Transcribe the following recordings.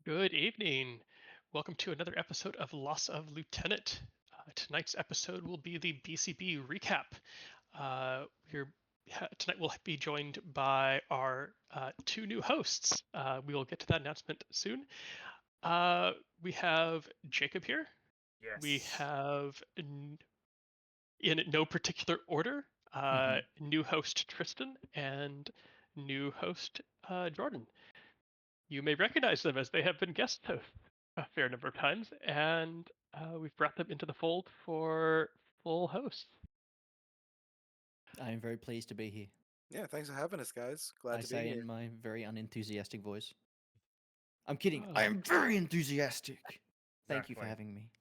Good evening. Welcome to another episode of Loss of Lieutenant. Tonight's episode will be the BCB recap. We're tonight we'll be joined by our two new hosts. We will get to that announcement soon. We have Jacob here. We Yes. have, in no particular order, new host Tristan and new host Jordan. You may recognize them as they have been guest hosts a fair number of times, and we've brought them into the fold for full hosts. I am very pleased to be here. Yeah, thanks for having us, guys. Glad I to be say here. in my very unenthusiastic voice. I'm kidding. Oh. I am very enthusiastic. Thank you for Exactly. having me.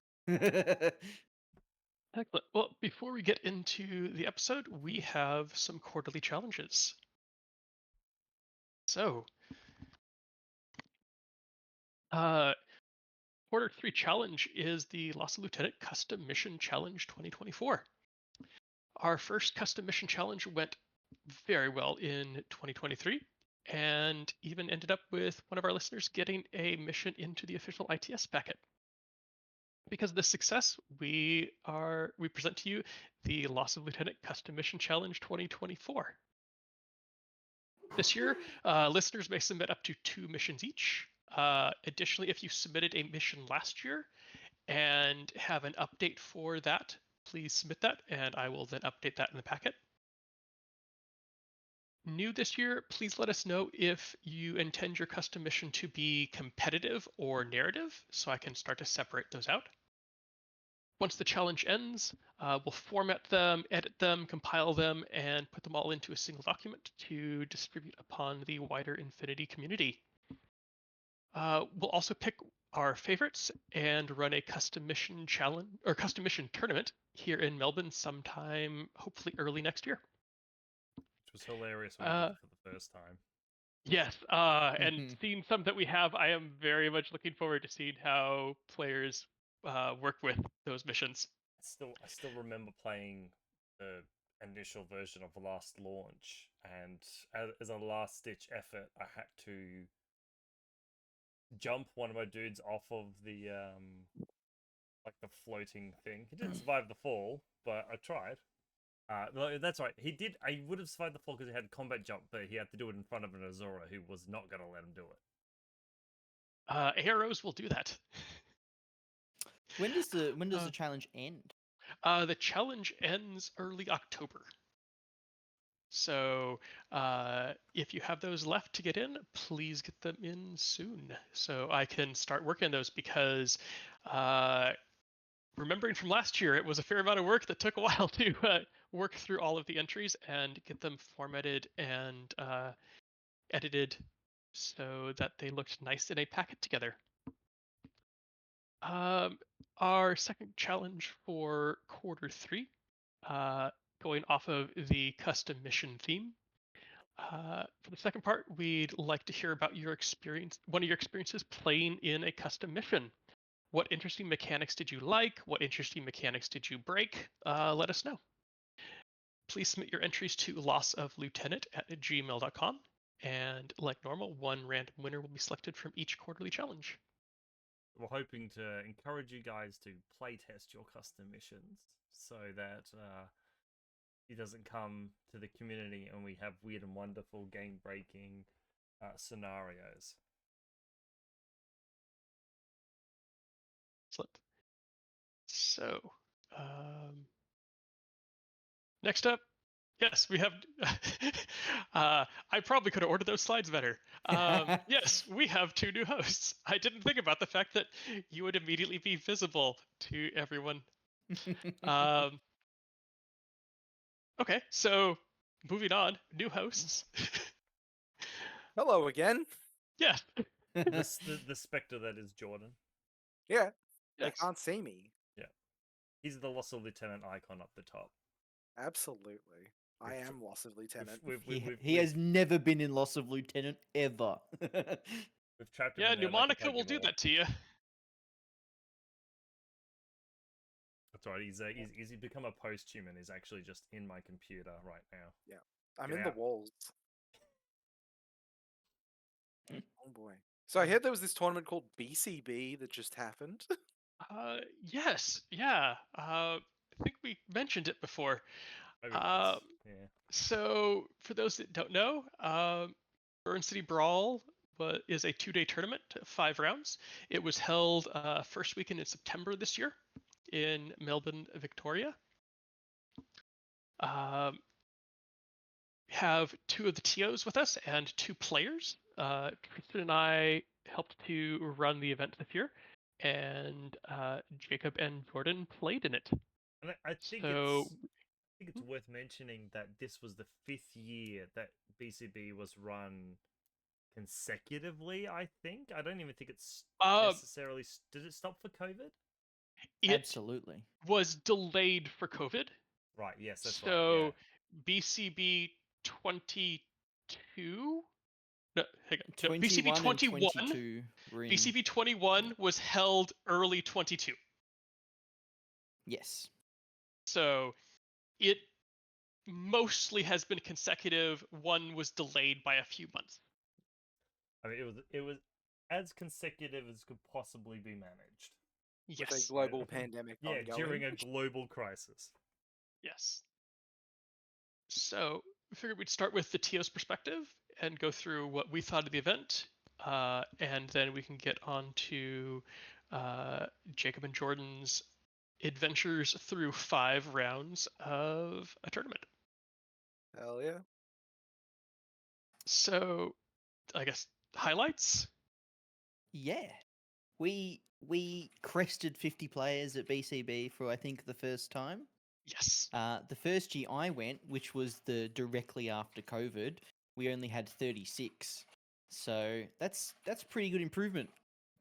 Excellent. Well, before we get into the episode, we have some quarterly challenges. So, quarter 3 challenge is the Lost Lieutenant Custom Mission Challenge 2024. Our first custom mission challenge went very well in 2023 and even ended up with one of our listeners getting a mission into the official ITS packet. Because of this success, we present to you the Loss of Lieutenant Custom Mission Challenge 2024. This year, listeners may submit up to 2 missions each. Additionally, if you submitted a mission last year and have an update for that, please submit that, and I will then update that in the packet. New this year, please let us know if you intend your custom mission to be competitive or narrative, so I can start to separate those out. Once the challenge ends, we'll format them, edit them, compile them, and put them all into a single document to distribute upon the wider Infinity community. We'll also pick our favorites and run a custom mission challenge or custom mission tournament here in Melbourne sometime, hopefully early next year. Which was hilarious when we did it for the first time. Yes, and seeing some that we have, I am very much looking forward to seeing how players work with those missions. I still remember playing the initial version of Last Launch, and as a last-ditch effort, I had to jump one of my dudes off of the like the floating thing. He didn't survive the fall, but I tried. That's right. He did. I would have survived the fall because he had combat jump, but he had to do it in front of an Azora who was not going to let him do it. Arrows will do that. When does the challenge end? The challenge ends early October. So if you have those left to get in, please get them in soon so I can start working on those because remembering from last year, it was a fair amount of work that took a while to work through all of the entries and get them formatted and edited so that they looked nice in a packet together. Our second challenge for quarter 3, going off of the custom mission theme. For the second part, we'd like to hear about your experience, one of your experiences playing in a custom mission. What interesting mechanics did you like? What interesting mechanics did you break? Let us know. Please submit your entries to lossoflieutenant@gmail.com. And like normal, one random winner will be selected from each quarterly challenge. We're hoping to encourage you guys to playtest your custom missions so that it doesn't come to the community and we have weird and wonderful game-breaking scenarios. Excellent. So, next up, yes, we have. I probably could have ordered those slides better. Yes, we have 2 new hosts. I didn't think about the fact that you would immediately be visible to everyone. Okay, so moving on, new hosts. Hello again. Yes. The spectre that is Jordan. Yeah, they Yes. can't see me. Yeah. He's the Lost Lieutenant icon up the top. Absolutely. I We've- am Loss of Lieutenant. He has never been in Loss of Lieutenant ever. We've trapped him Yeah, in there like a Pneumonica will do Pokeball. that to you. That's right. He's become a post-human. He's actually just in my computer right now. I'm Get in out. the walls. Oh boy. So I heard there was this tournament called BCB that just happened. Yes, yeah. I think we mentioned it before. Maybe Uh, once. Yeah. so, for those that don't know, Burn City Brawl is a 2-day tournament, 5 rounds. It was held first weekend in September this year in Melbourne, Victoria. Have 2 of the TOs with us and 2 players. Tristan and I helped to run the event this year, and Jacob and Jordan played in it. And I think So, it's worth mentioning that this was the 5th year that BCB was run consecutively. I think I don't even think it's necessarily. Did it stop for COVID? it Absolutely. was delayed for COVID. Right. Yes, that's right. So BCB 22. No, hang on. No, BCB 21 and 21. 22 were in. BCB 21 was held early 22. Yes. So it mostly has been consecutive. One was delayed by a few months. I mean, it was as consecutive as could possibly be managed. With a Yes. global pandemic Yeah, ongoing. during a global crisis. Yes. So we figured we'd start with the TO's perspective and go through what we thought of the event, and then we can get on to Jacob and Jordan's adventures through 5 rounds of a tournament. Hell yeah. So, I guess highlights. Yeah. We crested 50 players at BCB for I think the first time. Yes. The first year I went, which was the directly after COVID, we only had 36. So that's pretty good improvement,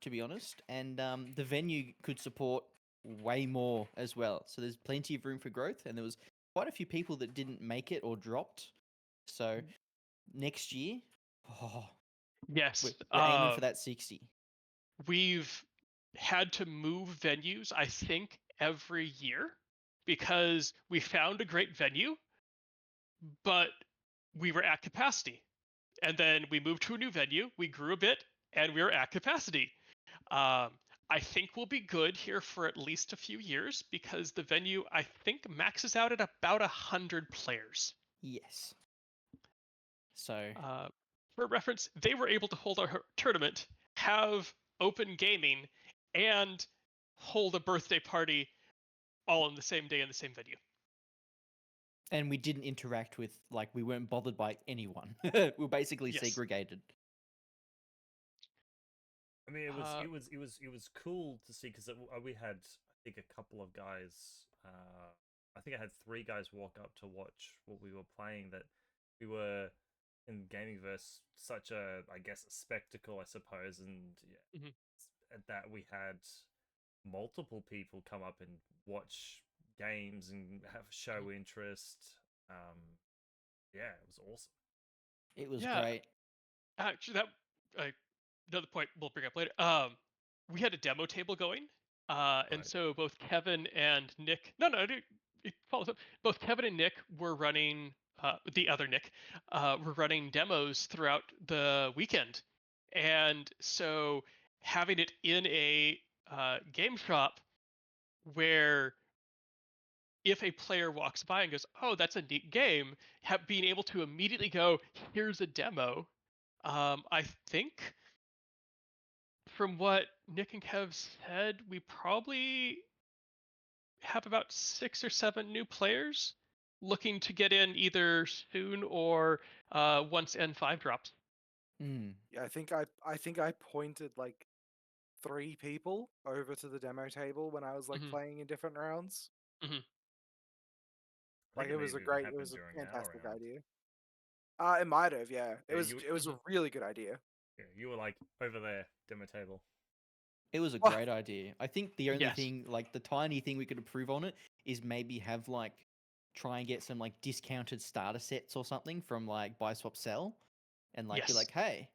to be honest. And the venue could support way more as well. So there's plenty of room for growth, and there was quite a few people that didn't make it or dropped. So next year, Yes. we're aiming for that 60. We've had to move venues, I think, every year because we found a great venue, but we were at capacity. And then we moved to a new venue, we grew a bit, and we were at capacity. I think we'll be good here for at least a few years because the venue, I think, maxes out at about 100 players. Yes. So for reference, they were able to hold our tournament, have open gaming, and hold a birthday party all on the same day in the same venue. and we didn't interact with, like, we weren't bothered by anyone. We were basically Yes. segregated. I mean, it was cool to see because we had, I think, a couple of guys. I think I had 3 guys walk up to watch what we were playing. That we were in Gamingverse such a, I guess, a spectacle, I suppose, and yeah, that we had multiple people come up and watch games and have show interest. Yeah, it was awesome. It was great. Actually, that another point we'll bring up later. We had a demo table going, and so both Kevin and Nick. No, it follows up. Both Kevin and Nick were running. The other Nick were running demos throughout the weekend, and so having it in a game shop where if a player walks by and goes, "Oh, that's a neat game," being able to immediately go, "Here's a demo." I think from what Nick and Kev said, we probably have about 6 or 7 new players looking to get in either soon or once N5 drops. Yeah, I think I pointed like 3 people over to the demo table when I was like playing in different rounds. Like it was a fantastic idea. It might have, yeah. It was a really good idea. Yeah, you were like over there, demo table. It was a great idea. I think the only thing, like the tiny thing we could improve on it, is maybe have like try and get some like discounted starter sets or something from like Buy Swap Sell, and like be like, hey,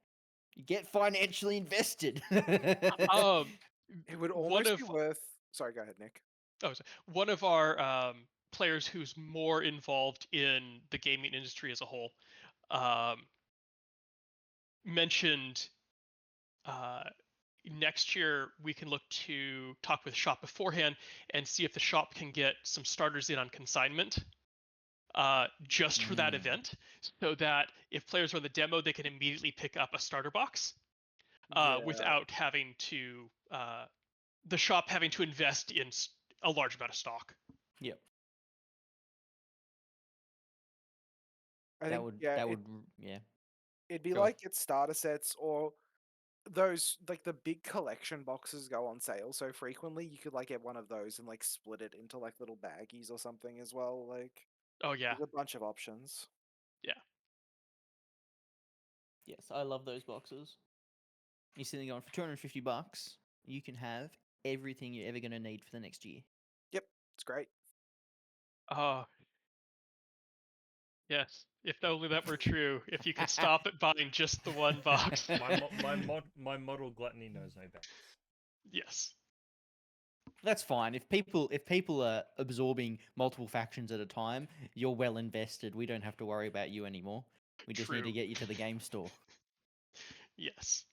you get financially invested. It would almost be worth. Sorry, go ahead, Nick. Oh, sorry. One of our players who's more involved in the gaming industry as a whole mentioned next year we can look to talk with the shop beforehand and see if the shop can get some starters in on consignment just for that event, so that if players run the demo, they can immediately pick up a starter box without having to the shop having to invest in a large amount of stock. Yep. I That think would yeah. it'd be Go. like its starter sets, or those like the big collection boxes go on sale so frequently. You could like get one of those and like split it into like little baggies or something as well. Like, Oh yeah, there's a bunch of options. yeah. Yes, I love those boxes. You're sitting going for $250. You can have everything you're ever going to need for the next year. Yep, it's great. Oh yes. If only that were true. If you could stop at buying just the one box. My model gluttony knows no bounds. Yes. That's fine. If people are absorbing multiple factions at a time, you're well invested. We don't have to worry about you anymore. We just need to True. get you to the game store. Yes.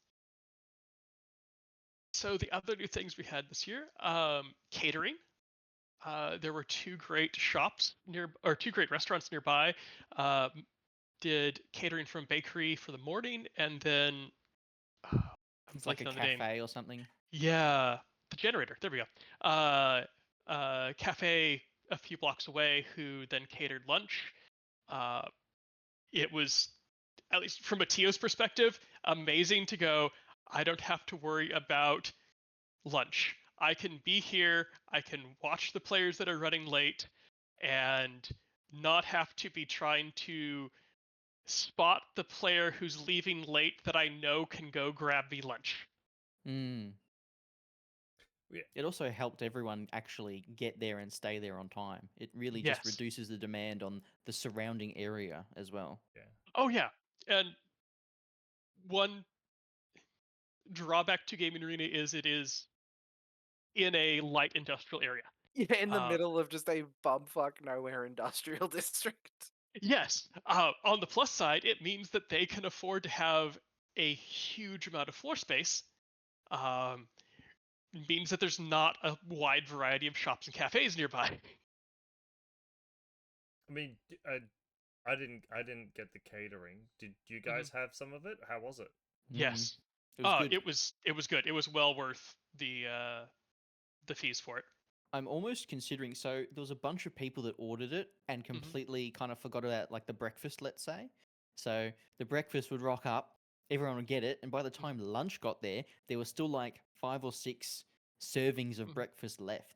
So the other new things we had this year, catering. There were two great restaurants nearby. Did catering from bakery for the morning, and then I'm It's like a blanking on the name. cafe or something. Yeah, the generator. There we go. Cafe a few blocks away, who then catered lunch. It was, at least from a TO's perspective, amazing to go. I don't have to worry about lunch. I can be here. I can watch the players that are running late, and not have to be trying to spot the player who's leaving late that I know can go grab me lunch. Mm. Yeah. It also helped everyone actually get there and stay there on time. It really just Yes. reduces the demand on the surrounding area as well. Yeah. Oh yeah, and one drawback to Gaming Arena is it is in a light industrial area. Yeah, in the Uh, middle of just a bumfuck nowhere industrial district. Yes. On the plus side, it means that they can afford to have a huge amount of floor space. Means that there's not a wide variety of shops and cafes nearby. I mean, I didn't get the catering. Did you guys have some of it? How was it? Yes. It was good. It was good. It was well worth the fees for it. I'm almost considering. So there was a bunch of people that ordered it and completely kind of forgot about like the breakfast, let's say. So the breakfast would rock up, everyone would get it, and by the time lunch got there, there was still like 5 or 6 servings of breakfast left.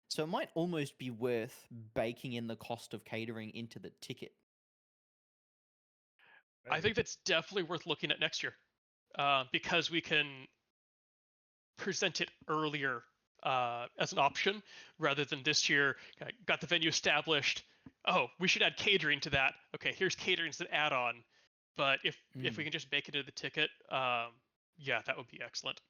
So it might almost be worth baking in the cost of catering into the ticket. I think that's definitely worth looking at next year, because we can present it earlier as an option rather than this year. Got the venue established. Oh, we should add catering to that. Okay, here's catering as an add-on. But if we can just bake it into the ticket, yeah, that would be excellent.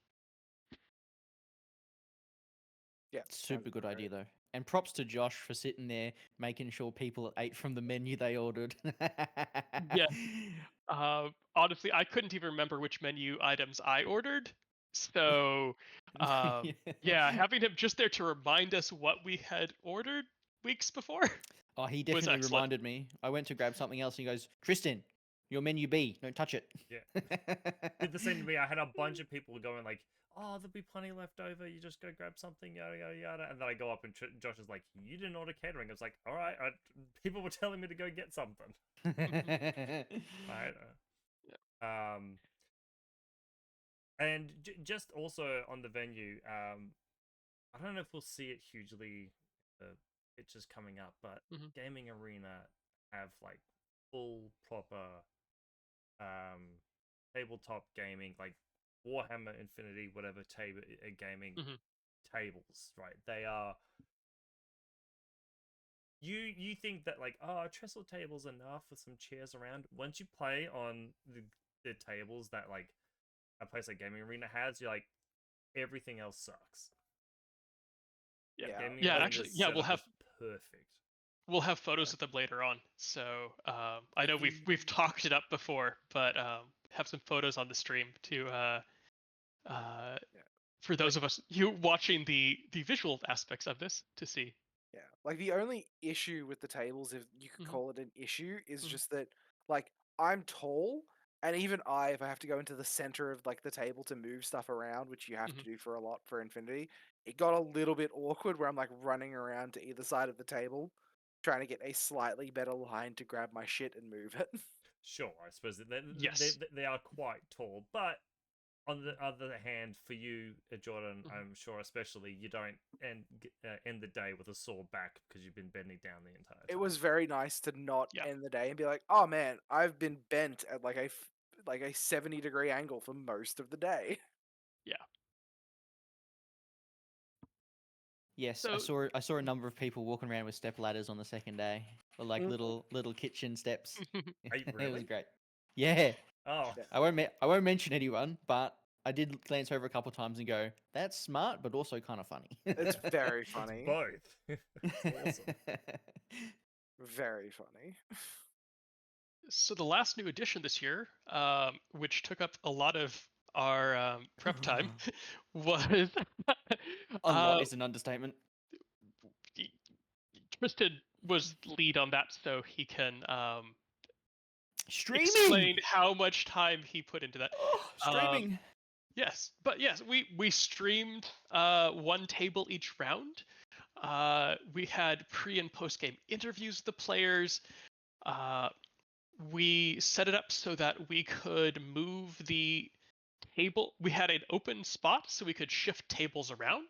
Yeah, Super good idea though. And props to Josh for sitting there making sure people ate from the menu they ordered. Yeah. Honestly, I couldn't even remember which menu items I ordered. So, yeah, having him just there to remind us what we had ordered weeks before. Oh, he was definitely excellent. reminded me. I went to grab something else and he goes, Tristan, your menu B, don't touch it. Yeah. Did the same to me. I had a bunch of people going like, "Oh, there'll be plenty left over. You just go grab something, yada yada yada." And then I go up and Josh is like, "You didn't order catering." I was like, "All right." People were telling me to go get something. Right. And just also on the venue, I don't know if we'll see it hugely. It's just coming up, but Gaming Arena have like full proper tabletop gaming, like Warhammer Infinity, whatever gaming tables, right? They are. You think that like, oh, a trestle table's enough with some chairs around. Once you play on the tables that like a place like Gaming Arena has, you're like, everything else sucks. Yeah, Gaming yeah. Arena's Actually, yeah, setup is perfect. We'll have photos of them later on. So I know we've talked it up before, but have some photos on the stream to For those of us you watching the visual aspects of this to see. Yeah, like the only issue with the tables, if you could Mhm. call it an issue, is Mhm. just that like I'm tall, and even if I have to go into the center of like the table to move stuff around, which you have to Mhm. do for a lot for Infinity, it got a little bit awkward where I'm like running around to either side of the table, trying to get a slightly better line to grab my shit and move it. Sure, I suppose that Yes. they are quite tall, but on the other hand, for you, Jordan, Mhm. I'm sure especially you don't end the day with a sore back because you've been bending down the entire time. It was very nice to not Yeah. end the day and be like, oh man, I've been bent at like a 70-degree angle for most of the day. Yeah. Yes, So I saw a number of people walking around with step ladders on the second day, or like Mhm. little kitchen steps. Are you It was really? great. Yeah, Oh, Yeah. I won't mention anyone, but I did glance over a couple times and go, "That's smart, but also kind of funny." It's very it's funny. both. It's awesome. Very funny. so the last new addition this year, which took up a lot of our prep time, was A lot is an understatement. y- Tristan was lead on that, so he can Streaming. explain how much time he put into that. Oh, Um, streaming. yes, but yes, we streamed one table each round. We had pre and post game interviews with the players. Uh, we set it up so that we could move the table. We had an open spot so we could shift tables around,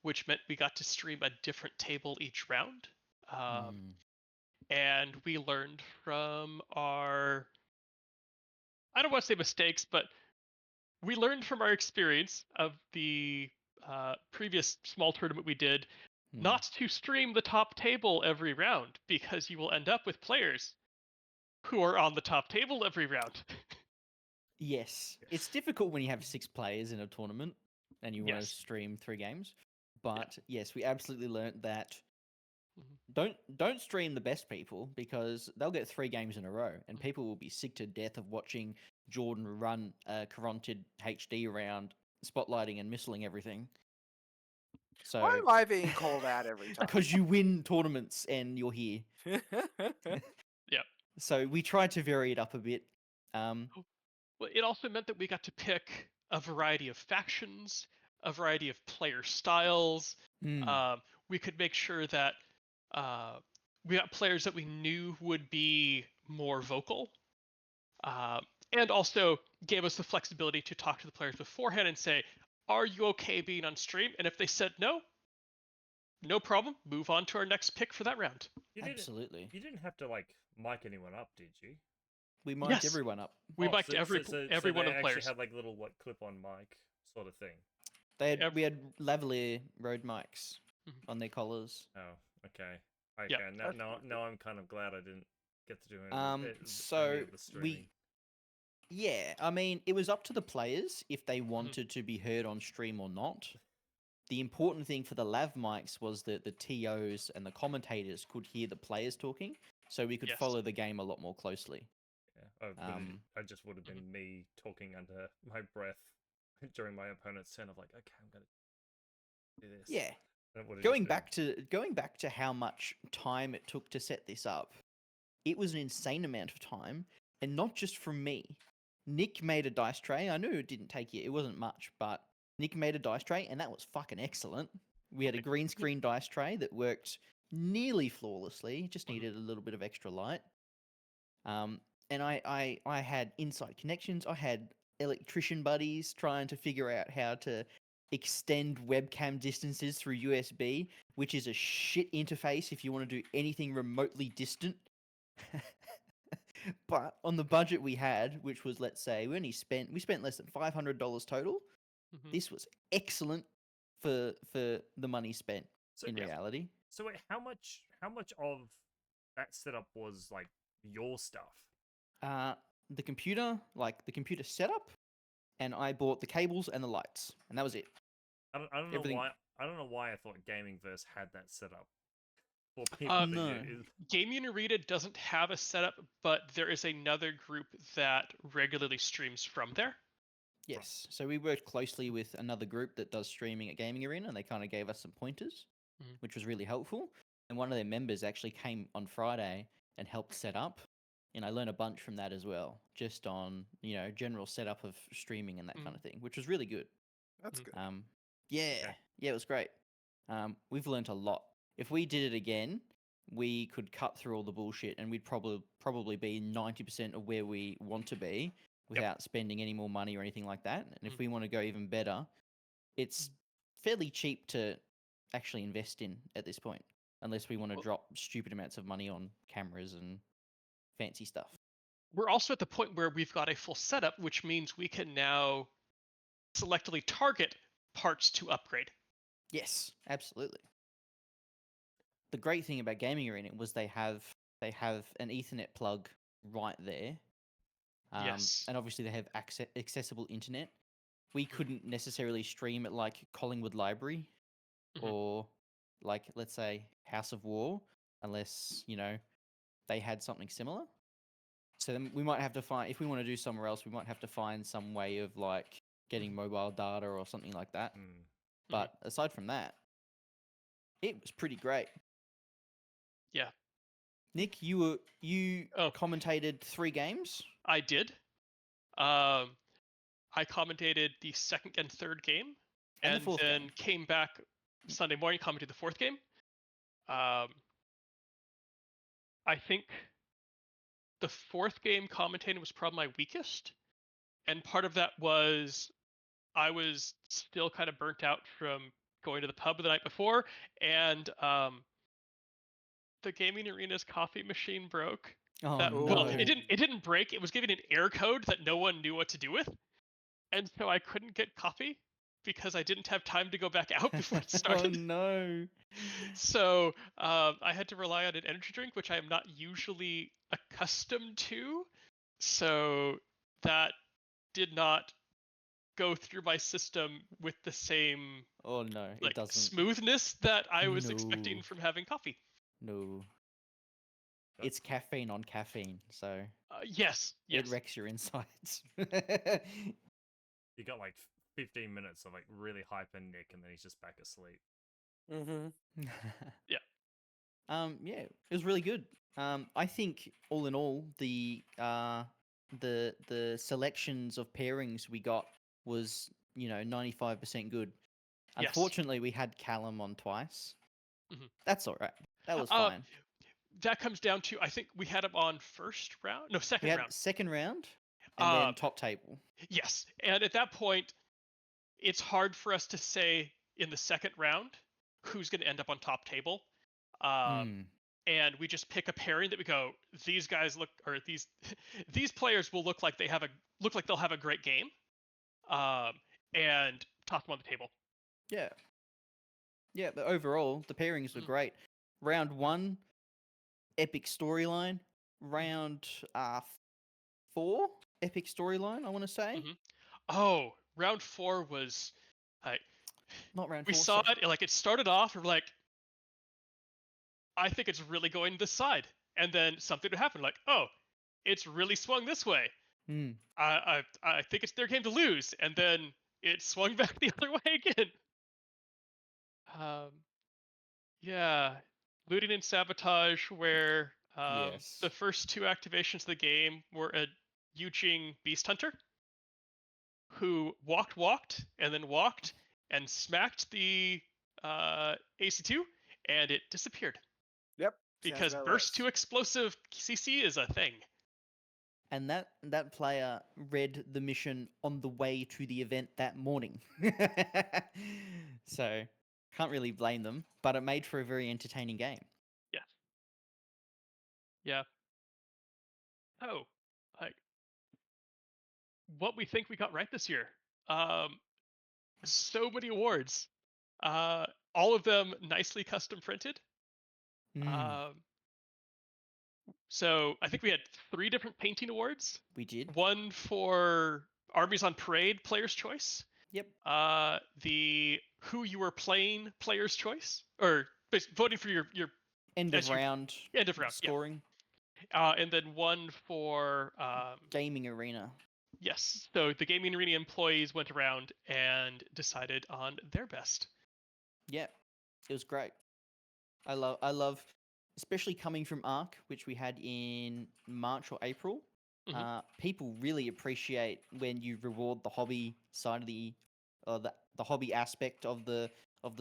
which meant we got to stream a different table each round. Mm. And we learned from our, I don't want to say mistakes, but we learned from our experience of the previous small tournament we did Mm. not to stream the top table every round because you will end up with players who are on the top table every round. Yes, it's difficult when you have 6 players in a tournament and you want to Yes. stream 3 games. But yes, we absolutely learnt that Mhm. don't stream the best people because they'll get 3 games in a row and people will be sick to death of watching Jordan run a Caronted HD around, spotlighting and missling everything. So Why am I being called out every time? because you win tournaments and you're here. Yeah. So we tried to vary it up a bit. Um, Well, it also meant that we got to pick a variety of factions, a variety of player styles. hmm, We could make sure that we got players that we knew would be more vocal, uh, and also gave us the flexibility to talk to the players beforehand and say, "Are you okay being on stream?" And if they said no, no problem. Move on to our next pick for that round. You didn't. absolutely. You didn't have to like mic anyone up, did you? We mic'd Yes, everyone up. we Oh, mic'd every so one they of the actually players. had like little what clip-on mic sort of thing. We had lavalier Rode mics Mhm. on their collars. Oh, okay. Okay. Yeah. Now, That's now, pretty now I'm kind of glad I didn't get to do any So of the streaming. yeah, I mean, it was up to the players if they Mhm. wanted to be heard on stream or not. The important thing for the lav mics was that the TOs and the commentators could hear the players talking, so we could Yes. follow the game a lot more closely. Yeah, I just would have been me talking under my breath during my opponent's turn of like, okay, I'm gonna do this. Yeah. And it would've Going just back to how much time it took to set this up, it was an insane amount of time, and not just from me. Nick made a dice tray. I knew it didn't take you; it wasn't much, but Nick made a dice tray, and that was fucking excellent. We had a green screen dice tray that worked nearly flawlessly. Just Mhm. needed a little bit of extra light. And I had inside connections. I had electrician buddies trying to figure out how to extend webcam distances through USB, which is a shit interface if you want to do anything remotely distant. But on the budget we had, which was, let's say, we spent less than $500 total. Mhm. This was excellent for the money spent So in yeah. reality. So wait, how much of that setup was like your stuff? The computer setup, and I bought the cables and the lights, and that was it. I don't know Everything- why. I don't know why I thought Gamingverse had that setup for Uh, people that No. use. Game Unirita doesn't have a setup, but there is another group that regularly streams from there. Yes. So we worked closely with another group that does streaming at Gaming Arena, and they kind of gave us some pointers, Mhm. which was really helpful. And one of their members actually came on Friday and helped set up, and I learned a bunch from that as well, just on general setup of streaming and that kind of thing, which was really good. That's Mhm. good. Yeah, it was great. We've learnt a lot. If we did it again, we could cut through all the bullshit, and we'd probably be 90% of where we want to be without spending any more money or anything like that. And if we want to go even better, it's fairly cheap to actually invest in at this point, unless we want to Well- drop stupid amounts of money on cameras and fancy stuff. We're also at the point where we've got a full setup, which means we can now selectively target parts to upgrade. Yes, absolutely. The great thing about Gaming Arena was they have an Ethernet plug right there. Yes. And obviously they have accessible internet. We couldn't necessarily stream at like Collingwood Library Mhm. or like, let's say, House of War, unless, they had something similar. So then we might have to find, if we want to do somewhere else, we might have to find some way of like getting mobile data or something like that. Mm. But aside from that, it was pretty great. Yeah. Nick, you Oh. commentated 3 games? I did. I commentated the second and third game, And the and fourth then game. came back Sunday morning, commentated the fourth game. I think the fourth game commentating was probably my weakest, and part of that was I was still kind of burnt out from going to the pub the night before, and the gaming arena's coffee machine broke. Oh That no. well, it didn't break. It was giving an error code that no one knew what to do with, and so I couldn't get coffee because I didn't have time to go back out before it Oh started. no. So I had to rely on an energy drink, which I am not usually accustomed to. So that did not go through my system with the same Oh no, it like doesn't. smoothness that I was No. expecting from having coffee. No. That's It's caffeine on caffeine, so Yes. it wrecks your insides. You got like 15 minutes of like really hyper Nick, and then he's just back asleep. Mm-hmm. Yeah. Yeah, it was really good. I think all in all, the selections of pairings we got was 95% good. Yes. Unfortunately, we had Callum on twice. Mhm. That's all right. That was Uh, fine. That comes down to I think we had him on first round. No, We second had round. second round and then top table. Yes. And at that point, it's hard for us to say in the second round who's going to end up on top table. And we just pick a pairing that we go, these guys look, or these these players will look like they'll have a great game, and toss them on the table. Yeah. Yeah, but overall, the pairings were Mhm. great. Round 1, epic storyline. Round 4, epic storyline, I want to say. Mhm. Oh, round 4 was, Not round 4. we saw it like it started off. We're like, I think it's really going this side, and then something would happen. Like, oh, it's really swung this way. Hmm. I think it's their game to lose, and then it swung back the other way again. Yeah, looting and sabotage, where Yes. the first 2 activations of the game were a Yuching Beast Hunter, who walked, and then walked, and smacked the AC2, and it disappeared. Yep. Because about burst right. to explosive CC is a thing. And that player read the mission on the way to the event that morning. So, can't really blame them, but it made for a very entertaining game. Yeah. Yeah. Oh, like what we think we got right this year. So many awards. All of them nicely custom printed. So I think we had 3 different painting awards. We did. One for Armies on Parade Player's Choice. Yep. The Who You Were Playing Player's Choice, or voting for your End of round end of round scoring. Yeah. And then one for Gaming Arena. Yes. So the Gaming Arena employees went around and decided on their best. Yeah, it was great. I love, especially coming from ARC, which we had in March or April. People really appreciate when you reward the hobby side of the hobby aspect of the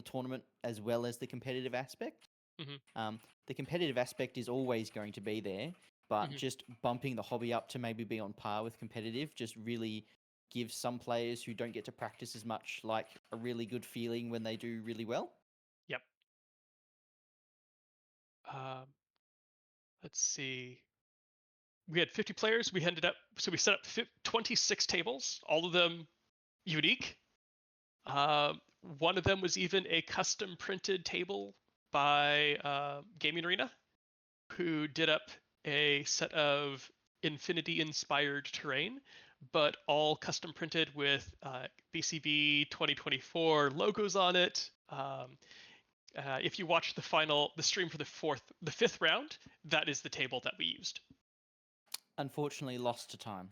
tournament as well as the competitive aspect. The competitive aspect is always going to be there, but just bumping the hobby up to maybe be on par with competitive just really gives some players who don't get to practice as much like a really good feeling when they do really well. Yep. Let's see. We had 50 players. We set up 26 tables, all of them unique. One of them was even a custom printed table by Gaming Arena, who did up a set of Infinity inspired terrain, but all custom printed with BCB 2024 logos on it. If you watch the stream for the fifth round, that is the table that we used. Unfortunately, lost to time.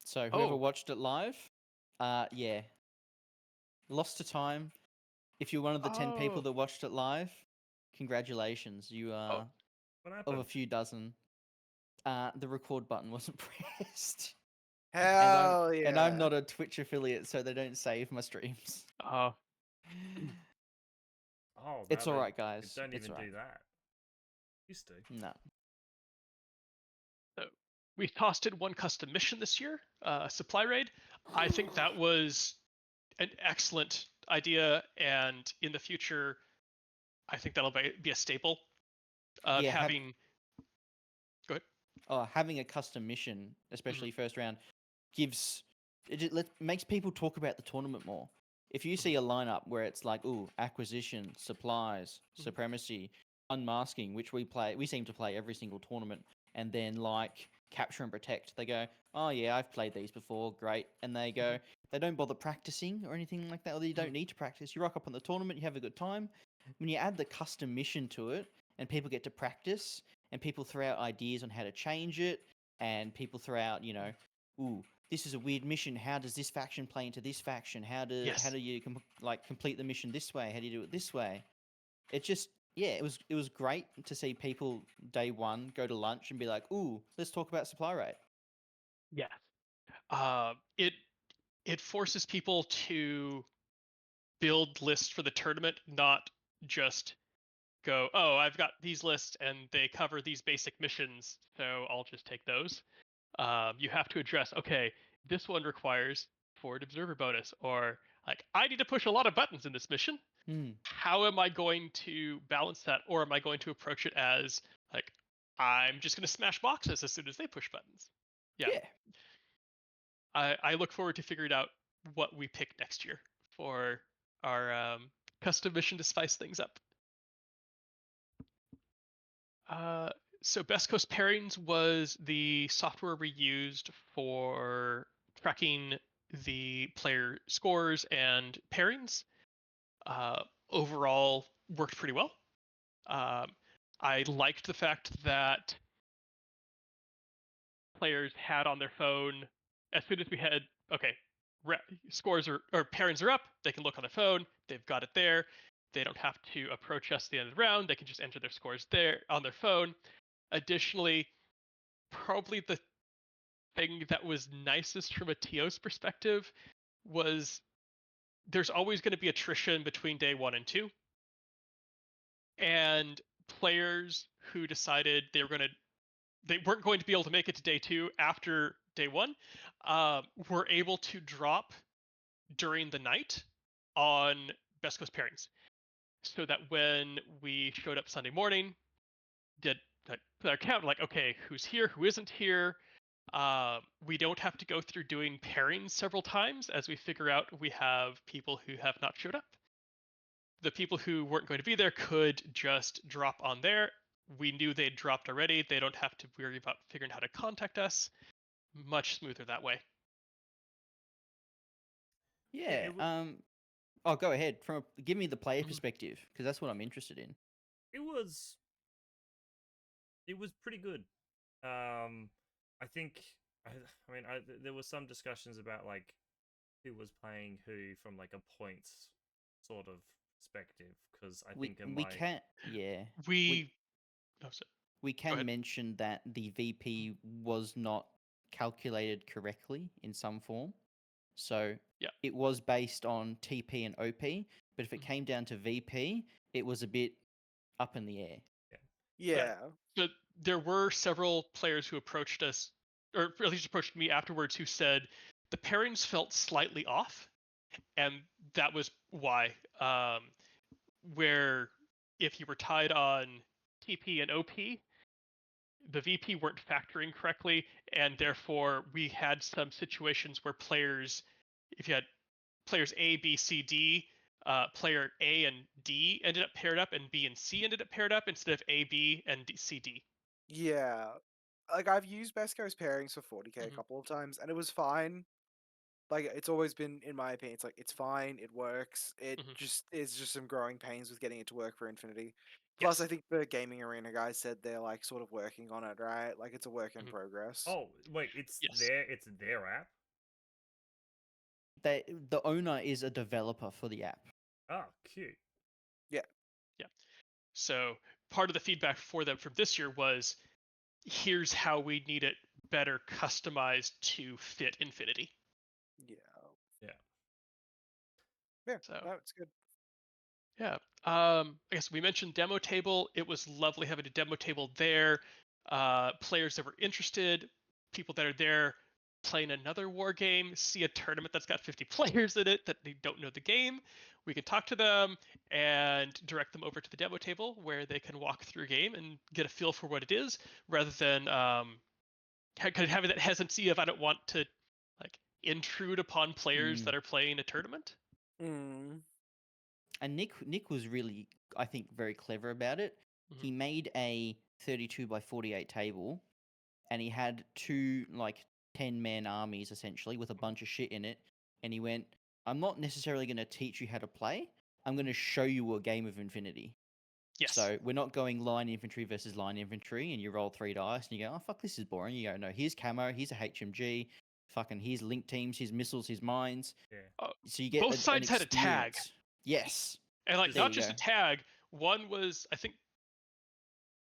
So whoever Oh. watched it live, yeah, lost to time. If you're one of the 10 people that watched it live, congratulations. You are What of happened? a few dozen. The record button wasn't pressed. Hell yeah! And I'm not a Twitch affiliate, so they don't save my streams. Oh, It's now all they right, guys. don't It's even all do right. that. Used to. No. So we tossed in one custom mission this year, supply raid. I think that was an excellent idea, and in the future, I think that'll be a staple of Yeah, having. Go ahead. Having a custom mission, especially first round, makes people talk about the tournament more. If you see a lineup where it's like, ooh, acquisition, supplies, supremacy, unmasking, which we seem to play every single tournament, and then like capture and protect, they go, oh yeah, I've played these before, great, and they go, they don't bother practicing or anything like that, or you don't need to practice. You rock up on the tournament, you have a good time. When you add the custom mission to it, and people get to practice, and people throw out ideas on how to change it, and people throw out, ooh, this is a weird mission. How does this faction play into this faction? How do you complete the mission this way? How do you do it this way? It just it was great to see people day one go to lunch and be like, ooh, let's talk about supply rate. Yes. It forces people to build lists for the tournament, not just go, oh, I've got these lists and they cover these basic missions, so I'll just take those. You have to address, okay, this one requires forward observer bonus, or like, I need to push a lot of buttons in this mission. How am I going to balance that? Or am I going to approach it as like, I'm just going to smash boxes as soon as they push buttons? Yeah. I look forward to figuring out what we pick next year for our custom mission to spice things up. So Best Coast Pairings was the software we used for tracking the player scores and pairings. Overall, worked pretty well. I liked the fact that players had on their phone, as soon as we had, okay, scores or pairings are up, they can look on their phone, they've got it there. They don't have to approach us at the end of the round, they can just enter their scores there on their phone. Additionally, probably the thing that was nicest from a TO's perspective was there's always going to be attrition between day 1 and 2. And players who decided they weren't going to be able to make it to day 2 after day 1 were able to drop during the night on Best Coast Pairings. So that when we showed up Sunday morning, did our count, like, okay, who's here, who isn't here. We don't have to go through doing pairings several times as we figure out we have people who have not showed up. The people who weren't going to be there could just drop on there. We knew they'd dropped already. They don't have to worry about figuring out how to contact us. Much smoother that way. Yeah. Go ahead. Give me the player perspective, because that's what I'm interested in. It was pretty good. I think I mean, there was some discussions about like who was playing who from like a points sort of perspective, because I We think in we my can't. Yeah. We oh, so, We go can ahead. mention that the VP was not calculated correctly in some form. So Yeah. it was based on TP and OP, but if it Mhm. came down to VP, it was a bit up in the air. Yeah. But there were several players who approached us, or at least approached me afterwards, who said the pairings felt slightly off, and that was why. Where if you were tied on TP and OP, the VP weren't factoring correctly, and therefore we had some situations where players, if you had players A, B, C, D, player A and D ended up paired up, and B and C ended up paired up instead of A, B, and D, C, D. Yeah. Like I've used Best Coast pairings for 40k a Mhm. couple of times, and it was fine. Like it's always been, in my opinion, it's like it's fine, it works. It Mhm. just is just some growing pains with getting it to work for Infinity. Plus, I Yes. think the gaming arena guys said they're like sort of working on it, right? Like it's a work in Mhm. progress. Oh wait, Yes. it's their app. The owner is a developer for the app. Ah, cute. Yeah. Yeah. So part of the feedback for them from this year was, here's how we need it better customized to fit Infinity. Yeah. Yeah. Yeah. So No, it's good. yeah. I guess we mentioned demo table. It was lovely having a demo table there. Players that were interested, people that are there playing another war game, see a tournament that's got 50 players in it that they don't know the game. We can talk to them and direct them over to the demo table where they can walk through a game and get a feel for what it is, rather than kind of having that hesitancy of, I don't want to like intrude upon players Mm. that are playing a tournament. Mm. And Nick was really, I think, very clever about it. Mhm. He made a 32 by 48 table, and he had two like 10-man armies essentially with a bunch of shit in it. And he went, "I'm not necessarily going to teach you how to play. I'm going to show you a game of Infinity." Yes. So we're not going line infantry versus line infantry, and you roll 3 dice, and you go, "Oh fuck, this is boring." You go, "No, here's camo, here's a HMG, fucking here's link teams, here's missiles, here's mines." Yeah. So you get Both an sides had a tag, experience. Yes, and like there not you just go. a tag. One was, I think,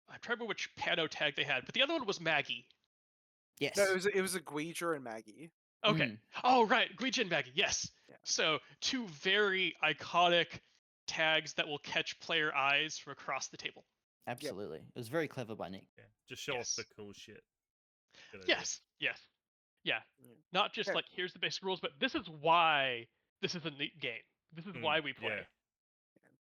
I'm trying to remember which Pano tag they had, but the other one was Maggie. Yes. No, it was a Guija and Maggie. Okay. Mm. Oh right, Guija and Maggie. Yes. Yeah. So two very iconic tags that will catch player eyes from across the table. Absolutely. It was very clever by Nick. Yeah. Just show off the Yes. cool shit. Good idea. Yes. Yes. Yeah. Yeah. Not just Yeah. like, here's the basic rules, but this is why this is a neat game. This is why we play. Yeah.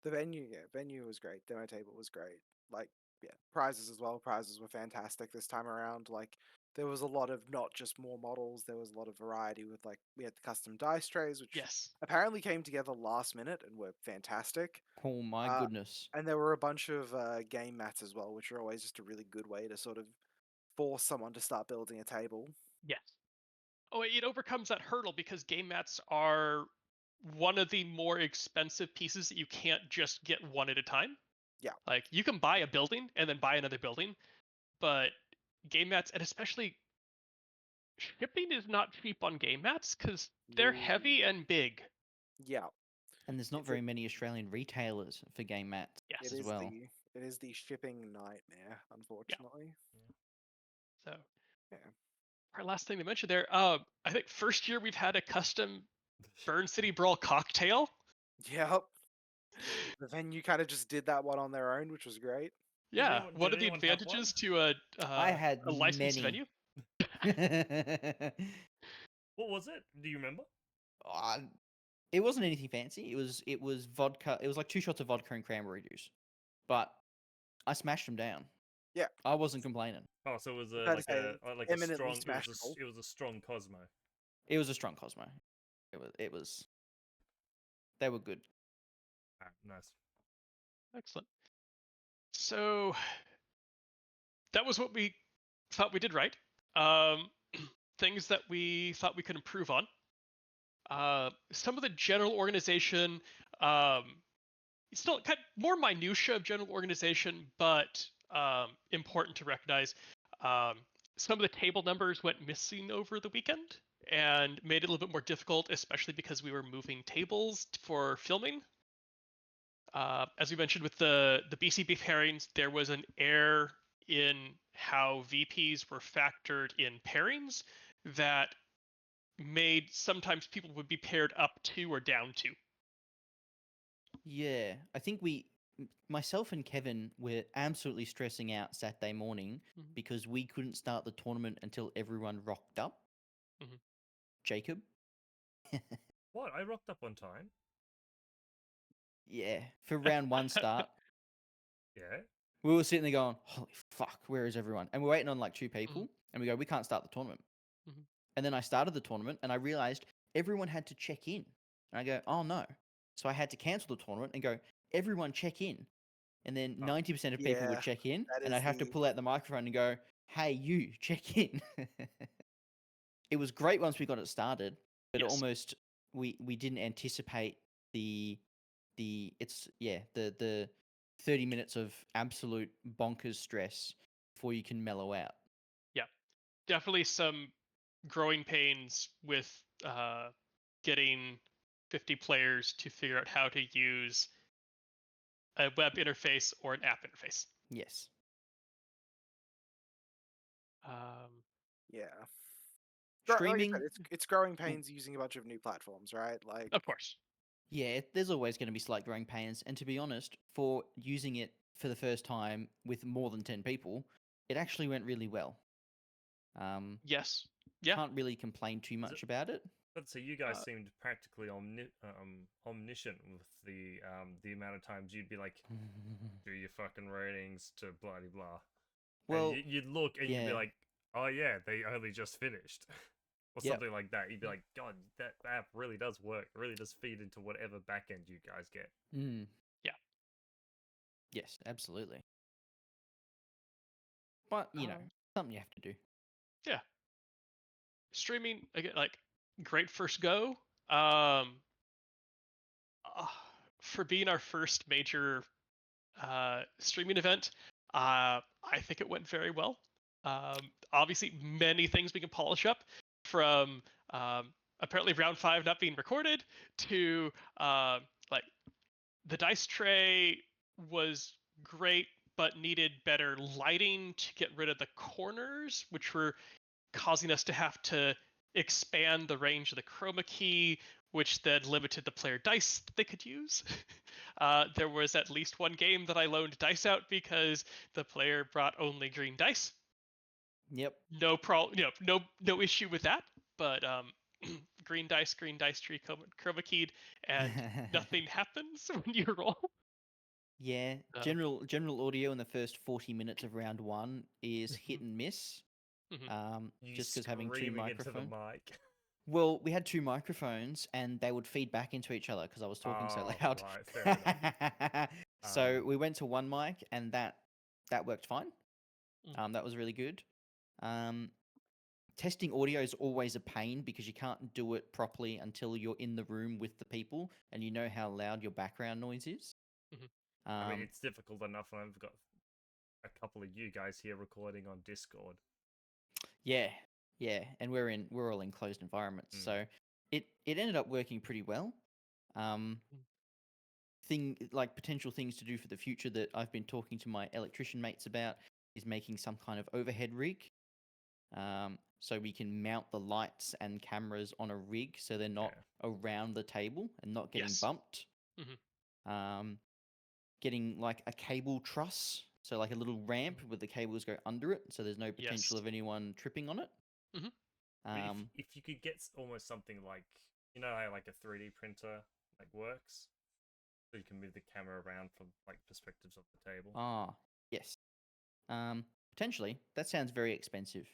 The venue was great. Demo table was great. Like, yeah, prizes as well. Prizes were fantastic this time around. Like, there was a lot of not just more models. There was a lot of variety with like we had the custom dice trays, which Yes. apparently came together last minute and were fantastic. Oh my Uh, goodness. And there were a bunch of game mats as well, which are always just a really good way to sort of force someone to start building a table. Yes. Oh, it overcomes that hurdle because game mats are one of the more expensive pieces that you can't just get one at a time. Yeah. Like, you can buy a building and then buy another building, but game mats, and especially shipping, is not cheap on game mats because they're No. heavy and big. Yeah. And there's not It's a- very many Australian retailers for game mats Yes. as well. It is the shipping nightmare, unfortunately. So, Yeah. our last thing to mention there, I think first year we've had a custom Burn City Brawl cocktail. Yep. The venue kind of just did that one on their own, which was great. Yeah, Did one of the anyone have one? advantages to I had a licensed many. venue. What was it? Do you remember? It wasn't anything fancy. It was vodka. It was like 2 shots of vodka and cranberry juice. But I smashed them down. Yeah. I wasn't complaining. Oh, so it was Fair to say, like a eminently strong. smashable. It was a strong Cosmo. It was a strong Cosmo. It was. They were good. Ah, nice. Excellent. So that was what we thought we did right. Things that we thought we could improve on. Some of the general organization, still kind of more minutia of general organization, but important to recognize. some of the table numbers went missing over the weekend and made it a little bit more difficult, especially because we were moving tables for filming. As we mentioned with the BCB pairings, there was an error in how VPs were factored in pairings that made sometimes people would be paired up to or down to. Yeah, I think myself and Kevin were absolutely stressing out Saturday morning Mhm. because we couldn't start the tournament until everyone rocked up. Mhm. Jacob? What? I rocked up on time. Yeah, for round one start. Yeah. We were sitting there going, holy fuck, where is everyone? And we're waiting on like two people, Mhm. and we go, we can't start the tournament. Mhm. And then I started the tournament, and I realized everyone had to check in. And I go, oh no. So I had to cancel the tournament and go, everyone check in. And then Oh, 90% of people would Yeah, check in, that and is I'd have to the pull out the microphone and go, hey, you, check in. It was great once we got it started, but Yes. almost we didn't anticipate the 30 minutes of absolute bonkers stress before you can mellow out. Yeah. Definitely some growing pains with getting 50 players to figure out how to use a web interface or an app interface. Yes. yeah. Like I Streaming, said, it's growing mm, pains using a bunch of new platforms, right? Like, Of course. yeah, there's always going to be slight growing pains. And to be honest, for using it for the first time with more than 10 people, it actually went really well. Yes. Yeah. Can't really complain too Is much it- about it. But so you guys Uh, seemed practically omniscient with the amount of times you'd be like, do your fucking ratings to blah blah blah, and Well, you'd look and you'd be yeah, like, oh yeah, they only just finished, or yep. something like that. You'd be Mm. like, God, that app really does work. It really does feed into whatever backend you guys get. Mm. Yeah. Yes, absolutely. But, Um, something you have to do. yeah. Streaming again, like great first go. Um, uh, for being our first major streaming event, I think it went very well. Obviously, many things we can polish up from apparently round 5 not being recorded to like the dice tray was great but needed better lighting to get rid of the corners, which were causing us to have to expand the range of the chroma key, which then limited the player dice they could use. There was at least one game that I loaned dice out because the player brought only green dice. Yep. No problem, no issue with that. But green dice tree chroma keyed, and nothing happens when you roll. Yeah, Uh, general audio in the first 40 minutes of round one is hit mhm, and miss. mhm. You Just because having two screaming into the microphones. mic. Well, we had two microphones and they would feed back into each other because I was talking so Oh, loud. right, fair enough. So we went to one mic and that worked fine. Mm. That was really good. Testing audio is always a pain because you can't do it properly until you're in the room with the people and you know how loud your background noise is. Mhm. I mean, Um, it's difficult enough when I've got a couple of you guys here recording on Discord. yeah, yeah, and we're all in closed environments, Mm. so it ended up working pretty well. Mm. Potential things to do for the future that I've been talking to my electrician mates about is making some kind of overhead rig, so we can mount the lights and cameras on a rig so they're not Yeah. around the table and not getting Yes. bumped. Mhm. Getting like a cable truss, so like a little ramp Mhm. where the cables go under it, so there's no potential Yes. of anyone tripping on it. Mhm. But Um, if you could get almost something like, you know how like a 3D printer like works, so you can move the camera around from like perspectives of the table. yes. Potentially. That sounds very expensive.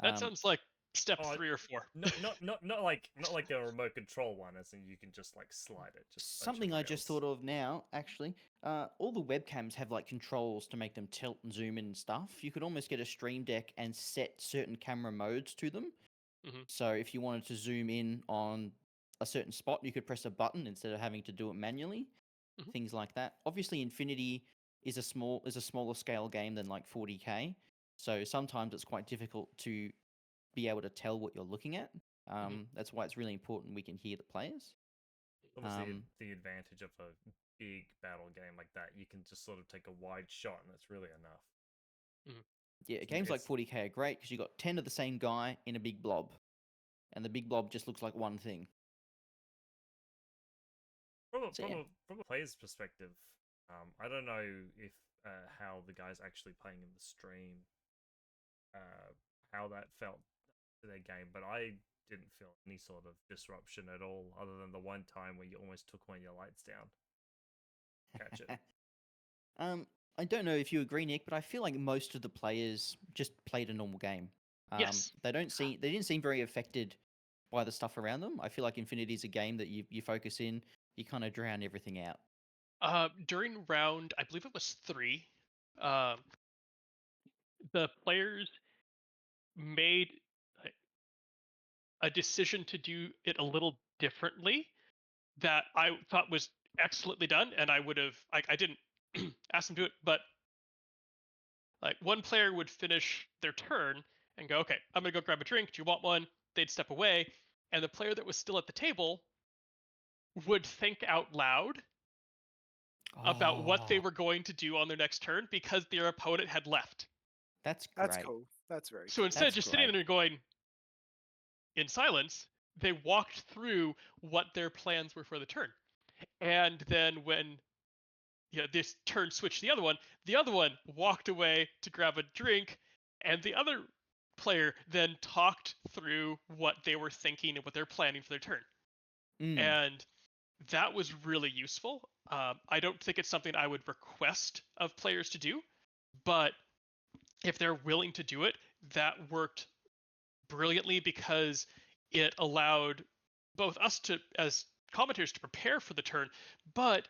That Um, sounds like step Oh, 3 or 4. not like a remote control one, as in you can just like slide it. Just a bunch of Something I just rails. thought of now, actually. All the webcams have like controls to make them tilt and zoom in and stuff. You could almost get a Stream Deck and set certain camera modes to them. Mhm. So if you wanted to zoom in on a certain spot, you could press a button instead of having to do it manually. Mhm. Things like that. Obviously, Infinity is a smaller scale game than like 40K. So sometimes it's quite difficult to be able to tell what you're looking at. That's why it's really important we can hear the players. Obviously, the advantage of a big battle game like that, you can just sort of take a wide shot, and that's really enough. Yeah, games like 40k are great because you got 10 of the same guy in a big blob, and the big blob just looks like one thing. From a player's perspective, I don't know if how the guys actually playing in the stream, how that felt to their game, but I didn't feel any sort of disruption at all, other than the one time where you almost took one of your lights down. Catch it. I don't know if you agree, Nick, but I feel like most of the players just played a normal game. Yes. They didn't seem very affected by the stuff around them. I feel like Infinity is a game that you focus in, you kind of drown everything out. During round, I believe it was 3, the players made a decision to do it a little differently that I thought was excellently done, and I would have I didn't ask them to do it, but like one player would finish their turn and go, okay, I'm gonna go grab a drink. Do you want one? They'd step away, and the player that was still at the table would think out loud about what they were going to do on their next turn because their opponent had left. That's great. That's cool. That's very So cool. instead of just sitting there and going in silence, they walked through what their plans were for the turn. And then when this turn switched the other one walked away to grab a drink, and the other player then talked through what they were thinking and what they're planning for their turn. And that was really useful. I don't think it's something I would request of players to do, but if they're willing to do it, that worked brilliantly because it allowed both us to, as commentators, to prepare for the turn, but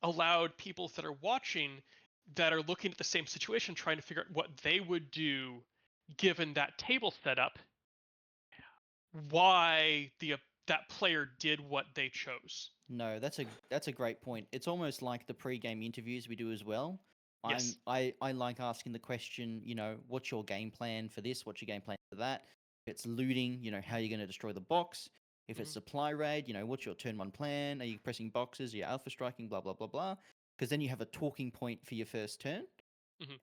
allowed people that are watching that are looking at the same situation, trying to figure out what they would do given that table setup, why that player did what they chose. No, that's a great point. It's almost like the pre-game interviews we do as well. Yes. I like asking the question, what's your game plan for this? What's your game plan for that? If it's looting, how are you going to destroy the box? If it's supply raid, what's your turn 1 plan? Are you pressing boxes? Are you alpha striking? Blah, blah, blah, blah. Because then you have a talking point for your first turn.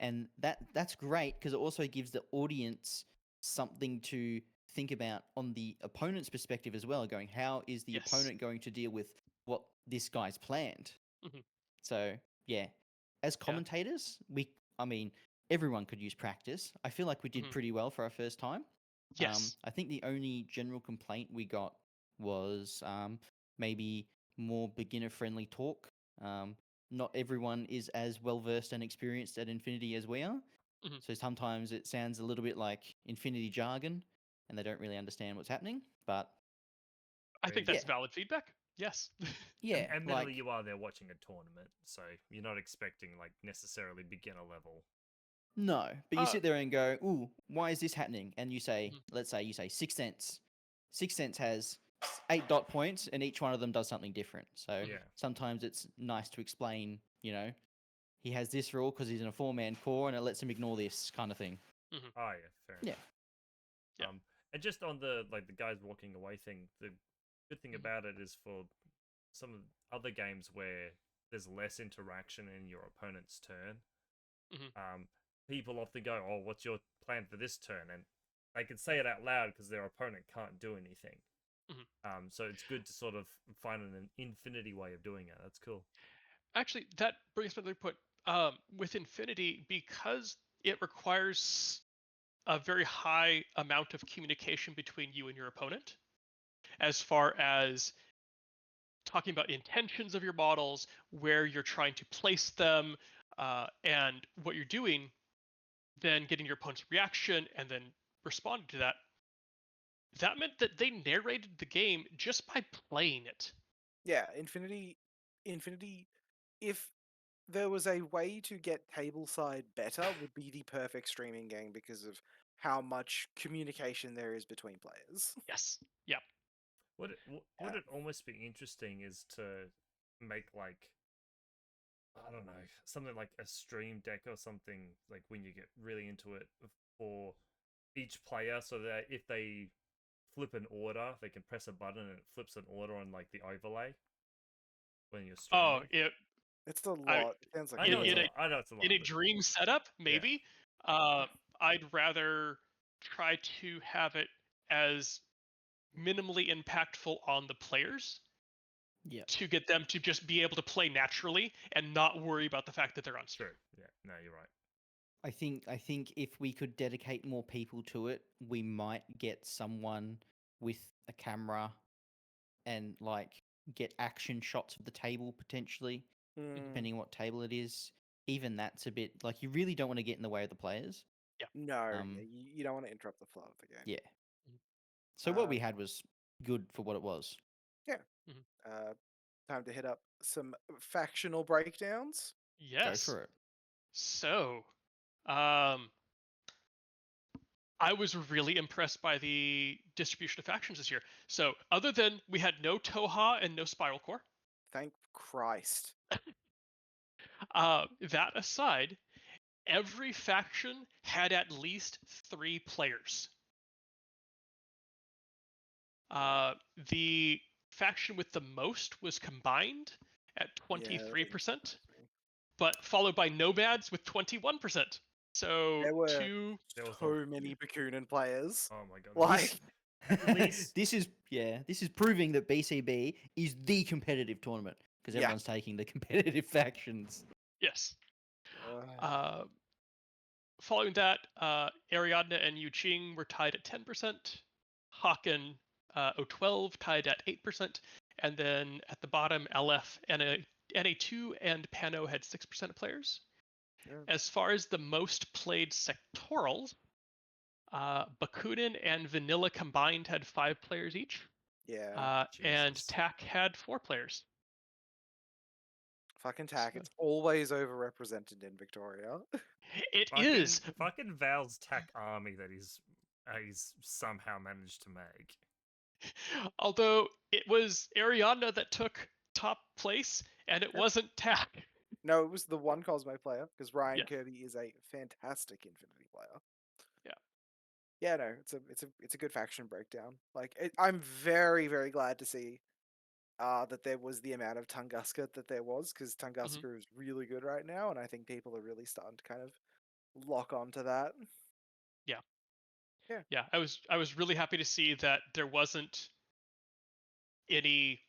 And that's great because it also gives the audience something to think about on the opponent's perspective as well, going, how is the opponent going to deal with what this guy's planned? So, yeah, as commentators, everyone could use practice. I feel like we did pretty well for our first time. Yes. I think the only general complaint we got was maybe more beginner-friendly talk. Not everyone is as well-versed and experienced at Infinity as we are. So sometimes it sounds a little bit like Infinity jargon, and they don't really understand what's happening. But I think that's valid feedback. Yes. Yeah. Admittedly, you are there watching a tournament, so you're not expecting necessarily beginner level. No, but you sit there and go, ooh, why is this happening? And you say, let's say you say 6 cents. 6 cents has 8 dot points, and each one of them does something different. So sometimes it's nice to explain, he has this rule because he's in a 4-man core, and it lets him ignore this kind of thing. Oh yeah, fair enough. Yeah. And just on the guys walking away thing, the good thing about it is for some of the other games where there's less interaction in your opponent's turn, people often go, oh, what's your plan for this turn? And they can say it out loud because their opponent can't do anything. So it's good to sort of find an infinity way of doing it. That's cool. Actually, that brings me to the point. With Infinity, because it requires a very high amount of communication between you and your opponent, as far as talking about intentions of your models, where you're trying to place them, and what you're doing, then getting your opponent's reaction and then responding to that. That meant that they narrated the game just by playing it. Yeah, Infinity, if there was a way to get tableside better, would be the perfect streaming game because of how much communication there is between players. Yes. Yeah. Would it almost be interesting is to make I don't know, something like a stream deck or something, like when you get really into it, of for each player, so that if they flip an order, they can press a button and it flips an order on like the overlay when you're Oh, streaming. It's a I lot. It sounds like I in, know a it's a in a lot. I know it's a lot. in a But dream setup, maybe. I'd rather try to have it as minimally impactful on the players Yeah. to get them to just be able to play naturally and not worry about the fact that they're on stream. true. Yeah. No, you're right. I think if we could dedicate more people to it, we might get someone with a camera and like get action shots of the table potentially, Mm, depending on what table it is. Even that's a bit like you really don't want to get in the way of the players. no, Um, yeah, you don't want to interrupt the flow of the game. Yeah. So what we Um, had was good for what it was. Time to hit up some factional breakdowns. Go Yes. for it. So, um, I was really impressed by the distribution of factions this year. So, other than we had no Toha and no Spiral Core, Thank Christ. that aside, every faction had at least 3 players. The faction with the most was combined at Yeah, that didn't 23%, surprise me. but followed by Nomads with 21%. So There were There was so many Bakunin players. Oh my god. Like, At least this is proving that BCB is the competitive tournament because Yeah. everyone's taking the competitive factions. yes. uh, Following that, Ariadne and Yu Qing were tied at 10%. Hawk and O12 tied at 8%. And then at the bottom, LF, NA2, and Pano had 6% of players. Yeah. As far as the most played sectorals, Bakunin and Vanilla combined had 5 players each. yeah. And Jesus. TAC had 4 players. Fucking TAC. So- It's always overrepresented in Victoria. It fucking, is. fucking Val's tack army that he's somehow managed to make. Although it was Ariadna that took top place, and it Yep. wasn't TAC. No, it was the one Cosmo player because Ryan Yes. Kirby is a fantastic Infinity player. Yeah. Yeah, no, it's a good faction breakdown. Like, I'm very very glad to see that there was the amount of Tunguska that there was because Tunguska is really good right now, and I think people are really starting to kind of lock onto that. Yeah, I was really happy to see that there wasn't any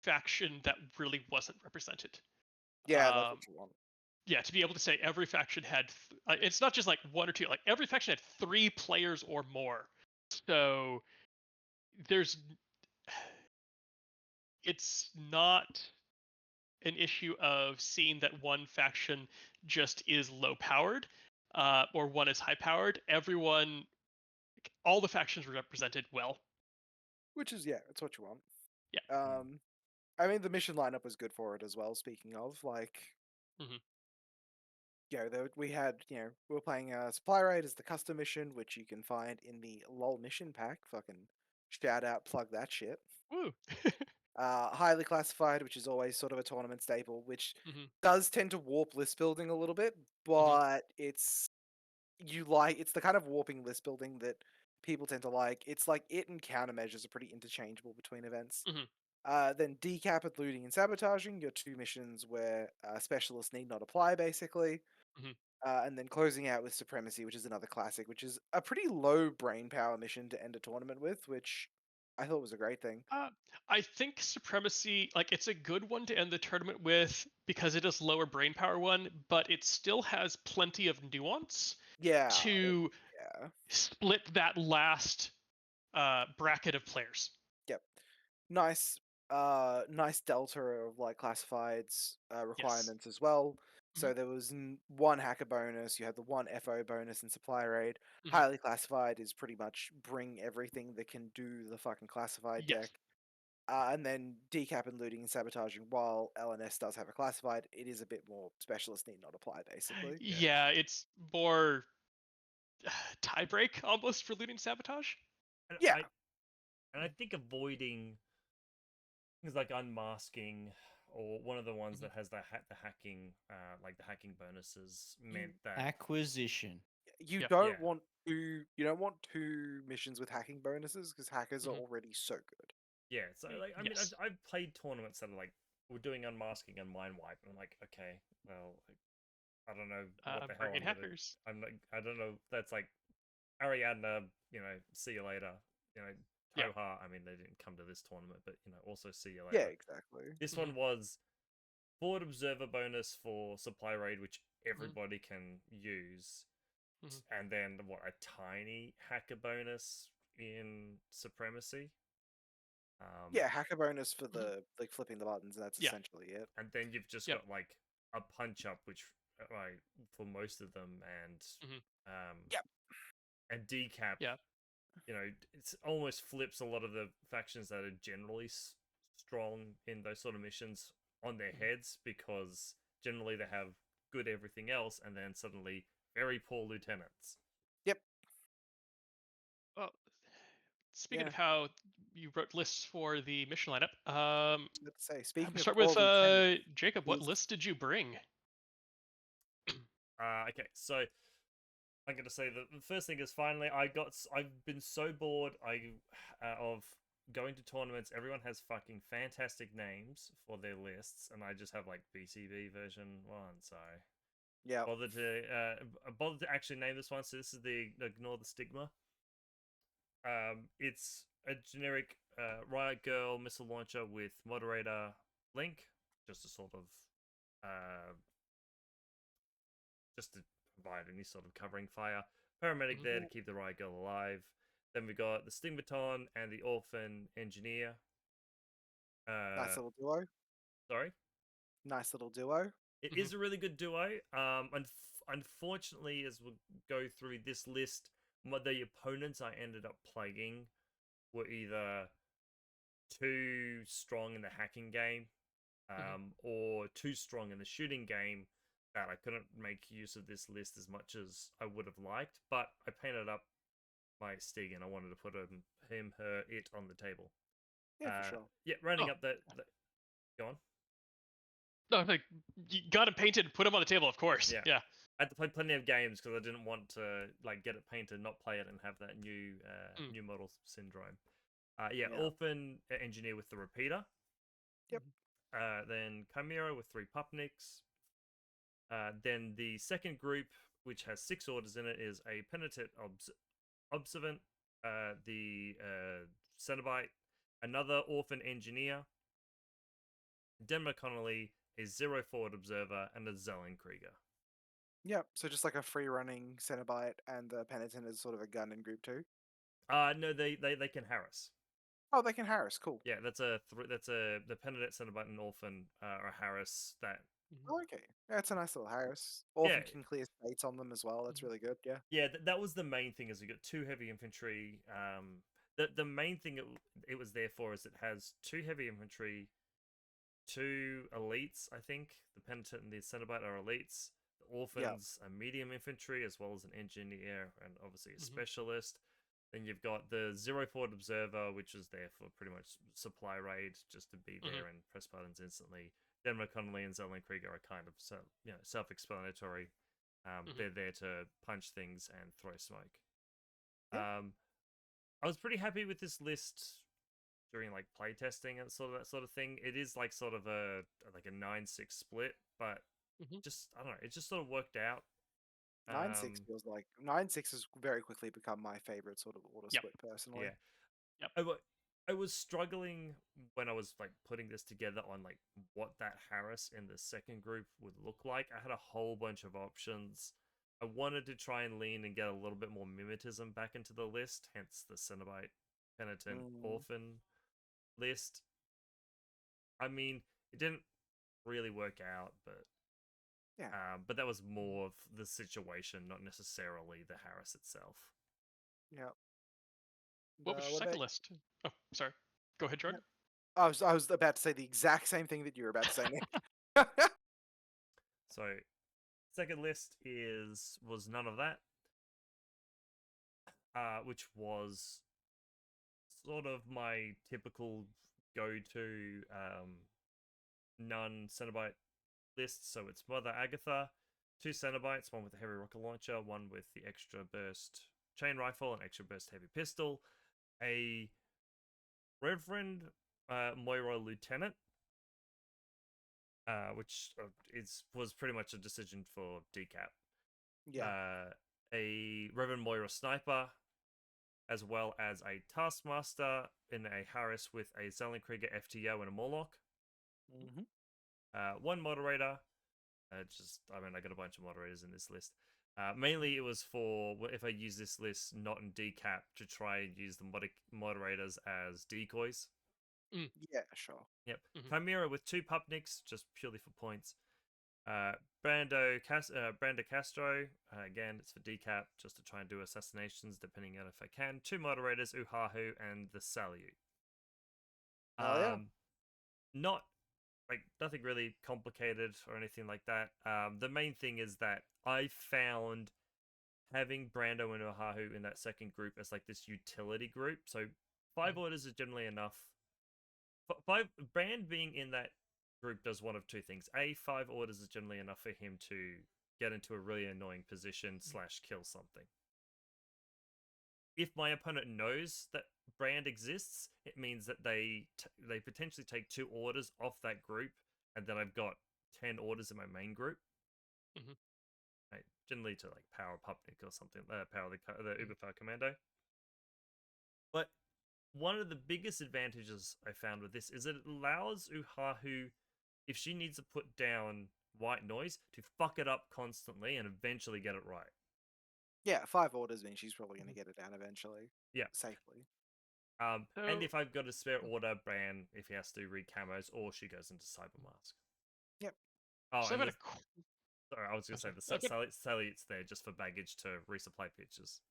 faction that really wasn't represented. Yeah, that's what you want. Yeah, to be able to say every faction had, it's not just like 1 or 2, like every faction had 3 players or more. So there's, it's not an issue of seeing that one faction just is low powered, or one is high powered. Everyone, all the factions were represented well. Which is, yeah, it's what you want. Yeah. I mean, the mission lineup was good for it as well. Speaking of, like, Mhm. we had, we were playing Supply Raid as the custom mission, which you can find in the LOL mission pack. Fucking shout out, plug that shit. Woo. Highly classified, which is always sort of a tournament staple, which Mhm. does tend to warp list building a little bit, but it's the kind of warping list building that people tend to like. It's like it and countermeasures are pretty interchangeable between events. Mhm. Then decap and looting and sabotaging, your 2 missions where specialists need not apply, basically. Mhm. And then closing out with supremacy, which is another classic, which is a pretty low brain power mission to end a tournament with, which I thought was a great thing. I think supremacy, like it's a good one to end the tournament with because it is lower brain power one, but it still has plenty of nuance Yeah. to Yeah. split that last bracket of players. Yep. Nice nice delta of like classifieds requirements as well. So there was one hacker bonus, you had the one FO bonus in supply raid. Mhm. Highly classified is pretty much bring everything that can do the fucking classified Yes. deck. And then decap and looting and sabotaging, while LNS does have a classified, it is a bit more specialist need not apply, basically. Yeah, it's more tiebreak almost for looting sabotage. And Yeah. I think avoiding things like unmasking or one of the ones that has the hacking, like the hacking bonuses, meant that Acquisition. You Yeah. don't Yeah. want two missions with hacking bonuses because hackers are Mhm. already so good. Yeah, so like I mean Yes. I've played tournaments that are like we're doing unmasking and mind wipe, and I'm like, okay, well, like, I don't know what the hell Bring in I'm gonna. hackers. I'm like, I don't know. That's like Ariadna, see you later. You know, Yeah. Toha. I mean, they didn't come to this tournament, but also see you Yeah, later. exactly. This Mhm. one was forward observer bonus for supply raid, which Mhm. everybody can use, Mhm. and then what, a tiny hacker bonus in supremacy. Yeah, hacker bonus for Mhm. the like flipping the buttons, and that's Yeah. essentially it. And then you've just Yep. got like a punch up, which like for most of them, and Mhm. Yep. and decap. Yeah. It's almost flips a lot of the factions that are generally strong in those sort of missions on their Mhm. heads, because generally they have good everything else, and then suddenly very poor lieutenants. Yep. Well, speaking Yeah. of how you wrote lists for the mission lineup, Let's say, I'm speaking gonna of start poor with lieutenants, Jacob. What he's list did you bring? Okay, so I'm gonna say that the first thing is finally I've been so bored of going to tournaments. Everyone has fucking fantastic names for their lists, and I just have like BCB version 1. So yeah. bother to actually name this one. So this is the ignore the stigma. It's a generic Riot Girl missile launcher with moderator Link, just to sort of uh, just to provide any sort of covering fire. Paramedic Mhm. there to keep the Riot Girl alive. Then we got the Stigmaton and the Orphan Engineer. Nice Uh, little duo. sorry. Nice little duo. It Mhm. is a really good duo. Unfortunately, as we go through this list, the opponents I ended up playing were either too strong in the hacking game, Mhm. or too strong in the shooting game, that I couldn't make use of this list as much as I would have liked. But I painted up my Stig, and I wanted to put him, her, it on the table. Yeah, for sure. Yeah, rounding Oh, up that. Go on. no, like you got it painted, and put them on the table, of course. Yeah. Yeah. I had to play plenty of games because I didn't want to like get it painted, not play it, and have that Mm. new model syndrome. Yeah. Orphan Engineer with the repeater. Yep. Then Chimera with 3 Pupniks. Then the second group, which has 6 orders in it, is a Penitent Observant, the Cenobite, another Orphan Engineer, Denver Connolly, a 0 Forward Observer, and a Zellenkrieger. Yep. So just like a free running Cenobite, and the Penitent is sort of a gun in group 2. No, they can harass. Oh, they can harass. Cool. Yeah, the Penitent Cenobite and Orphan are harass that. Mhm. Oh, okay. Yeah, it's a nice little Harris. Yeah, Orphan can clear states on them as well. That's Mhm. really good. Yeah. yeah, that was the main thing. Is we got 2 heavy infantry. The main thing it was there for is it has 2 heavy infantry, 2 elites. I think the Penitent and the Cenobite are elites. The Yeah. Orphans are medium infantry, as well as an engineer and obviously a Mhm. specialist. Then you've got the 0 Forward Observer, which is there for pretty much supply raid, just to be there Mhm. and press buttons instantly. Then McConnelly and Zellenkrieger are kind of self-explanatory. Mhm. They're there to punch things and throw smoke. Yeah. I was pretty happy with this list during like playtesting and that sort of thing. It is like sort of a 9-6 split, but Mhm. just I don't know, it just sort of worked out. 9-6 feels like 9-6 has very quickly become my favorite sort of order Yep. split personally. Yeah. Yep. I was struggling when I was like putting this together on like what that Harris in the second group would look like. I had a whole bunch of options. I wanted to try and lean and get a little bit more mimetism back into the list, hence the Cenobite Penitent Mm, Orphan list. I mean, it didn't really work out, yeah. but that was more of the situation, not necessarily the Harris itself. Yeah. What was your What second about? list? Oh, sorry. Go ahead, Jordan. I was about to say the exact same thing that you were about to say, Nick. So, second list was none of that, which was sort of my typical go-to nun Cenobite list. So it's Mother Agatha, 2 Cenobites, one with the heavy rocket launcher, one with the extra burst chain rifle, an extra burst heavy pistol, a Reverend Moira Lieutenant, which was pretty much a decision for decap. Yeah. A Reverend Moira Sniper, as well as a Taskmaster in a Harris with a Zellenkrieger FTO and a Morlock. Mm-hmm. One moderator. I got a bunch of moderators in this list. Mainly it was for if I use this list not in decap to try and use the moderators as decoys. Yeah, sure. Yep. Mhm. Chimera with 2 Pupniks, just purely for points. Brando Castro, again, it's for decap, just to try and do assassinations, depending on if I can. 2 moderators, Uhahu and the Salute. Hell yeah. Not nothing really complicated or anything like that. The main thing is that I found having Brando and Uhahu in that second group as like this utility group. So 5 orders is generally enough. 5 Brand being in that group does one of 2 things. A, 5 orders is generally enough for him to get into a really annoying position / kill something. If my opponent knows that Brand exists, it means that they potentially take 2 orders off that group, and then I've got 10 orders in my main group. Mhm. Right, generally to like power Pupnik or something, power the Uberfire Commando. But one of the biggest advantages I found with this is that it allows Uhahu, if she needs to put down white noise, to fuck it up constantly and eventually get it right. Yeah, 5 orders means she's probably going to get it down eventually. Yeah. Safely. And if I've got a spare order, Bran, if he has to re-camos, or she goes into Cyber Mask. Yep. Oh, So and I've got sorry, I was going to say the Salut's there just for baggage to resupply pitches.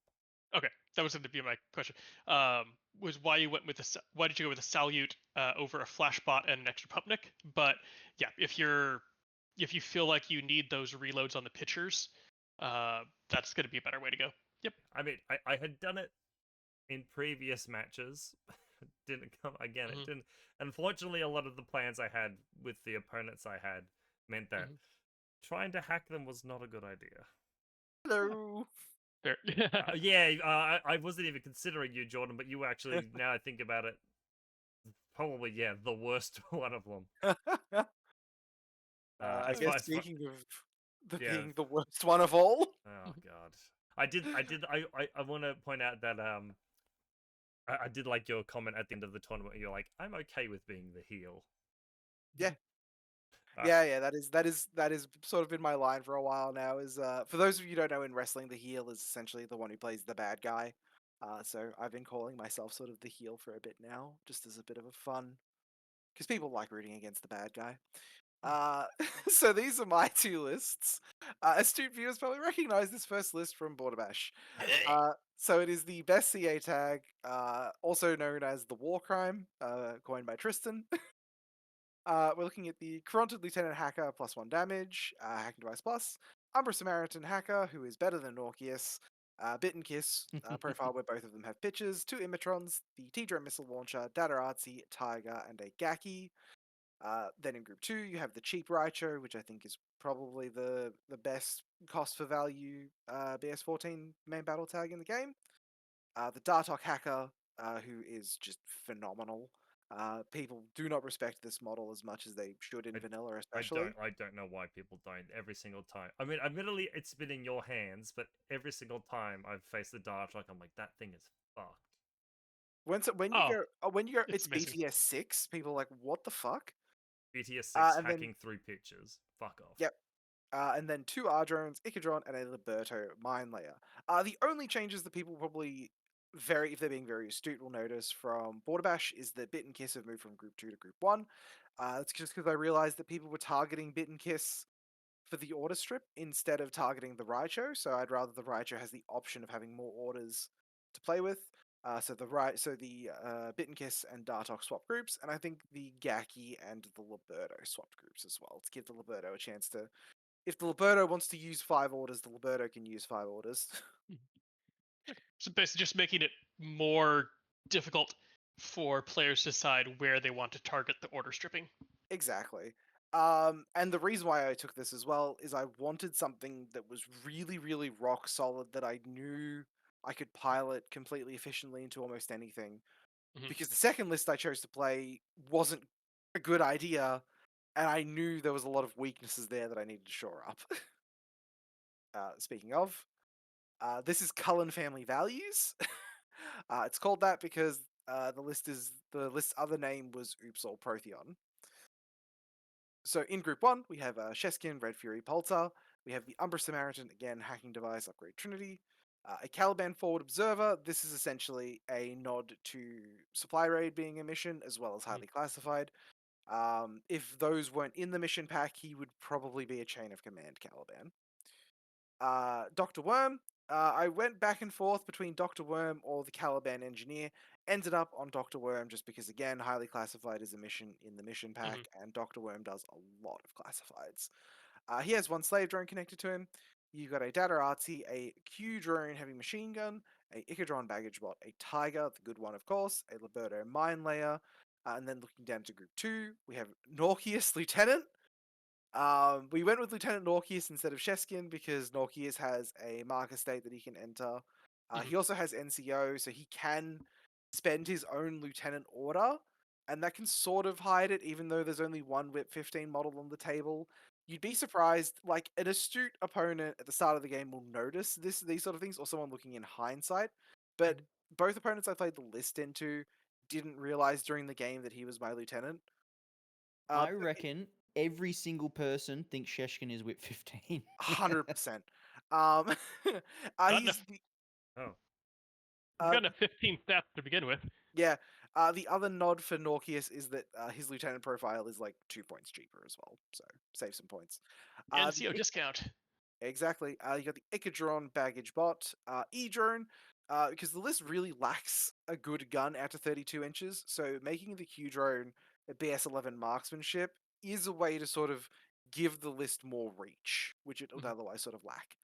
Okay, that was going to be my question. Was why you went with why did you go with a Salute over a Flashbot and an extra Pupnik? But yeah, if you feel like you need those reloads on the pitchers, that's going to be a better way to go. Yep. I mean, I had done it in previous matches. Didn't come again. It didn't. Unfortunately, a lot of the plans I had with the opponents I had meant that trying to hack them was not a good idea. Hello. Fair. I wasn't even considering you, Jordan, but you were actually, now I think about it, probably, the worst one of them. I guess speaking of being the worst one of all. Oh god, I want to point out that I did like your comment at the end of the tournament. You're like, I'm okay with being the heel. Yeah. Yeah, that is sort of been my line for a while now. Is for those of you who don't know, in wrestling, the heel is essentially the one who plays the bad guy. So I've been calling myself sort of the heel for a bit now, just as a bit of a fun, because people like rooting against the bad guy. So these are my 2 lists. Astute viewers probably recognize this first list from Border Bash. So it is the best CA tag, also known as the War Crime, coined by Tristan. We're looking at the Corrupted Lieutenant Hacker +1 damage, Hacking Device Plus, Umbra Samaritan Hacker, who is better than Norkius, Bit and Kiss, profile where both of them have pitches, 2 Imitrons, the T-Drone Missile Launcher, Dadarazzi, Tiger, and a Gaki. Then in Group 2, you have the Cheap Raicho, which I think is probably the best cost for value BS14 main battle tag in the game. The Dartok Hacker, who is just phenomenal. People do not respect this model as much as they should in vanilla, especially. I don't know why people don't every single time. I mean, admittedly, it's been in your hands, but every single time I've faced the Dartok, I'm like, that thing is fucked. When you go, it's amazing. BTS 6. People are like, what the fuck? BTS 6 and hacking then, 3 pitches. Fuck off. Yep. And then 2 R-drones, Icadron, and a Liberto Mine Layer. The only changes that people probably if they're being very astute, will notice from Border Bash is that Bit and Kiss have moved from Group 2 to Group 1. That's just because I realized that people were targeting Bit and Kiss for the order strip instead of targeting the Raicho, so I'd rather the Raicho has the option of having more orders to play with. So the Bit and Kiss and Dartok swap groups, and I think the Gaki and the Liberto swapped groups as well, to give the Liberto a chance to... If the Liberto wants to use 5 orders, the Liberto can use 5 orders. So basically, just making it more difficult for players to decide where they want to target the order stripping. Exactly. And the reason why I took this as well is I wanted something that was really, really rock solid that I knew I could pilot completely efficiently into almost anything. Mhm. Because the second list I chose to play wasn't a good idea, and I knew there was a lot of weaknesses there that I needed to shore up. Speaking of, this is Cullen Family Values. It's called that because the list's other name was Oops All Protheon. So in Group 1, we have Sheskin, Red Fury, Pulsar. We have the Umbra Samaritan, again, Hacking Device, Upgrade Trinity. A Caliban Forward Observer. This is essentially a nod to Supply Raid being a mission, as well as highly classified. If those weren't in the mission pack, he would probably be a Chain of Command Caliban. Dr. Worm. I went back and forth between Dr. Worm or the Caliban Engineer. Ended up on Dr. Worm just because, again, highly classified is a mission in the mission pack, and Dr. Worm does a lot of classifieds. He has one slave drone connected to him. You got a Data Artsy, a Q drone heavy machine gun, a Icadron baggage bot, a Tiger, the good one, of course, a Liberto mine layer, and then looking down to Group 2, we have Norkius Lieutenant. We went with Lieutenant Norkius instead of Sheskin because Norkius has a marker state that he can enter. He also has NCO, so he can spend his own lieutenant order, and that can sort of hide it, even though there's only one Whip 15 model on the table. You'd be surprised, like an astute opponent at the start of the game will notice these sort of things, or someone looking in hindsight. But both opponents I played the list into didn't realize during the game that he was my lieutenant. I reckon every single person thinks Sheshkin is Whip 15. 100%. Not He's the, Oh, He's got a 15 stats to begin with. yeah. The other nod for Norkius is that his lieutenant profile is like 2 points cheaper as well, so save some points. NCO discount. Exactly. You got the Icadron baggage bot, E-drone, because the list really lacks a good gun out to 32 inches. So making the Q-drone a BS11 marksmanship is a way to sort of give the list more reach, which it would otherwise sort of lack.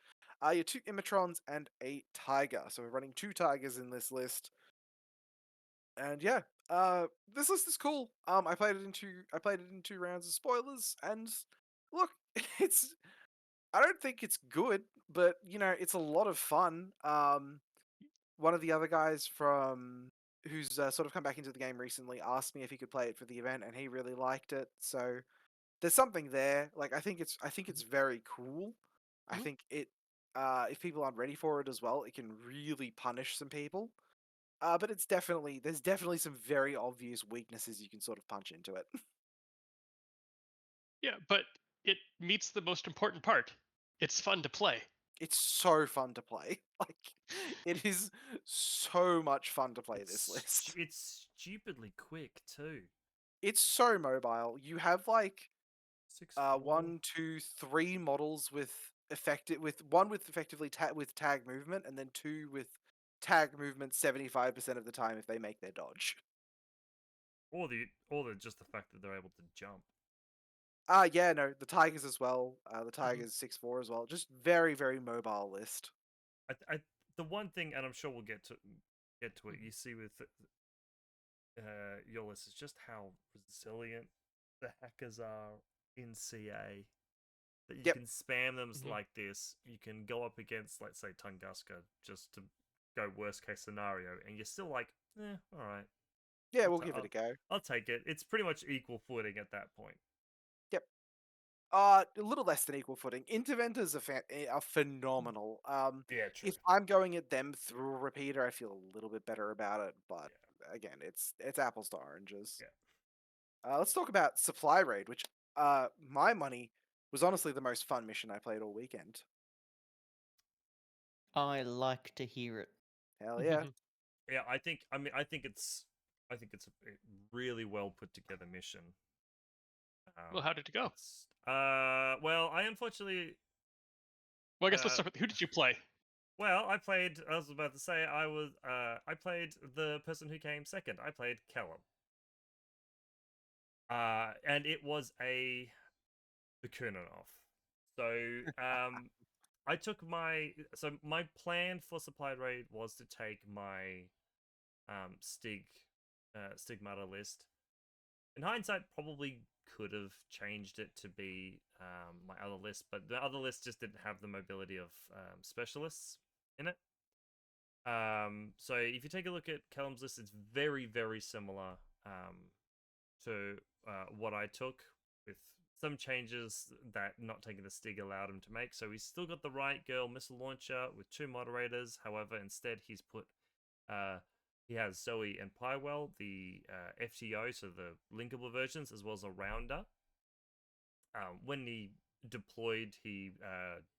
Your 2 Imitrons and a Tiger. So we're running 2 Tigers in this list. And yeah, this list is cool. I played it in 2 rounds of spoilers, and look, it's I don't think it's good, but it's a lot of fun. One of the other guys who's sort of come back into the game recently asked me if he could play it for the event, and he really liked it. So there's something there. Like I think it's very cool. I think it if people aren't ready for it as well, it can really punish some people. But there's definitely some very obvious weaknesses you can sort of punch into it. Yeah, but it meets the most important part. It's fun to play. It's so fun to play. Like it is so much fun to play this list. It's stupidly quick too. It's so mobile. You have like 6'4". 1, 2, 3 models with one with effectively with tag movement, and then 2 with tag movement 75% of the time if they make their dodge. Or just the fact that they're able to jump. Yeah, no, the Tigers as well. The Tigers 6'4" as well. Just very, very mobile list. The one thing, and I'm sure we'll get to it. You see with your list is just how resilient the hackers are in CA. That you can spam them like this. You can go up against, let's say, Tunguska, just to go worst case scenario, and you're still like, all right. Yeah, we'll give it a go. I'll take it. It's pretty much equal footing at that point. Yep. A little less than equal footing. Interventors are phenomenal. Yeah, true. If I'm going at them through a repeater, I feel a little bit better about it. But again, it's apples to oranges. Yeah. Let's talk about Supply Raid, which my money was honestly the most fun mission I played all weekend. I like to hear it. Hell yeah. Yeah, I think it's a really well put together mission. Well, how did it go? Well, I unfortunately. Well, I guess let's start with who did you play? Well, I was about to say I played the person who came second. I played Callum. And it was a Bakunanov. So, my plan for Supply Raid was to take my Stigmata list. In hindsight, probably could have changed it to be my other list, but the other list just didn't have the mobility of specialists in it. So if you take a look at Callum's list, it's very, very similar to what I took, with some changes that not taking the Stig allowed him to make. So he's still got the Riot Girl missile launcher with 2 moderators. However, instead he's put he has Zoe and Pywell, the FTO, so the linkable versions, as well as a rounder. When he deployed, he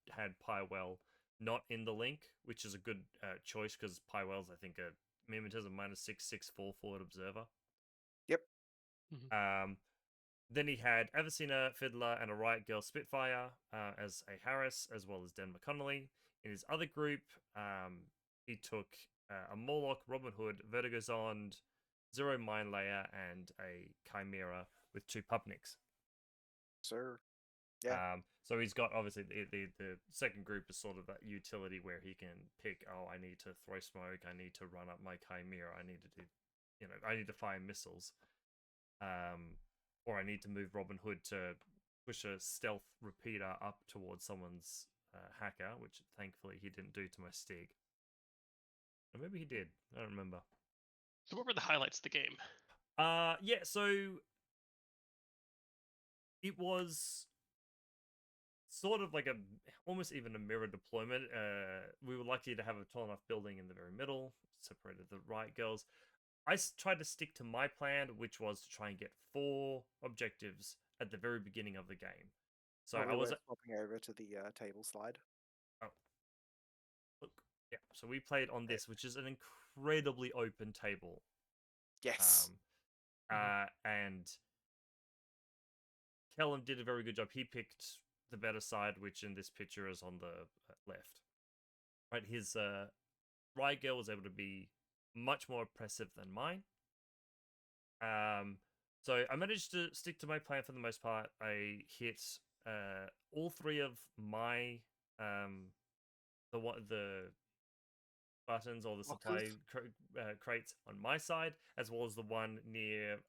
had Pywell not in the link, which is a good choice because Pywell's, I think, a mimetism -6/6/4 forward observer. Yep. Then he had Avicenna, Fiddler, and a Riot Girl Spitfire as a Harris, as well as Den McConnelly. In his other group, he took a Morlock, Robin Hood, Vertigo Zond, Zero Mind Layer, and a Chimera with 2 Pupniks. Sir. Yeah. So he's got, obviously, the second group is sort of that utility where he can pick, oh, I need to throw smoke, I need to run up my Chimera, I need to do, I need to fire missiles. Or I need to move Robin Hood to push a stealth repeater up towards someone's hacker, which thankfully he didn't do to my Stig. Or maybe he did. I don't remember. So what were the highlights of the game? Yeah, so it was sort of like almost even a mirror deployment. We were lucky to have a tall enough building in the very middle, separated the Riot Girls. I tried to stick to my plan, which was to try and get 4 objectives at the very beginning of the game. So Probably I was worth swapping over to the table slide. Oh, look, yeah. So we played on this, which is an incredibly open table. Yes. And Callum did a very good job. He picked the better side, which in this picture is on the left. Right, his Riot Girl was able to be much more oppressive than mine. So I managed to stick to my plan for the most part. I hit all 3 of my the buttons or the supply crates on my side, as well as the one near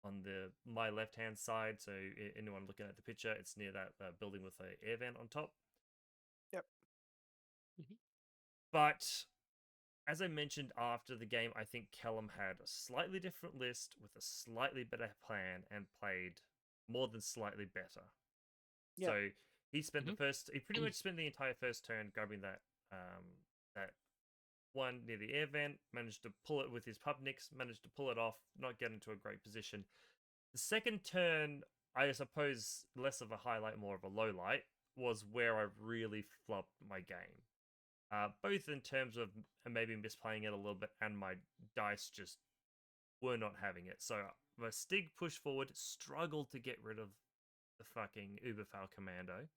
on my left hand side. So anyone looking at the picture, it's near that building with an air vent on top. Yep. But as I mentioned after the game, I think Callum had a slightly different list with a slightly better plan and played more than slightly better. Yep. So he spent he pretty much spent the entire first turn grabbing that one near the air vent, managed to pull it with his Pupniks, managed to pull it off, not get into a great position. The second turn, I suppose less of a highlight, more of a low light, was where I really flopped my game. Both in terms of maybe misplaying it a little bit, and my dice just were not having it. So my Stig pushed forward, struggled to get rid of the fucking Uberfowl Commando.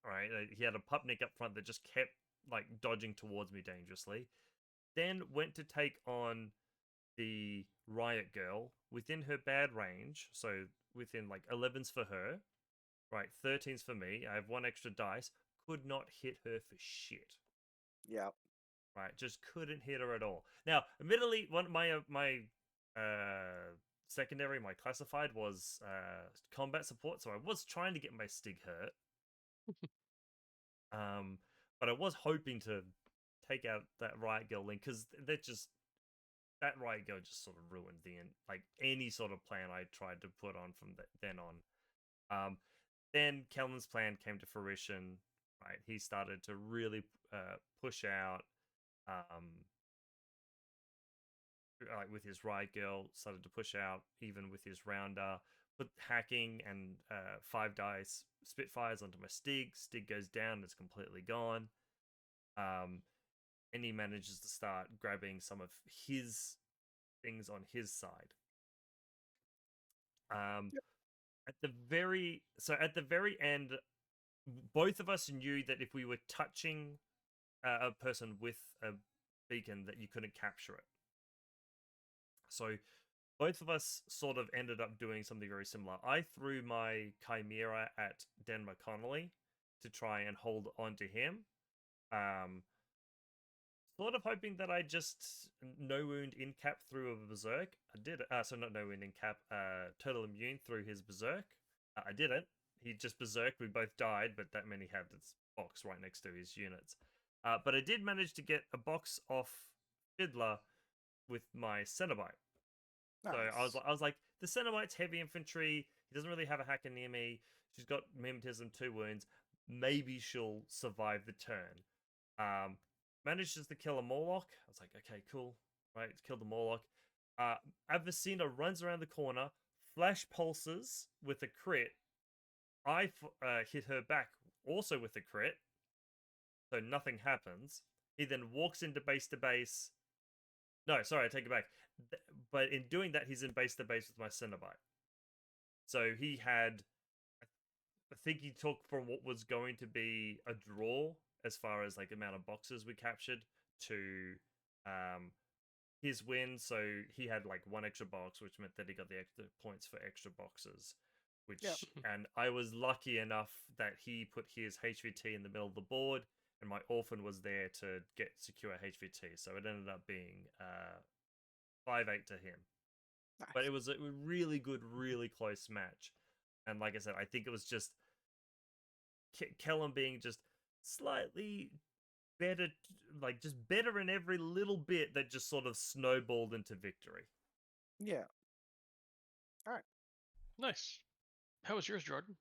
Alright, he had a Pupnik up front that just kept dodging towards me dangerously. Then went to take on the Riot Girl within her bad range, so within 11s for her, right, 13s for me. I have 1 extra dice. Could not hit her for shit. Yeah. Right, just couldn't hit her at all. Now, admittedly, my secondary, my classified, was combat support, so I was trying to get my Stig hurt. But I was hoping to take out that Riot Girl link, because that Riot Girl just sort of ruined any sort of plan I tried to put on from then on. Then Callum's plan came to fruition. Right, he started to really push out, with his Riot Girl, started to push out even with his rounder, put hacking and 5 dice Spitfires onto my Stig. Stig goes down, it's completely gone. And he manages to start grabbing some of his things on his side. At the very end, both of us knew that if we were touching a person with a beacon, that you couldn't capture it. So both of us sort of ended up doing something very similar. I threw my Chimera at Den McConnelly to try and hold on to him. Sort of hoping that I just no wound in cap through a berserk. I did it. So not no wound in cap, total immune through his berserk. I didn't. He just berserked. We both died, but that meant he had this box right next to his units. But I did manage to get a box off Fiddler with my Cenobite. So I was like, the Cenobite's heavy infantry. He doesn't really have a hacker near me. She's got mimetism, 2 wounds. Maybe she'll survive the turn. Manages to kill a Morlock. I was like, okay, cool. Right, killed the Morlock. Avicina runs around the corner, flash pulses with a crit. I hit her back also with a crit, so nothing happens. He then walks into base to base. No, sorry, I take it back. But in doing that, he's in base to base with my Cenobite. So he had, I think he took from what was going to be a draw as far as like amount of boxes we captured to his win. So he had like 1 extra box, which meant that he got the extra points for extra boxes. Which and I was lucky enough that he put his HVT in the middle of the board, and my orphan was there to get secure HVT. So it ended up being 5-8 to him. Nice. But it was a really good, really close match. And like I said, I think it was just Kellen being just slightly better, like just better in every little bit that just sort of snowballed into victory. Yeah. All right. Nice. How was yours, Jordan?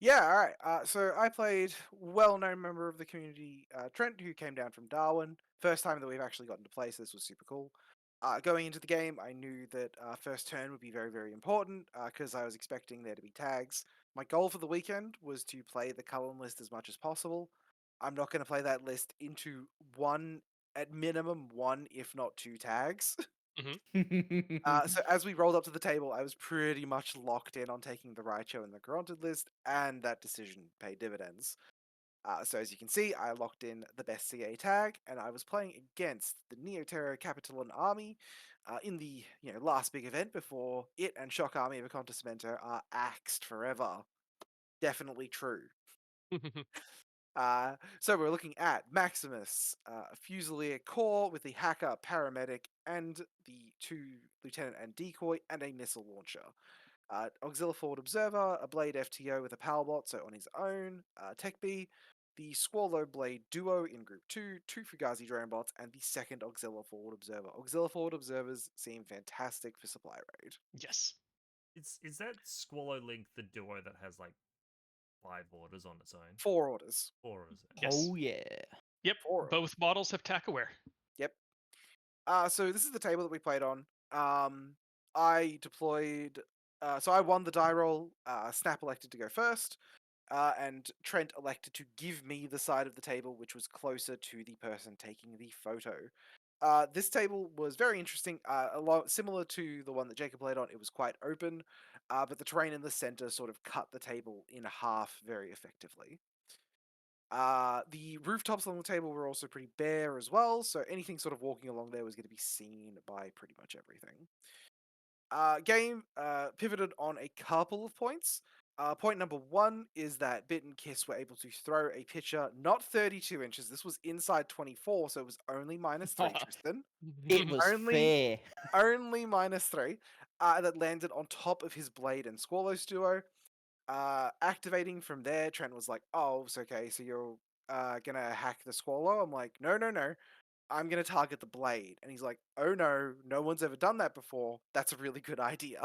Yeah, all right. So I played well-known member of the community, Trent, who came down from Darwin. First time that we've actually gotten to play, so this was super cool. Going into the game, I knew that first turn would be very, very important because I was expecting there to be tags. My goal for the weekend was to play the Cullen list as much as possible. I'm not going to play that list into at minimum one, if not 2 tags. So as we rolled up to the table, I was pretty much locked in on taking the Raicho and the Garroted list, and that decision paid dividends. So as you can see, I locked in the best CA tag, and I was playing against the Neoterra Capitolan army in the last big event before it and Shock Army of Acontecimento are axed forever. Definitely true. So we're looking at Maximus, Fusilier Core with the Hacker, Paramedic, and the 2 Lieutenant and Decoy, and a Missile Launcher. Auxiliary Forward Observer, a Blade FTO with a Powerbot, so on his own. Tech B, the Squallow Blade Duo in Group 2, 2 Fugazi Drone Bots, and the second Auxiliary Forward Observer. Auxiliary Forward Observers seem fantastic for supply raid. Yes. Is that Squallow Link the duo that has like 5 orders on its own? 4 orders. 4 orders. Yes. Oh yeah. Yep. 4 Both models have tack aware. Yep. So this is the table that we played on. I deployed. So I won the die roll. Snap elected to go first, and Trent elected to give me the side of the table which was closer to the person taking the photo. This table was very interesting. A lot similar to the one that Jacob played on. It was quite open, but the terrain in the center sort of cut the table in half very effectively. The rooftops on the table were also pretty bare as well, so anything sort of walking along there was going to be seen by pretty much everything. Game pivoted on a couple of points. Point number 1 is that Bit and Kiss were able to throw a pitcher not 32 inches. This was inside 24, so it was only -3, Tristan. It was fair. Only -3. That landed on top of his Blade and Squallows duo. Activating from there, Trent was like, "Oh, it's okay. So you're gonna hack the Squallow?" I'm like, "No, no, no. I'm gonna target the Blade." And he's like, "Oh no, no one's ever done that before. That's a really good idea."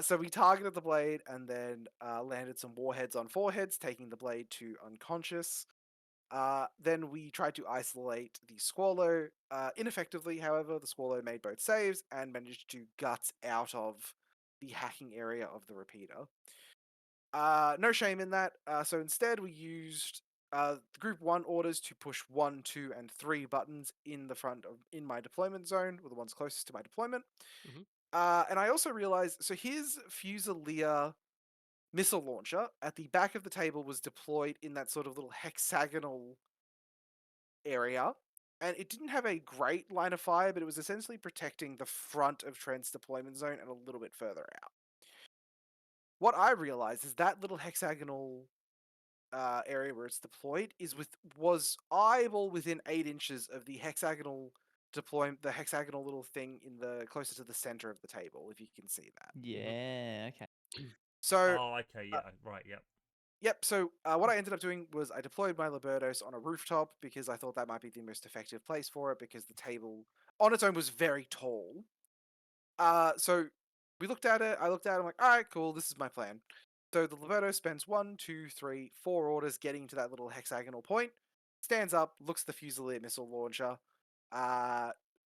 So we targeted the Blade and then landed some warheads on foreheads, taking the Blade to unconscious. Then we tried to isolate the Squallow. Ineffectively, however, the Squallow made both saves and managed to guts out of the hacking area of the repeater. No shame in that. So instead, we used the Group 1 orders to push 1, 2, and 3 buttons in the front of in my deployment zone, or the ones closest to my deployment. And I also realized, so his Fusilier missile launcher at the back of the table was deployed in that sort of little hexagonal area, and it didn't have a great line of fire, but it was essentially protecting the front of Trent's deployment zone and a little bit further out. What I realized is that little hexagonal area where it's deployed was eyeball within 8 inches of the hexagonal the hexagonal little thing in the closer to the center of the table, if you can see that. Yeah. Okay. So Oh, okay, yeah, right, yep. Yep. So what I ended up doing was I deployed my Libertos on a rooftop because I thought that might be the most effective place for it because the table on its own was very tall. So we looked at it. I looked at it. I'm like, all right, cool. This is my plan. So the Liberto spends 1, 2, 3, 4 orders getting to that little hexagonal point. Stands up, looks at the Fusilier missile launcher.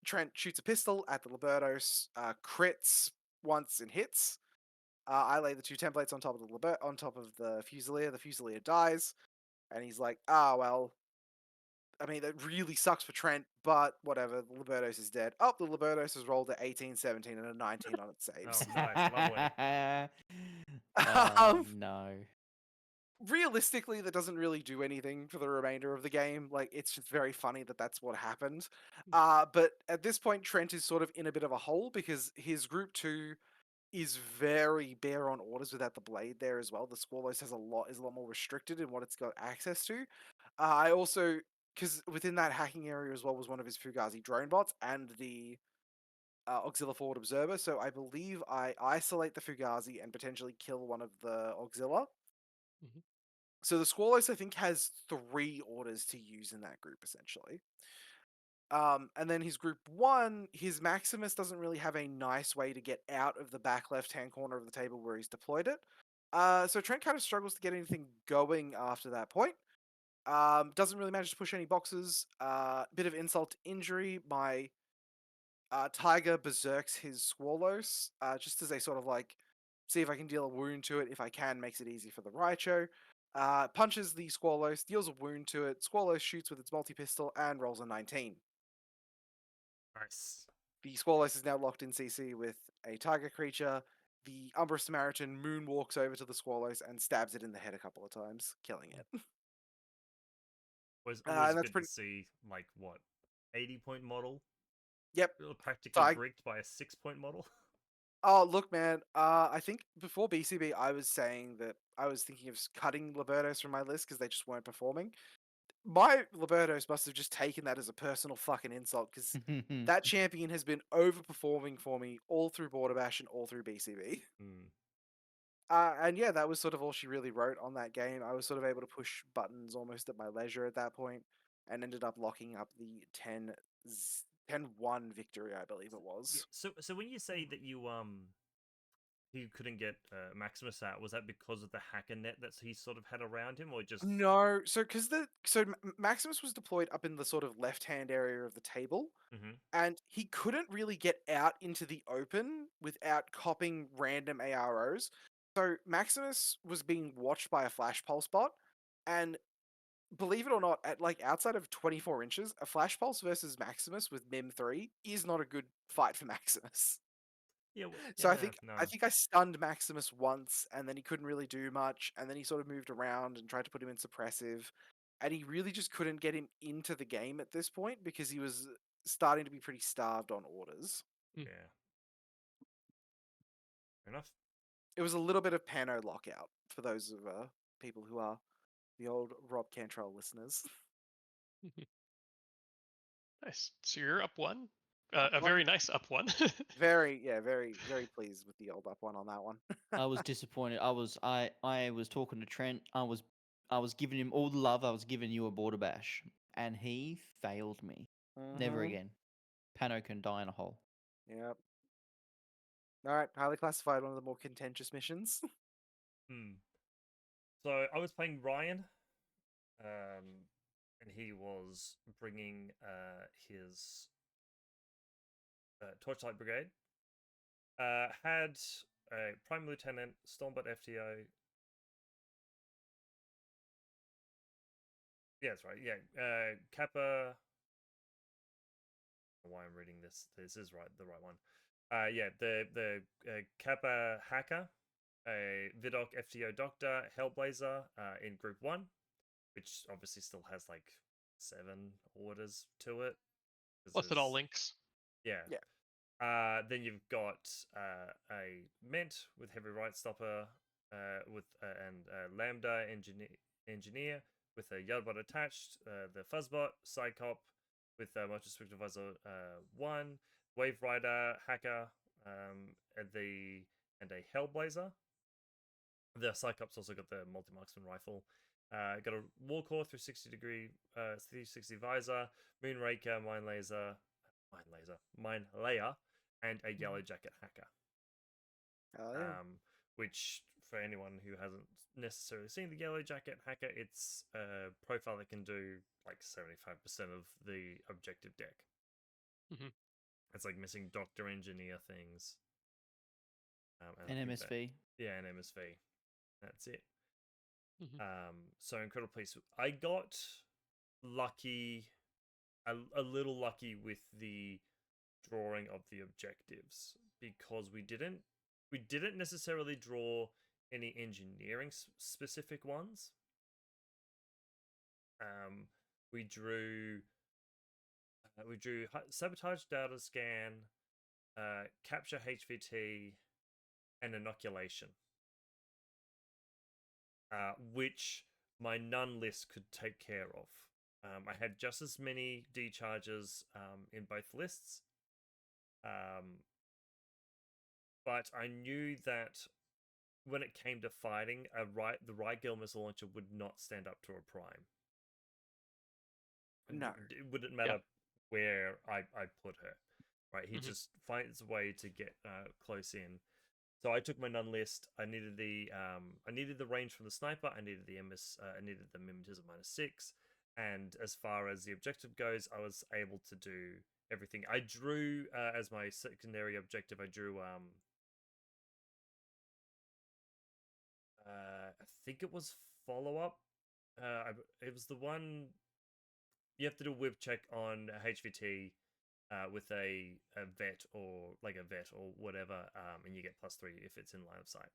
Trent shoots a pistol at the Libertos, crits once and hits. I lay the 2 templates on top of the on top of the Fusilier. The Fusilier dies, and he's like, well. I mean, that really sucks for Trent, but whatever. The Libertos is dead. Oh, the Libertos has rolled a 18, 17, and a 19 on its saves. Oh, nice, lovely. Oh no. Realistically, that doesn't really do anything for the remainder of the game. Like, it's just very funny that that's what happened. But at this point, Trent is sort of in a bit of a hole because his group 2 is very bare on orders without the blade there as well. The Squallows is a lot more restricted in what it's got access to. I also, because within that hacking area as well was one of his Fugazi drone bots and the Auxilla Forward Observer. So I believe I isolate the Fugazi and potentially kill one of the Auxilla. Mhm. So the Squallows, I think, has 3 orders to use in that group, essentially. And then his group 1, his Maximus doesn't really have a nice way to get out of the back left-hand corner of the table where he's deployed it. So Trent kind of struggles to get anything going after that point. Doesn't really manage to push any boxes. Bit of insult to injury. My Tiger berserks his Squallows, just as a sort of like, see if I can deal a wound to it. If I can, makes it easy for the Raicho. Punches the Squallows, deals a wound to it. Squallows shoots with its multi-pistol and rolls a 19. Nice. The Squallows is now locked in CC with a Tiger creature. The Umbra Samaritan moonwalks over to the Squallows and stabs it in the head a couple of times, killing it. Was always And that's good to pretty... see, like, what, 80-point model Yep. practically So bricked by a 6-point model? Oh, look, man. I think before BCB, I was saying that I was thinking of cutting Libertos from my list because they just weren't performing. My Libertos must have just taken that as a personal fucking insult because that champion has been overperforming for me all through Border Bash and all through BCB. Hmm. And yeah, that was sort of all she really wrote on that game. I was sort of able to push buttons almost at my leisure at that point and ended up locking up the 10-1 victory, I believe it Yeah, was. so when you say that you couldn't get Maximus out, was that because of the hacker net that he sort of had around him, or just No, so because Maximus was deployed up in the sort of left-hand area of the table, Mhm. and he couldn't really get out into the open without copping random AROs. So Maximus was being watched by a flash pulse bot, and believe it or not, at like outside of 24 inches, a flash pulse versus Maximus with Mim 3 is not a good fight for Maximus. Yeah, So I yeah, think no. I stunned Maximus once, and then he couldn't really do much, and then he sort of moved around and tried to put him in suppressive, and he really just couldn't get him into the game at this point because he was starting to be pretty starved on orders. Yeah. Fair enough. It was a little bit of Pano lockout for those of people who are the old Rob Cantrell listeners. Nice. So you're up 1. Up A one. very nice up 1. Very pleased with the old up one on that one. I was disappointed. I was talking to Trent. I was giving him all the love I was giving you a Border Bash, and he failed me. Never Mhm. again. Pano can die in a hole. Yep. All right, highly classified, one of the more contentious missions. Hmm. So I was playing Ryan, and he was bringing his Torchlight Brigade. Had a Prime Lieutenant, Stormbot FTO. Yeah, that's right. Yeah, Kappa. Why I'm reading this? This is the right one. Yeah, the Kappa Hacker, a Vidok FTO Doctor, Hellblazer in Group 1, which obviously still has like 7 orders to it. Plus it all links. Yeah. Yeah. Then you've got a Ment with Heavy Right Stopper with and Lambda Engineer with a Yardbot attached, the Fuzzbot, Psycop with Multi Supervisor 1, Wave Rider, Hacker, and a Hellblazer. The Cyclops also got the multi-marksman rifle. Got a war core through 360 visor, moon raker, mine layer, and a yellow jacket hacker. Oh yeah. Which for anyone who hasn't necessarily seen the yellow jacket hacker, it's a profile that can do like 75% of the objective deck. Mhm. It's like missing doctor engineer things. An MSV. Yeah, an MSV. That's it. Mhm. So incredible piece. I got lucky, a little lucky with the drawing of the objectives because we didn't necessarily draw any engineering specific ones. We drew sabotage data scan, capture HVT, and inoculation, which my none list could take care of. I had just as many D charges in both lists, but I knew that when it came to fighting, the regale missile launcher would not stand up to a prime. No. It wouldn't matter where I put her. Right, he just finds a way to get close in. So I took my none list. I needed the range from the sniper. I needed the mimetism -6, and as far as the objective goes, I was able to do everything. I drew as my secondary objective. I drew I think it was follow up. It was the one you have to do a whip check on HVT with a vet or whatever, and you get +3 if it's in line of sight.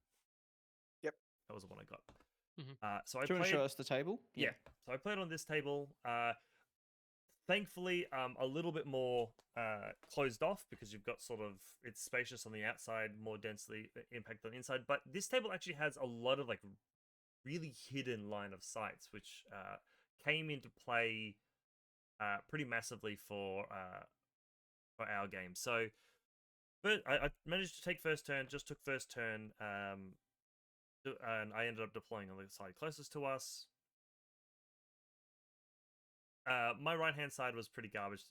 Yep. That was the one I got. Mhm. So I Do you want to played. show us the table? Yeah. So I played on this table. Thankfully, a little bit more closed off because you've got sort of it's spacious on the outside, more densely impacted on the inside. But this table actually has a lot of like really hidden line of sights, which came into play pretty massively for our game. So, but I managed to take first turn. Just took first turn, and I ended up deploying on the side closest to us. My right hand side was pretty garbage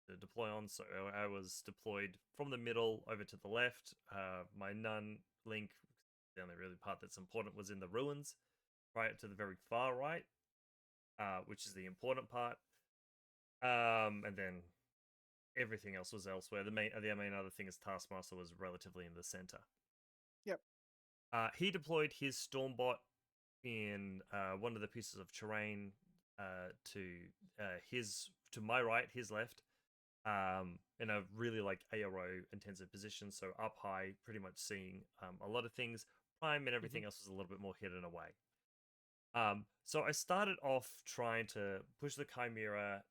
to deploy on, so I was deployed from the middle over to the left. My none link, the only really part that's important, was in the ruins, right to the very far right, which is the important part. And then everything else was elsewhere. The main other thing is Taskmaster was relatively in the center. Yep. He deployed his Stormbot in one of the pieces of terrain to my right, his left, in a really like ARO intensive position. So up high, pretty much seeing a lot of things. Prime and everything else was a little bit more hidden away. So I started off trying to push the Chimera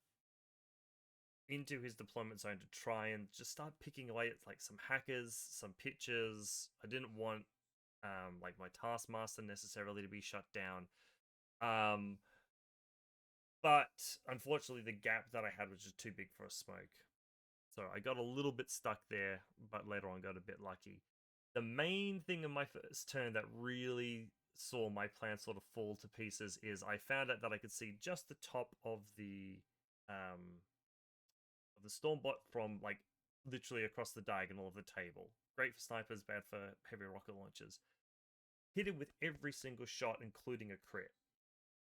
into his deployment zone to try and just start picking away at like some hackers, some pitchers. I didn't want like my Taskmaster necessarily to be shut down. But unfortunately the gap that I had was just too big for a smoke. So I got a little bit stuck there, but later on got a bit lucky. The main thing in my first turn that really saw my plan sort of fall to pieces is I found out that I could see just the top of the Stormbot from like literally across the diagonal of the table. Great for snipers, bad for heavy rocket launchers. Hit him with every single shot, including a crit.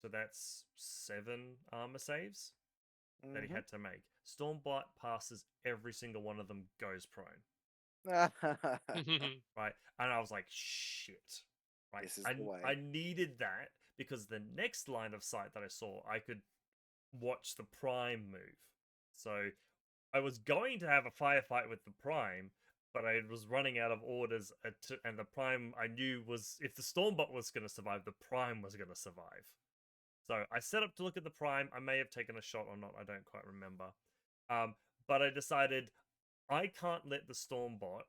So that's 7 armor saves that he had to make. Stormbot passes every single one of them, goes prone. Right? And I was like, shit. Right? This is the way. I needed that because the next line of sight that I saw, I could watch the prime move. So I was going to have a firefight with the prime, but I was running out of orders, and the prime I knew was if the Stormbot was going to survive, the prime was going to survive. So I set up to look at the prime. I may have taken a shot or not. I don't quite remember. But I decided I can't let the Stormbot,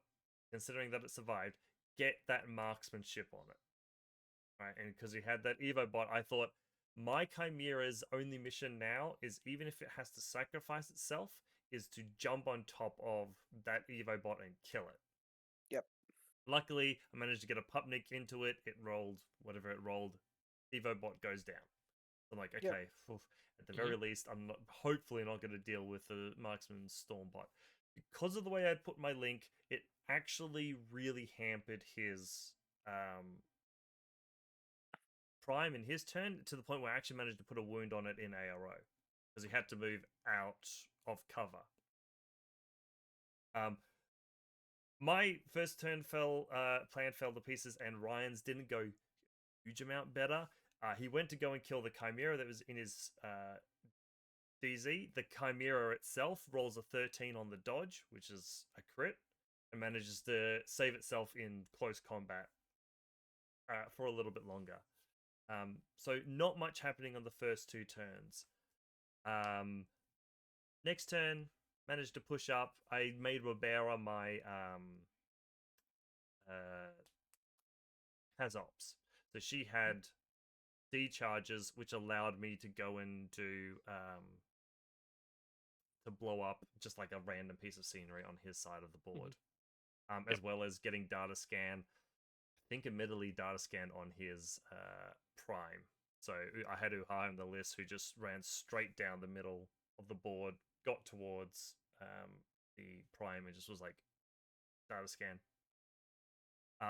considering that it survived, get that marksmanship on it. Right, and because he had that Evo bot, I thought my Chimera's only mission now is, even if it has to sacrifice itself, is to jump on top of that Evo bot and kill it. Yep. Luckily, I managed to get a Pupnik into it. It rolled whatever it rolled. EvoBot goes down. I'm like, Yep. okay, at the very least, I'm not hopefully not going to deal with the Marksman Stormbot. Because of the way I'd put my link, it actually really hampered his prime in his turn to the point where I actually managed to put a wound on it in ARO because he had to move out of cover. My first turn plan fell to pieces, and Ryan's didn't go huge amount better. He went to go and kill the Chimera that was in his DZ. The Chimera itself rolls a 13 on the dodge, which is a crit, and manages to save itself in close combat for a little bit longer. So not much happening on the first 2 turns. Next turn, managed to push up. I made Robera my Hazops. So she had D charges, which allowed me to go and do to blow up just like a random piece of scenery on his side of the board, as well as getting data scan. I think admittedly data scan on his prime. So I had Uha on the list who just ran straight down the middle of the board, got towards the prime, and just was like data scan.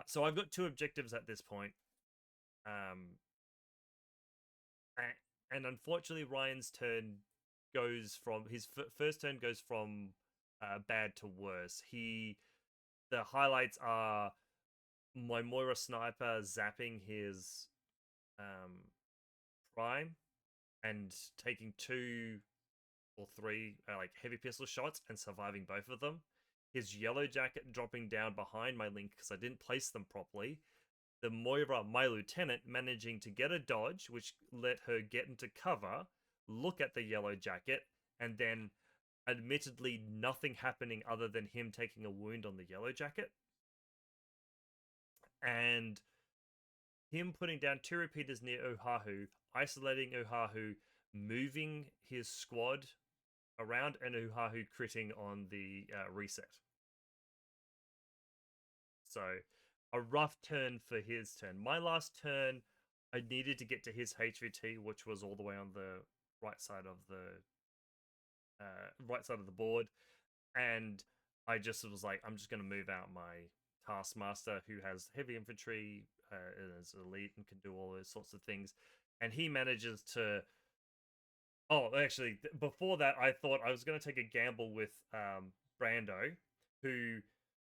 So I've got 2 objectives at this point. And unfortunately, Ryan's turn goes from his first turn goes from bad to worse. The highlights are my Moira sniper zapping his prime and taking 2 or 3 like heavy pistol shots and surviving both of them. His yellow jacket dropping down behind my link because I didn't place them properly. The Moira, my lieutenant, managing to get a dodge, which let her get into cover, look at the yellow jacket, and then admittedly nothing happening other than him taking a wound on the yellow jacket. And him putting down 2 repeaters near Oahu, isolating Oahu, moving his squad around, and Oahu critting on the reset. So a rough turn for his turn. My last turn, I needed to get to his HVT, which was all the way on the right side of the board, and I just was like, I'm just going to move out my Taskmaster, who has heavy infantry, is elite, and can do all those sorts of things, and he manages to. Oh, actually, before that, I thought I was going to take a gamble with Brando, who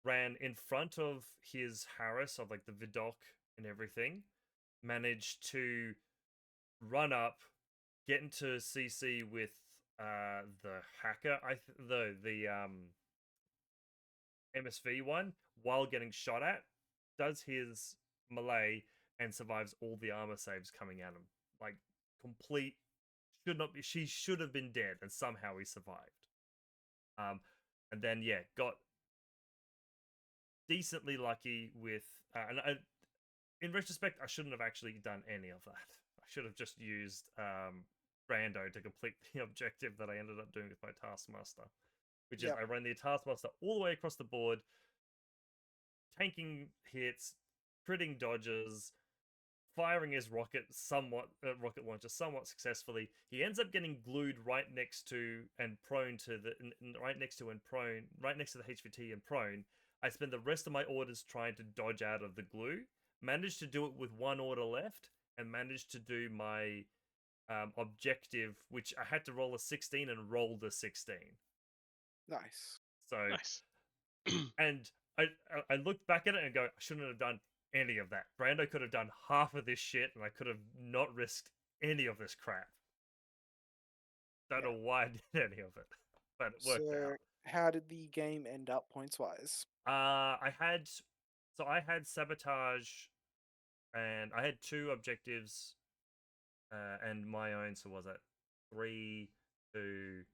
ran in front of his Harris of like the Vidocq and everything, managed to run up, get into CC with the hacker, the MSV one, while getting shot at, does his melee and survives all the armor saves coming at him. Like complete should not be. She should have been dead, and somehow he survived. And then yeah, got decently lucky with. In retrospect, I shouldn't have actually done any of that. I should have just used Brando to complete the objective that I ended up doing with my Taskmaster, which is I ran the Taskmaster all the way across the board, tanking hits, critting dodges, firing his rocket launcher somewhat successfully. He ends up getting glued right next to the HVT and prone. I spend the rest of my orders trying to dodge out of the glue. Managed to do it with 1 order left, and managed to do my objective, which I had to roll a 16 and rolled a 16. Nice. So Nice. and I looked back at it and go, I shouldn't have done any of that. Brando could have done half of this shit, and I could have not risked any of this crap. Don't know why I did any of it, but it worked out. How did the game end up points wise? I had sabotage, and I had 2 objectives, and my own. So was it 3, 2,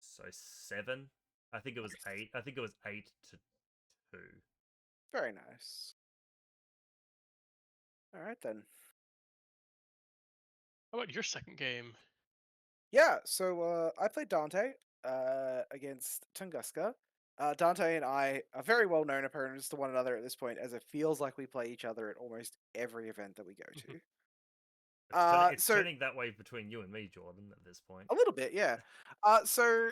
so 7? I think it was 8. I think it was 8 to 2. Very nice. All right then. How about your second game? Yeah, so I played Dante against Tunguska. Dante and I are very well known opponents to one another at this point, as it feels like we play each other at almost every event that we go to. It's So turning that way between you and me, Jordan, at this point. a little bit, yeah. So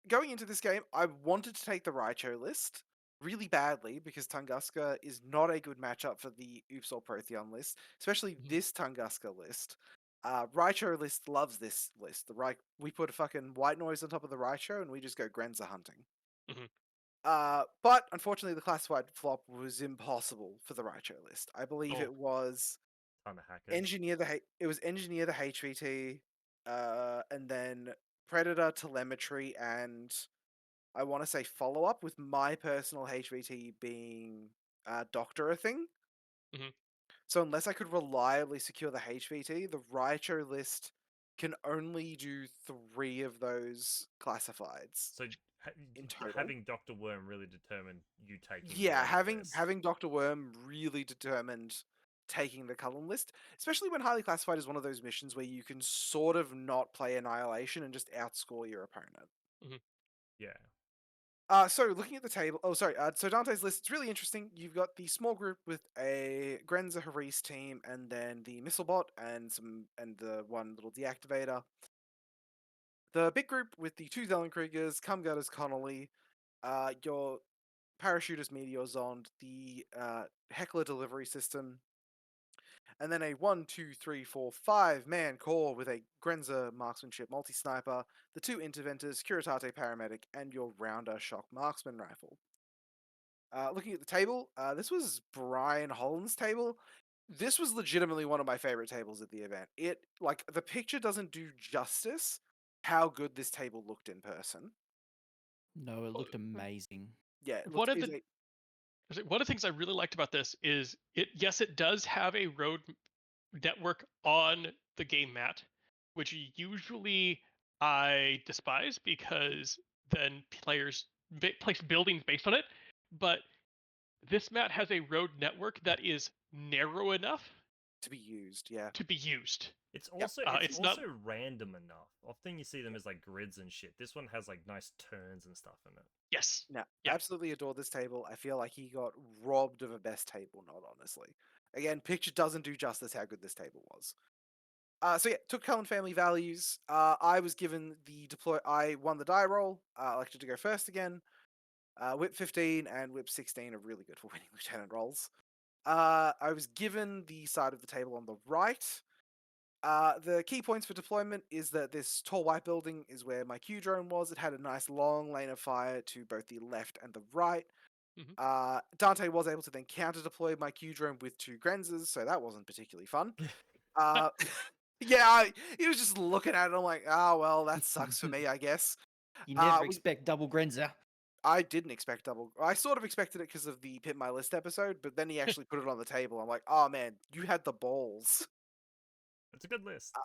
going into this game, I wanted to take the Raicho list really badly because Tunguska is not a good matchup for the Oops All Protheon list, especially this Tunguska list. Raicho list loves this list. We put a fucking white noise on top of the Raicho and we just go Grenza hunting. Mhm. But unfortunately, the classified flop was impossible for the Raicho list. I believe Oh. it was Ton of hackers. engineer the HVT, and then Predator telemetry, and I want to say follow up, with my personal HVT being Doctor a thing. Mhm. So unless I could reliably secure the HVT, the Raicho list can only do 3 of those classifieds So in total. having Dr. Worm really determined you taking Yeah, the list. having Dr. Worm really determined taking the Cullen list, especially when highly classified is one of those missions where you can sort of not play Annihilation and just outscore your opponent. Yeah. So looking at the table, so Dante's list, it's really interesting. You've got the small group with a Grenza Haris team, and then the Missilebot and the one little deactivator. The big group with the 2 Zellenkriegers, Cumgutters Connolly, your Parachutist Meteor Zond, the Heckler delivery system, and then a 1, 2, 3, 4, 5-man core with a Grenza marksmanship multi-sniper, the 2 interventors, Curitate paramedic, and your rounder shock marksman rifle. Looking at the table, this was Brian Holland's table. This was legitimately one of my favorite tables at the event. The picture doesn't do justice how good this table looked in person. No, it looked amazing. Yeah, it One looked, of the things I really liked about this is it does have a road network on the game mat, which usually I despise because then players place buildings based on it. But this mat has a road network that is narrow enough to be used, yeah. to be used. It's Yep. also It's not- random enough. Often you see them as like grids and shit. This one has like nice turns and stuff in it. Yes. No, Yeah. absolutely adore this table. I feel like he got robbed of a best table nod, honestly. Again, picture doesn't do justice how good this table was. So yeah, took Cullen family values. I was given the deploy. I won the die roll. Elected to go first again. Whip 15 and Whip 16 are really good for winning lieutenant rolls. I was given the side of the table on the right. The key points for deployment is that this tall white building is where my Q drone was. It had a nice long lane of fire to both the left and the right. Dante was able to then counter deploy my Q drone with 2 Grenzas, so that wasn't particularly fun. Yeah, he was just looking at it. I'm like, well, that sucks for me, I guess. You never expect double Grenza. I didn't expect double. I sort of expected it because of the Pit My List episode, but then he actually put it on the table. I'm like, oh man, you had the balls. It's a good list.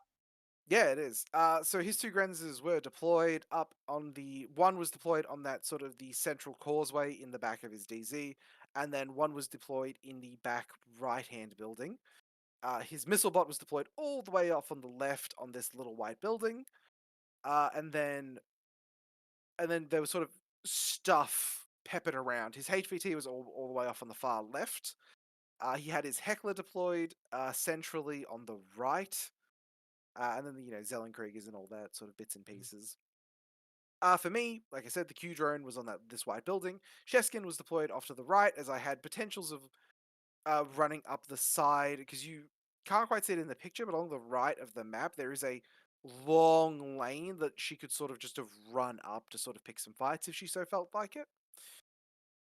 Yeah, it is. So his 2 Grenzas were deployed up on the... One was deployed on that sort of the central causeway in the back of his DZ, and then one was deployed in the back right-hand building. His missile bot was deployed all the way off on the left on this little white building. And then there was sort of stuff peppered around. His HVT was all the way off on the far left. He had his Heckler deployed centrally on the right. And then, Zellenkriegers and all that sort of bits and pieces. For me, like I said, the Q drone was on this white building. Sheskin was deployed off to the right, as I had potentials of running up the side, because you can't quite see it in the picture, but along the right of the map, there is a long lane that she could sort of just have run up to sort of pick some fights if she so felt like it.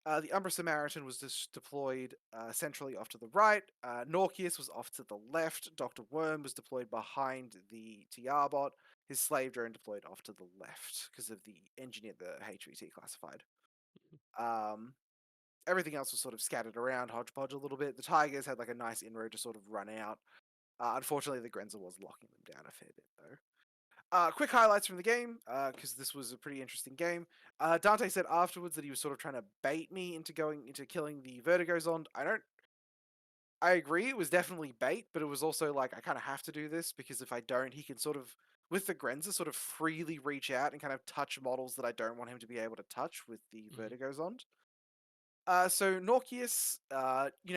The Umbra Samaritan was just deployed centrally off to the right. Norkius was off to the left. Dr. Worm was deployed behind the TR bot. His slave drone deployed off to the left because of the engineer, the HVT classified. Everything else was sort of scattered around, hodgepodge a little bit. The Tigers had like a nice inroad to sort of run out. Unfortunately, the Grenza was locking them down a fair bit, though. Quick highlights from the game, because this was a pretty interesting game. Dante said afterwards that he was sort of trying to bait me into killing the Vertigo Zond. I agree, it was definitely bait, but it was also like, I kind of have to do this because if I don't, he can sort of, with the Grenzer, sort of freely reach out and kind of touch models that I don't want him to be able to touch with the Vertigo's on. So Norkius,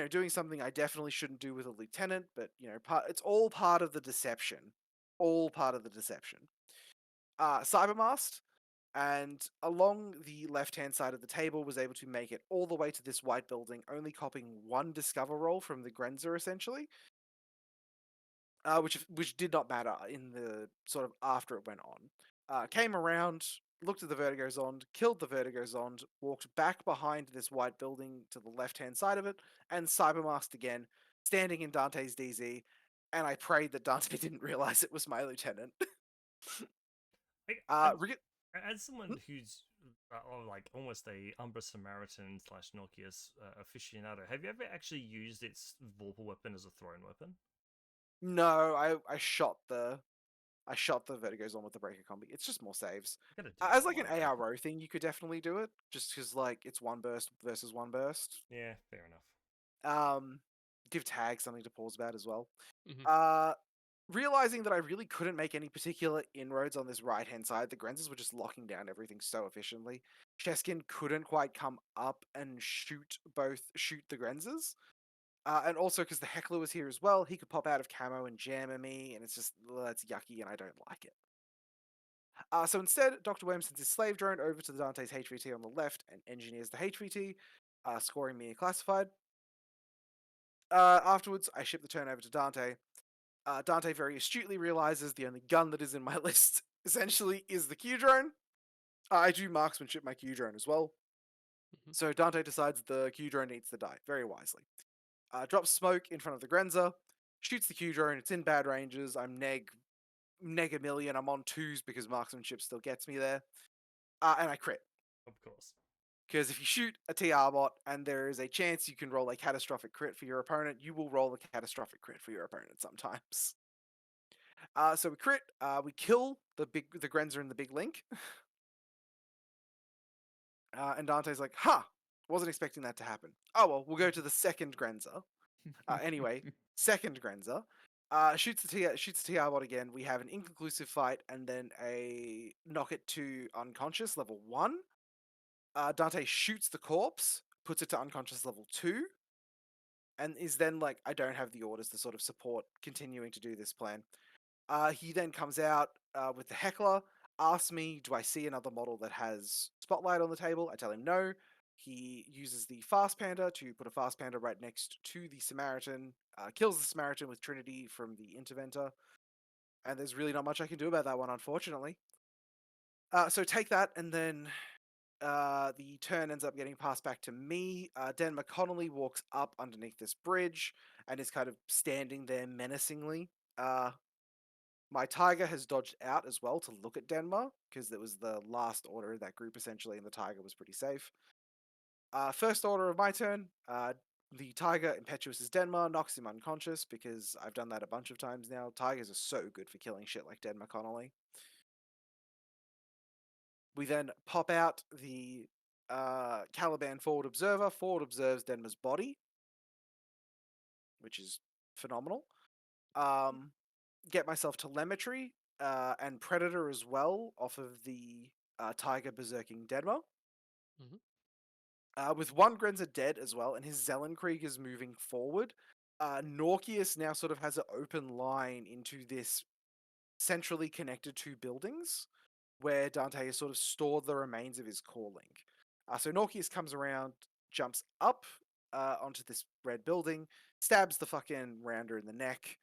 doing something I definitely shouldn't do with a lieutenant, but it's all part of the deception. All part of the deception. Cybermast, and along the left-hand side of the table was able to make it all the way to this white building, only copying one discover roll from the Grenzer, essentially, which did not matter in the sort of after it went on. Came around, looked at the Vertigozond, killed the Vertigozond, walked back behind this white building to the left-hand side of it, and cybermasked again, standing in Dante's DZ, and I prayed that Dante didn't realize it was my lieutenant. Like, as someone Hmm? who's like almost a Umbra Samaritan / Nokia's aficionado, have you ever actually used its Vorpal weapon as a thrown weapon? No, I shot the Vertigozond with the breaker combi. It's just more saves. You gotta do As that like an one day. ARO thing, you could definitely do it, just because like it's one burst versus one burst. Yeah, fair enough. Give tag something to pause about as well. Mhm. Realizing that I really couldn't make any particular inroads on this right-hand side, the Grenzers were just locking down everything so efficiently. Cheskin couldn't quite come up and shoot the Grenzers. And also because the Heckler was here as well, he could pop out of camo and jam at me, and it's just, that's yucky and I don't like it. So instead, Dr. Worm sends his slave drone over to the Dante's HVT on the left and engineers the HVT, scoring me a classified. Afterwards, I ship the turn over to Dante. Dante very astutely realizes the only gun that is in my list essentially is the Q drone. I do marksmanship my Q drone as well. Mhm. So Dante decides the Q drone needs to die, very wisely. Drops smoke in front of the Grenzer, shoots the Q drone, it's in bad ranges, I'm neg a million, I'm on 2s because marksmanship still gets me there. And I crit. Of course. Because if you shoot a TR bot and there is a chance you can roll a catastrophic crit for your opponent, you will roll a catastrophic crit for your opponent sometimes. So we crit, we kill the Grenzer and the big link. And Dante's like, wasn't expecting that to happen. Oh well, we'll go to the second Grenzer. Anyway, second Grenzer. Shoots the TR bot again. We have an inconclusive fight and then a knock it to unconscious level 1. Dante shoots the corpse, puts it to unconscious level 2, and is then like, I don't have the orders to sort of support continuing to do this plan. He then comes out with the Heckler, asks me, do I see another model that has Spotlight on the table? I tell him no. He uses the Fast Panda to put a Fast Panda right next to the Samaritan, kills the Samaritan with Trinity from the Interventor, and there's really not much I can do about that one, unfortunately. So take that, and then the turn ends up getting passed back to me. Dan McConnelly walks up underneath this bridge and is kind of standing there menacingly. My Tiger has dodged out as well to look at Denmark, because it was the last order of that group essentially, and the Tiger was pretty safe. First order of my turn, the Tiger impetuous Denmark, knocks him unconscious, because I've done that a bunch of times now. Tigers are so good for killing shit like Den McConnelly. We then pop out the Caliban Forward Observer. Forward observes Denmar's body, which is phenomenal. Get myself telemetry and Predator as well off of the Tiger berserking Denmark. With one Grenzer dead as well, and his Zellenkrieg is moving forward, Norkius now sort of has an open line into this centrally connected 2 buildings, where Dante has sort of stored the remains of his core link. So Norkius comes around, jumps up onto this red building, stabs the fucking rounder in the neck,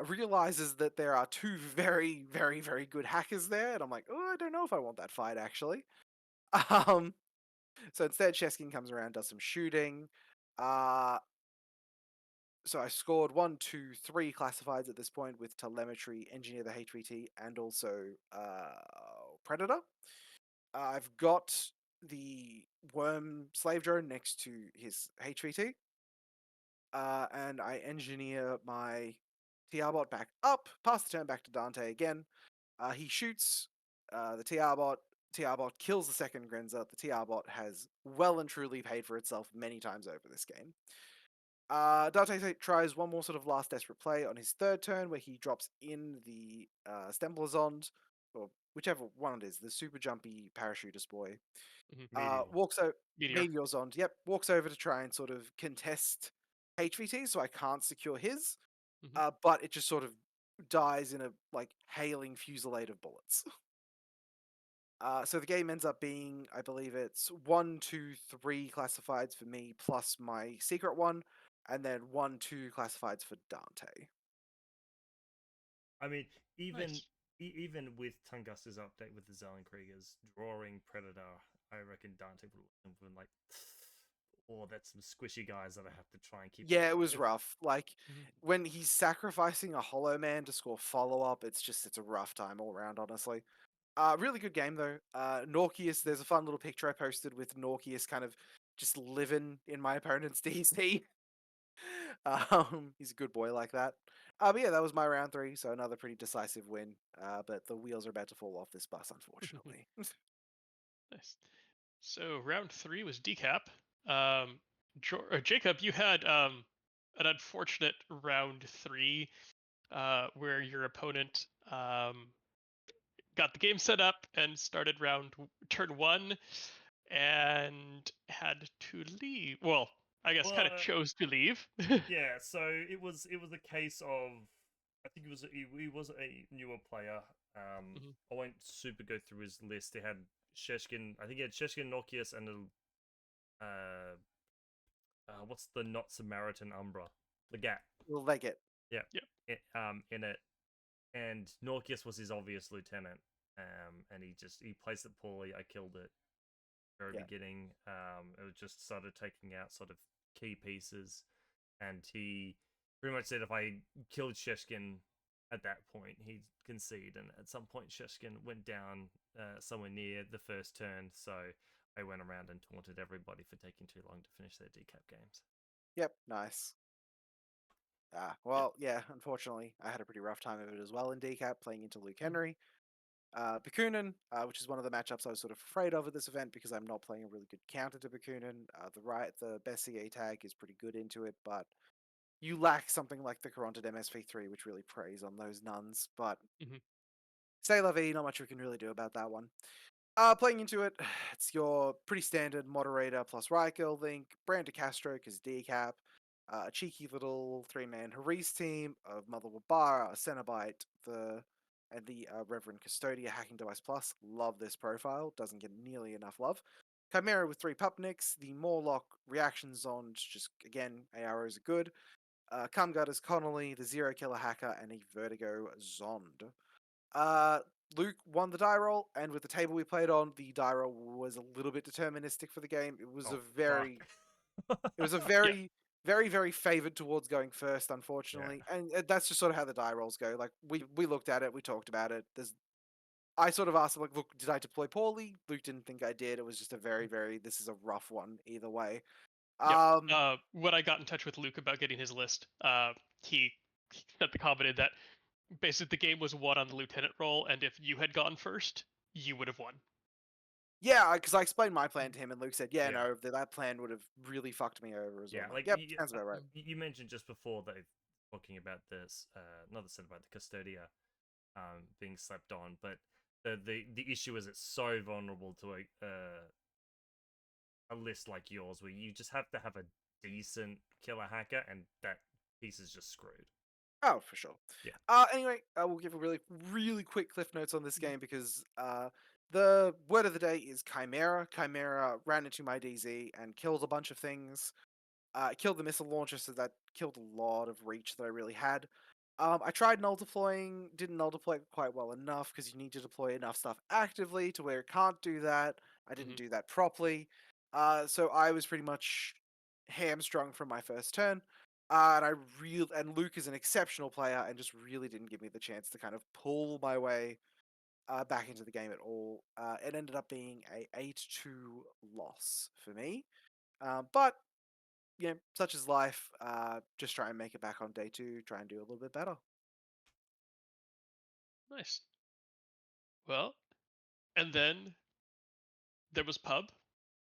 realizes that there are 2 very, very, very good hackers there, and I'm like, oh, I don't know if I want that fight, actually. So instead, Cheskin comes around, does some shooting. So I scored 1, 2, 3 classifieds at this point with telemetry, engineer the HVT, and also Predator. I've got the worm slave drone next to his HVT. And I engineer my TR bot back up, pass the turn back to Dante again. He shoots the TR bot. TR bot kills the second Grenzer. The TR bot has well and truly paid for itself many times over this game. Dante tries one more sort of last desperate play on his third turn, where he drops in the Stemblazond, or whichever one it is, the super jumpy parachutist boy. Meteor. Walks over Meteor. Meteorzond. Yep, walks over to try and sort of contest HVT, so I can't secure his. Mhm. But it just sort of dies in a like hailing fusillade of bullets. So the game ends up being, I believe it's 1, 2, 3 classifieds for me, plus my secret one, and then 1, 2 classifieds for Dante. I mean, even Nice. even with Tunguska's update with the Zellenkriegers drawing Predator, I reckon Dante would have been like, oh, that's some squishy guys that I have to try and keep Yeah, it up was with. rough. Like Mhm. when he's sacrificing a Hollow Man to score follow up, it's a rough time all around, honestly. Really good game though. Norkius, there's a fun little picture I posted with Norkius kind of just living in my opponent's DC. He's a good boy like that. But yeah, that was my round 3, so another pretty decisive win. But the wheels are about to fall off this bus, unfortunately. Nice. So round 3 was decap. Jacob, you had an unfortunate round 3 where your opponent got the game set up and started turn 1 and had to leave. Well, I guess kind of Well, chose to leave. yeah. So it was a case of, I think he was a newer player. Mhm. I won't super go through his list. He had Sheshkin. I think he had Sheshkin, Nokius, and what's the not Samaritan Umbra? Legat. We'll leg it. Yeah. Yep. In it, and Norkius was his obvious lieutenant. And he placed it poorly. I killed it very Yeah. beginning. It was just started taking out sort of key pieces, and he pretty much said if I killed Sheshkin at that point, he'd concede. And at some point, Sheshkin went down somewhere near the first turn, so I went around and taunted everybody for taking too long to finish their decap games. Yep, nice. Yep. Well, yeah, unfortunately, I had a pretty rough time of it as well in decap, playing into Luke Henry. Bakunin, which is one of the matchups I was sort of afraid of at this event because I'm not playing a really good counter to Bakunin. The best CA tag is pretty good into it, but you lack something like the Caronted MSV3, which really preys on those nuns. But Mhm. say la vie, not much we can really do about that one. Playing into it, it's your pretty standard moderator plus Rykill link, Brand de Castro because decap, a cheeky little 3-man Haris team of Mother Wabara, Cenobite, and the Reverend Custodia Hacking Device Plus. Love this profile, doesn't get nearly enough love. Chimera with 3 Pupniks, the Morlock reaction zones, just again, AROs are good. Cumgutters Connolly, the Zero Killer Hacker, and a Vertigo Zond. Uh, Luke won the die roll, and with the table we played on, the die roll was a little bit deterministic for the game. It was Oh a very, fuck! it was a Yeah. very favored towards going first, unfortunately, and that's just sort of how the die rolls go. Like we looked at it, we talked about it. I sort of asked him like, look, did I deploy poorly? Luke didn't think I did. It was just a very, this is a rough one either way. Yep. Um, When I got in touch with Luke about getting his list, he said the commented that basically the game was won on the lieutenant role, and if you had gone first, you would have won. yeah, because I explained my plan to him, and Luke said, yeah, Yeah. no, that plan would have really fucked me over as well. Yeah, I'm like yep, sounds about right. you mentioned just before that talking about this, another set about the Custodia being slept on, but the issue is it's so vulnerable to a list like yours where you just have to have a decent killer hacker, and that piece is just screwed. Oh, for sure. Yeah. Anyway, I will give a really quick cliff notes on this game because the word of the day is Chimera. Chimera ran into my DZ and killed a bunch of things. Killed the missile launcher, so that killed a lot of reach that I really had. I tried null deploying, didn't null deploy quite well enough because you need to deploy enough stuff actively to where it can't do that. I didn't Mhm. do that properly. So I was pretty much hamstrung from my first turn. And Luke is an exceptional player and just really didn't give me the chance to kind of pull my way back into the game at all. It ended up being a 8-2 loss for me. But such is life. Just try and make it back on day 2. Try and do a little bit better. Nice. Well, and then there was pub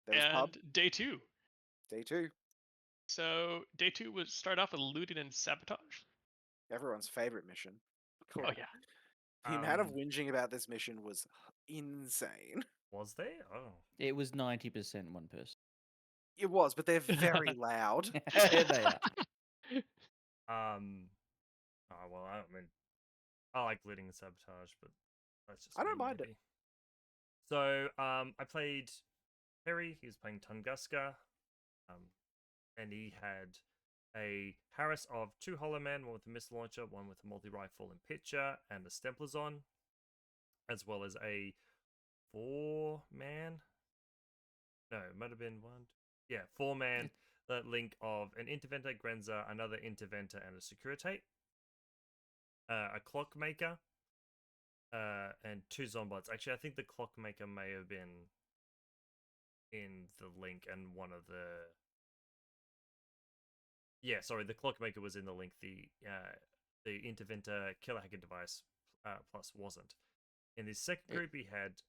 There was pub and day 2. day 2. So day 2 was start off with looting and sabotage. Everyone's favorite mission. Come Oh on. yeah. The amount of Um, whinging about this mission was insane. Was there? Oh. It was 90% one person. It was, but they're very loud. They are. Oh well, I mean, I like looting and sabotage, but that's just I don't me, mind it. maybe. So, I played Perry. He was playing Tunguska, and he had a Harris of 2 Hollow Man, one with a missile launcher, one with a multi-rifle and pitcher, and a Stemplazon, as well as a 4-man. No, it might have been 4-man. The link of an Interventor, Grenza, another Interventor, and a Securitate. A Clockmaker, and 2 Zombots. Actually, I think the Clockmaker may have been in the link, and one of the... Yeah, sorry, the Clockmaker was in the link. The Interventor Killer Hacker Device plus wasn't. In the second group, he had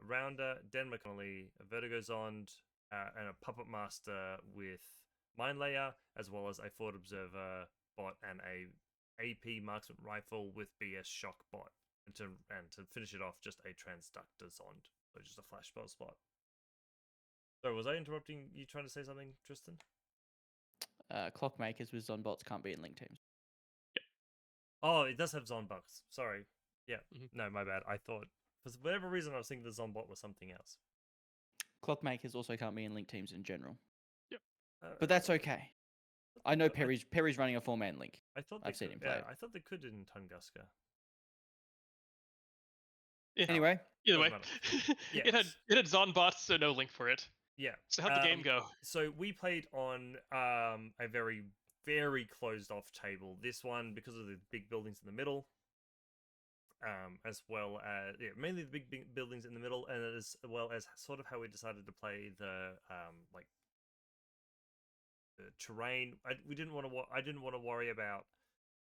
Rounder, Den McConnelly, a Vertigo Zond, and a Puppet Master with Mind Layer, as well as a Forward Observer bot and a AP Marksman Rifle with BS Shock bot. And to finish it off, just a Transductor Zond. So just a flash spell spot. So was I interrupting you trying to say something, Tristan? Clockmakers with Zonbots can't be in link teams. Oh, it does have Zonbucks. Sorry. Yeah. Mhm. No, my bad. I thought, for whatever reason, I was thinking the Zonbot was something else. Clockmakers also can't be in link teams in general. But Uh, that's okay. I know thought- Perry's running a 4-man link. I thought I've seen could, him play it. I thought they could in Tunguska. Yeah. Anyway, Either way, doesn't it had Zonbots, so no link for it. Yeah. So how'd the game go? So we played on a very, very closed off table. This one, because of the big buildings in the middle, as well as mainly the big buildings in the middle, and as well as sort of how we decided to play the the terrain. I didn't want to worry about.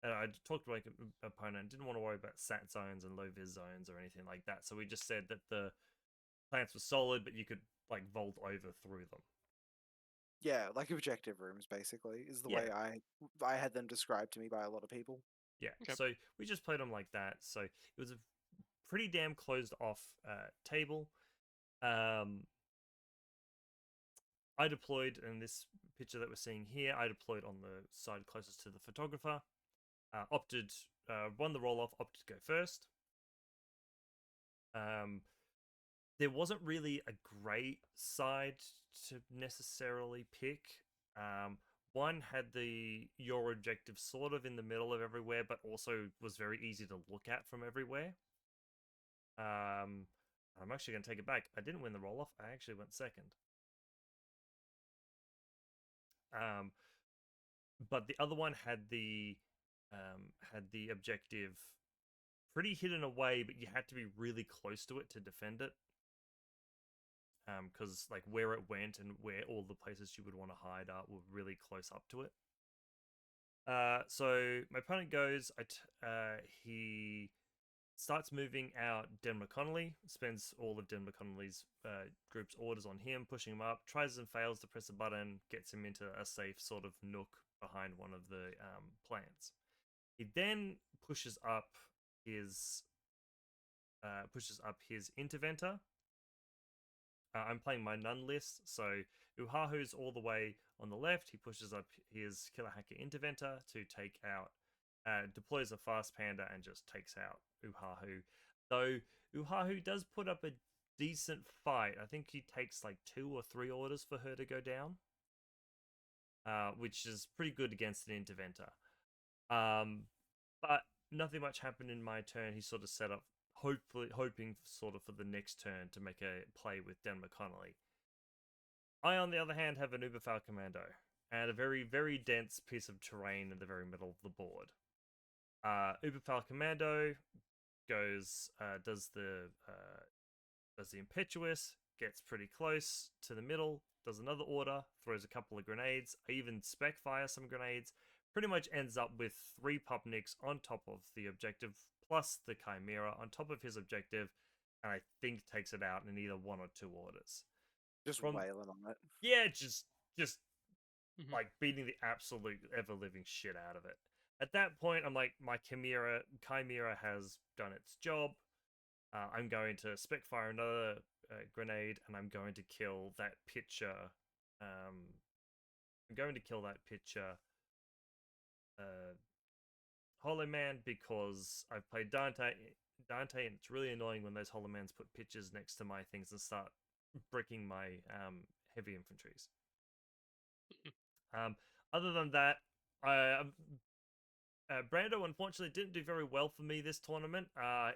I talked to my opponent. Didn't want to worry about sat zones and low vis zones or anything like that. So we just said that the plants were solid, but you could like vault over through them. Yeah, like objective rooms, basically, is the Yeah. way I had them described to me by a lot of people. Yeah. Okay. So we just played them like that. So it was a pretty damn closed off table. I deployed in this picture that we're seeing here. I deployed on the side closest to the photographer. Won the roll off. Opted to go first. There wasn't really a great side to necessarily pick. One had your objective sort of in the middle of everywhere, but also was very easy to look at from everywhere. I'm actually going to take it back. I didn't win the roll off. I actually went second. But the other one had the objective pretty hidden away, but you had to be really close to it to defend it. Because like where it went and where all the places you would want to hide are were really close up to it. So my opponent goes. He starts moving out Den McConnelly, spends all of Den McConnelly's group's orders on him, pushing him up, tries and fails to press a button, gets him into a safe sort of nook behind one of the plants. He then pushes up his Interventor. I'm playing my Nun list, so Uhahu's all the way on the left. He pushes up his Killer Hacker Interventor to take out, deploys a Fast Panda and just takes out Uhahu. Though Uhahu does put up a decent fight. I think he takes like 2 or 3 orders for her to go down, which is pretty good against an Interventor. But nothing much happened in my turn. He sort of set up, hoping sort of for the next turn to make a play with Den McConnelly. I, on the other hand, have an Uberfall Commando and a very, very dense piece of terrain in the very middle of the board. Uberfall Commando goes, does the Impetuous, gets pretty close to the middle, does another order, throws a couple of grenades. I even spec fire some grenades. Pretty much ends up with 3 Pupniks on top of the objective, plus the Chimera on top of his objective, and I think takes it out in either 1 or 2 orders. Just wailing on it. Yeah, just Mhm. like beating the absolute ever living shit out of it. At that point, I'm like, my Chimera has done its job. I'm going to spec fire another grenade, and I'm going to kill that pitcher. I'm going to kill that pitcher, Hollow Man, because I've played Dante, and it's really annoying when those Hollow Mans put pitchers next to my things and start bricking my heavy infantries. Other than that, I Brando unfortunately didn't do very well for me this tournament.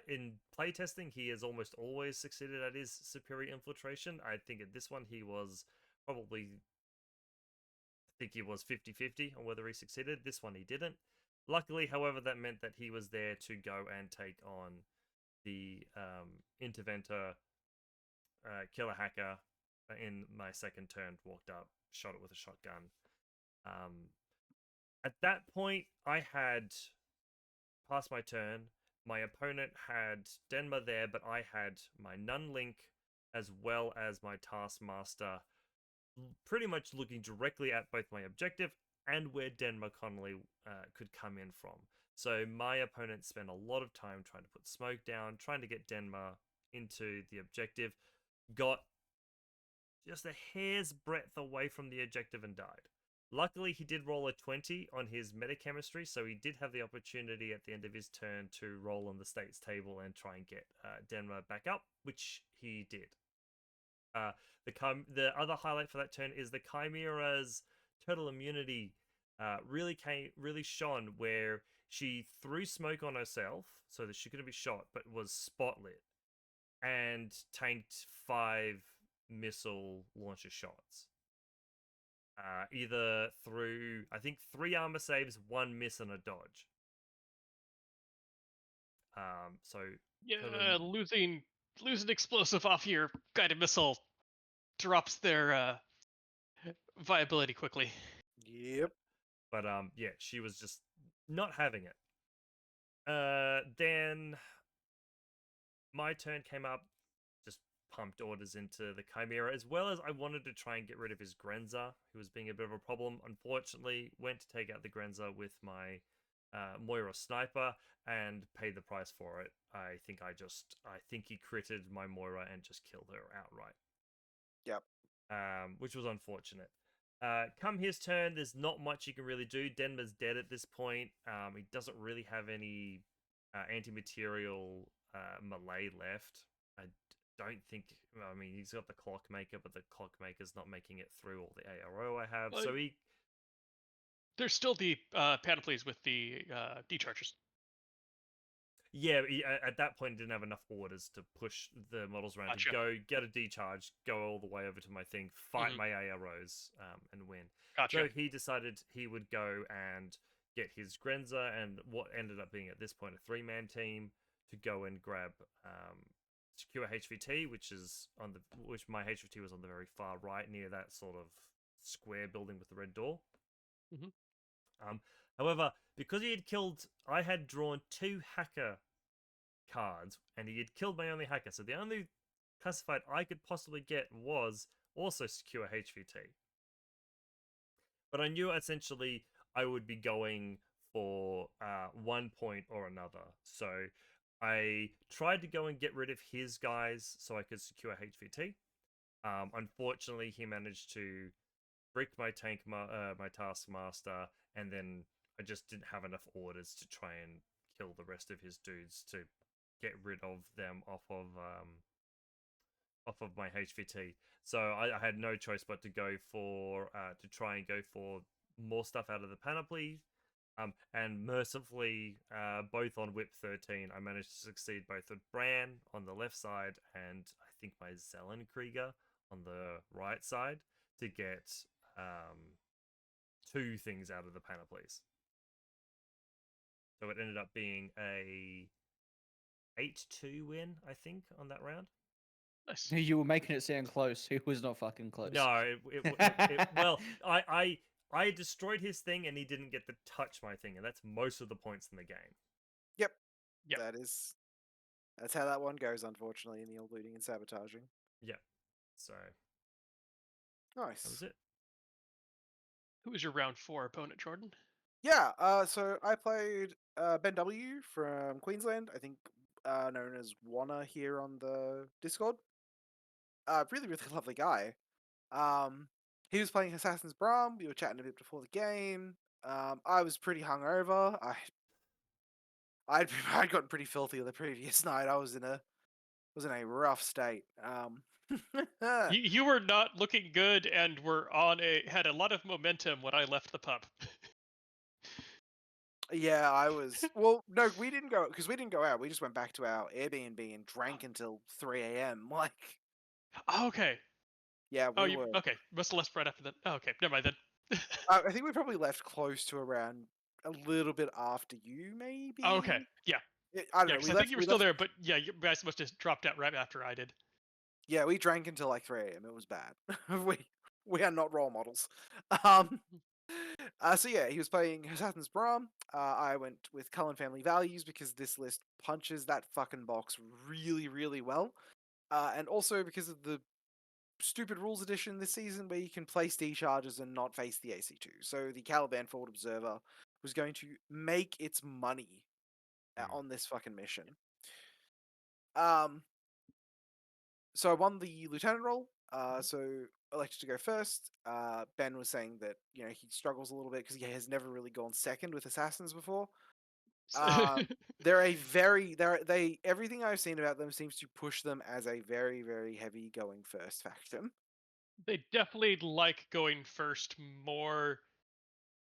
In playtesting, he has almost always succeeded at his superior infiltration. I think at this one he was probably, I think he was 50-50 on whether he succeeded. This one he didn't. Luckily, however, that meant that he was there to go and take on the Interventor Killer Hacker in my second turn. Walked up, shot it with a shotgun. At that point, I had passed my turn. My opponent had Denma there, but I had my Nun Link as well as my Taskmaster pretty much looking directly at both my objective and where Denma Connolly could come in from. So my opponent spent a lot of time trying to put smoke down, trying to get Denma into the objective, got just a hair's breadth away from the objective and died. Luckily, he did roll a 20 on his metachemistry, so he did have the opportunity at the end of his turn to roll on the states table and try and get Denma back up, which he did. The other highlight for that turn is the Chimera's total immunity really shone, where she threw smoke on herself so that she couldn't be shot, but was spotlit and tanked 5 missile launcher shots. Either through, I think, 3 armor saves, 1 miss, and a dodge. So Yeah, losing explosive off your guided missile drops their viability quickly. Yep. But yeah, she was just not having it. Then my turn came up, just pumped orders into the Chimera, as well as I wanted to try and get rid of his Grenza, who was being a bit of a problem. Unfortunately, went to take out the Grenza with my Moira Sniper and paid the price for it. I think he critted my Moira and just killed her outright. Yep. Which was unfortunate. Come his turn, there's not much you can really do. Denma's dead at this point. He doesn't really have any anti-material melee left. I don't think. I mean, he's got the Clockmaker, but the Clockmaker's not making it through all the ARO I have. So he. There's still the panoplies with the decharges. Yeah, at that point, he didn't have enough orders to push the models around Gotcha. to go get a decharge, go all the way over to my thing, fight my AROs, and win. Gotcha. So he decided he would go and get his Grenza and what ended up being at this point a 3-man team to go and grab secure HVT, which my HVT was on the very far right near that sort of square building with the red door. However, because I had drawn 2 hacker cards, and he had killed my only hacker, so the only classified I could possibly get was also secure HVT. But I knew essentially I would be going for 1 point or another. So I tried to go and get rid of his guys so I could secure HVT. Unfortunately, he managed to brick my my Taskmaster, and then I just didn't have enough orders to try and kill the rest of his dudes to get rid of them off of my HVT. So I had no choice but to go for to try and go for more stuff out of the panoply. And mercifully, both on Whip 13, I managed to succeed both with Bran on the left side and I think my Zellenkrieger on the right side to get 2 things out of the panoplies. So it ended up being a 8-2 win, I think, on that round. Nice. You were making it sound close. It was not fucking close. No, well, I destroyed his thing and he didn't get to touch my thing, and that's most of the points in the game. Yep. Yep. That's how that one goes, unfortunately, in the old looting and sabotaging. Yeah. So Nice. that was it. Who was your round 4 opponent, Jordan? Yeah, so I played Ben W from Queensland, I think known as Wanna here on the Discord. Really, really lovely guy. He was playing Assassin's Braum. We were chatting a bit before the game. I was pretty hungover. I'd gotten pretty filthy the previous night. I was in a rough state. You were not looking good and were had a lot of momentum when I left the pub. Yeah, I was. Well, no, we didn't go because we didn't go out. We just went back to our Airbnb and drank until 3 a.m. Like, Oh, okay. yeah, Oh, we were. okay. Must have left right after that. Oh, okay, never mind then. I think we probably left close to around a little bit after you, maybe. Oh, okay, yeah, I don't yeah. know. Because I think you were still there, but yeah, you guys must have dropped out right after I did. Yeah, we drank until like 3 a.m. It was bad. we are not role models. Um, so yeah, he was playing Assassin's Braum. I went with Cullen Family Values because this list punches that fucking box really, really well. And also because of the stupid rules edition this season where you can place D charges and not face the AC2. So the Caliban Forward Observer was going to make its money on this fucking mission. So I won the lieutenant role. So elected to go first. Ben was saying that he struggles a little bit because he has never really gone second with assassins before. They're a very they everything I've seen about them seems to push them as a very, very heavy going first faction. They definitely like going first more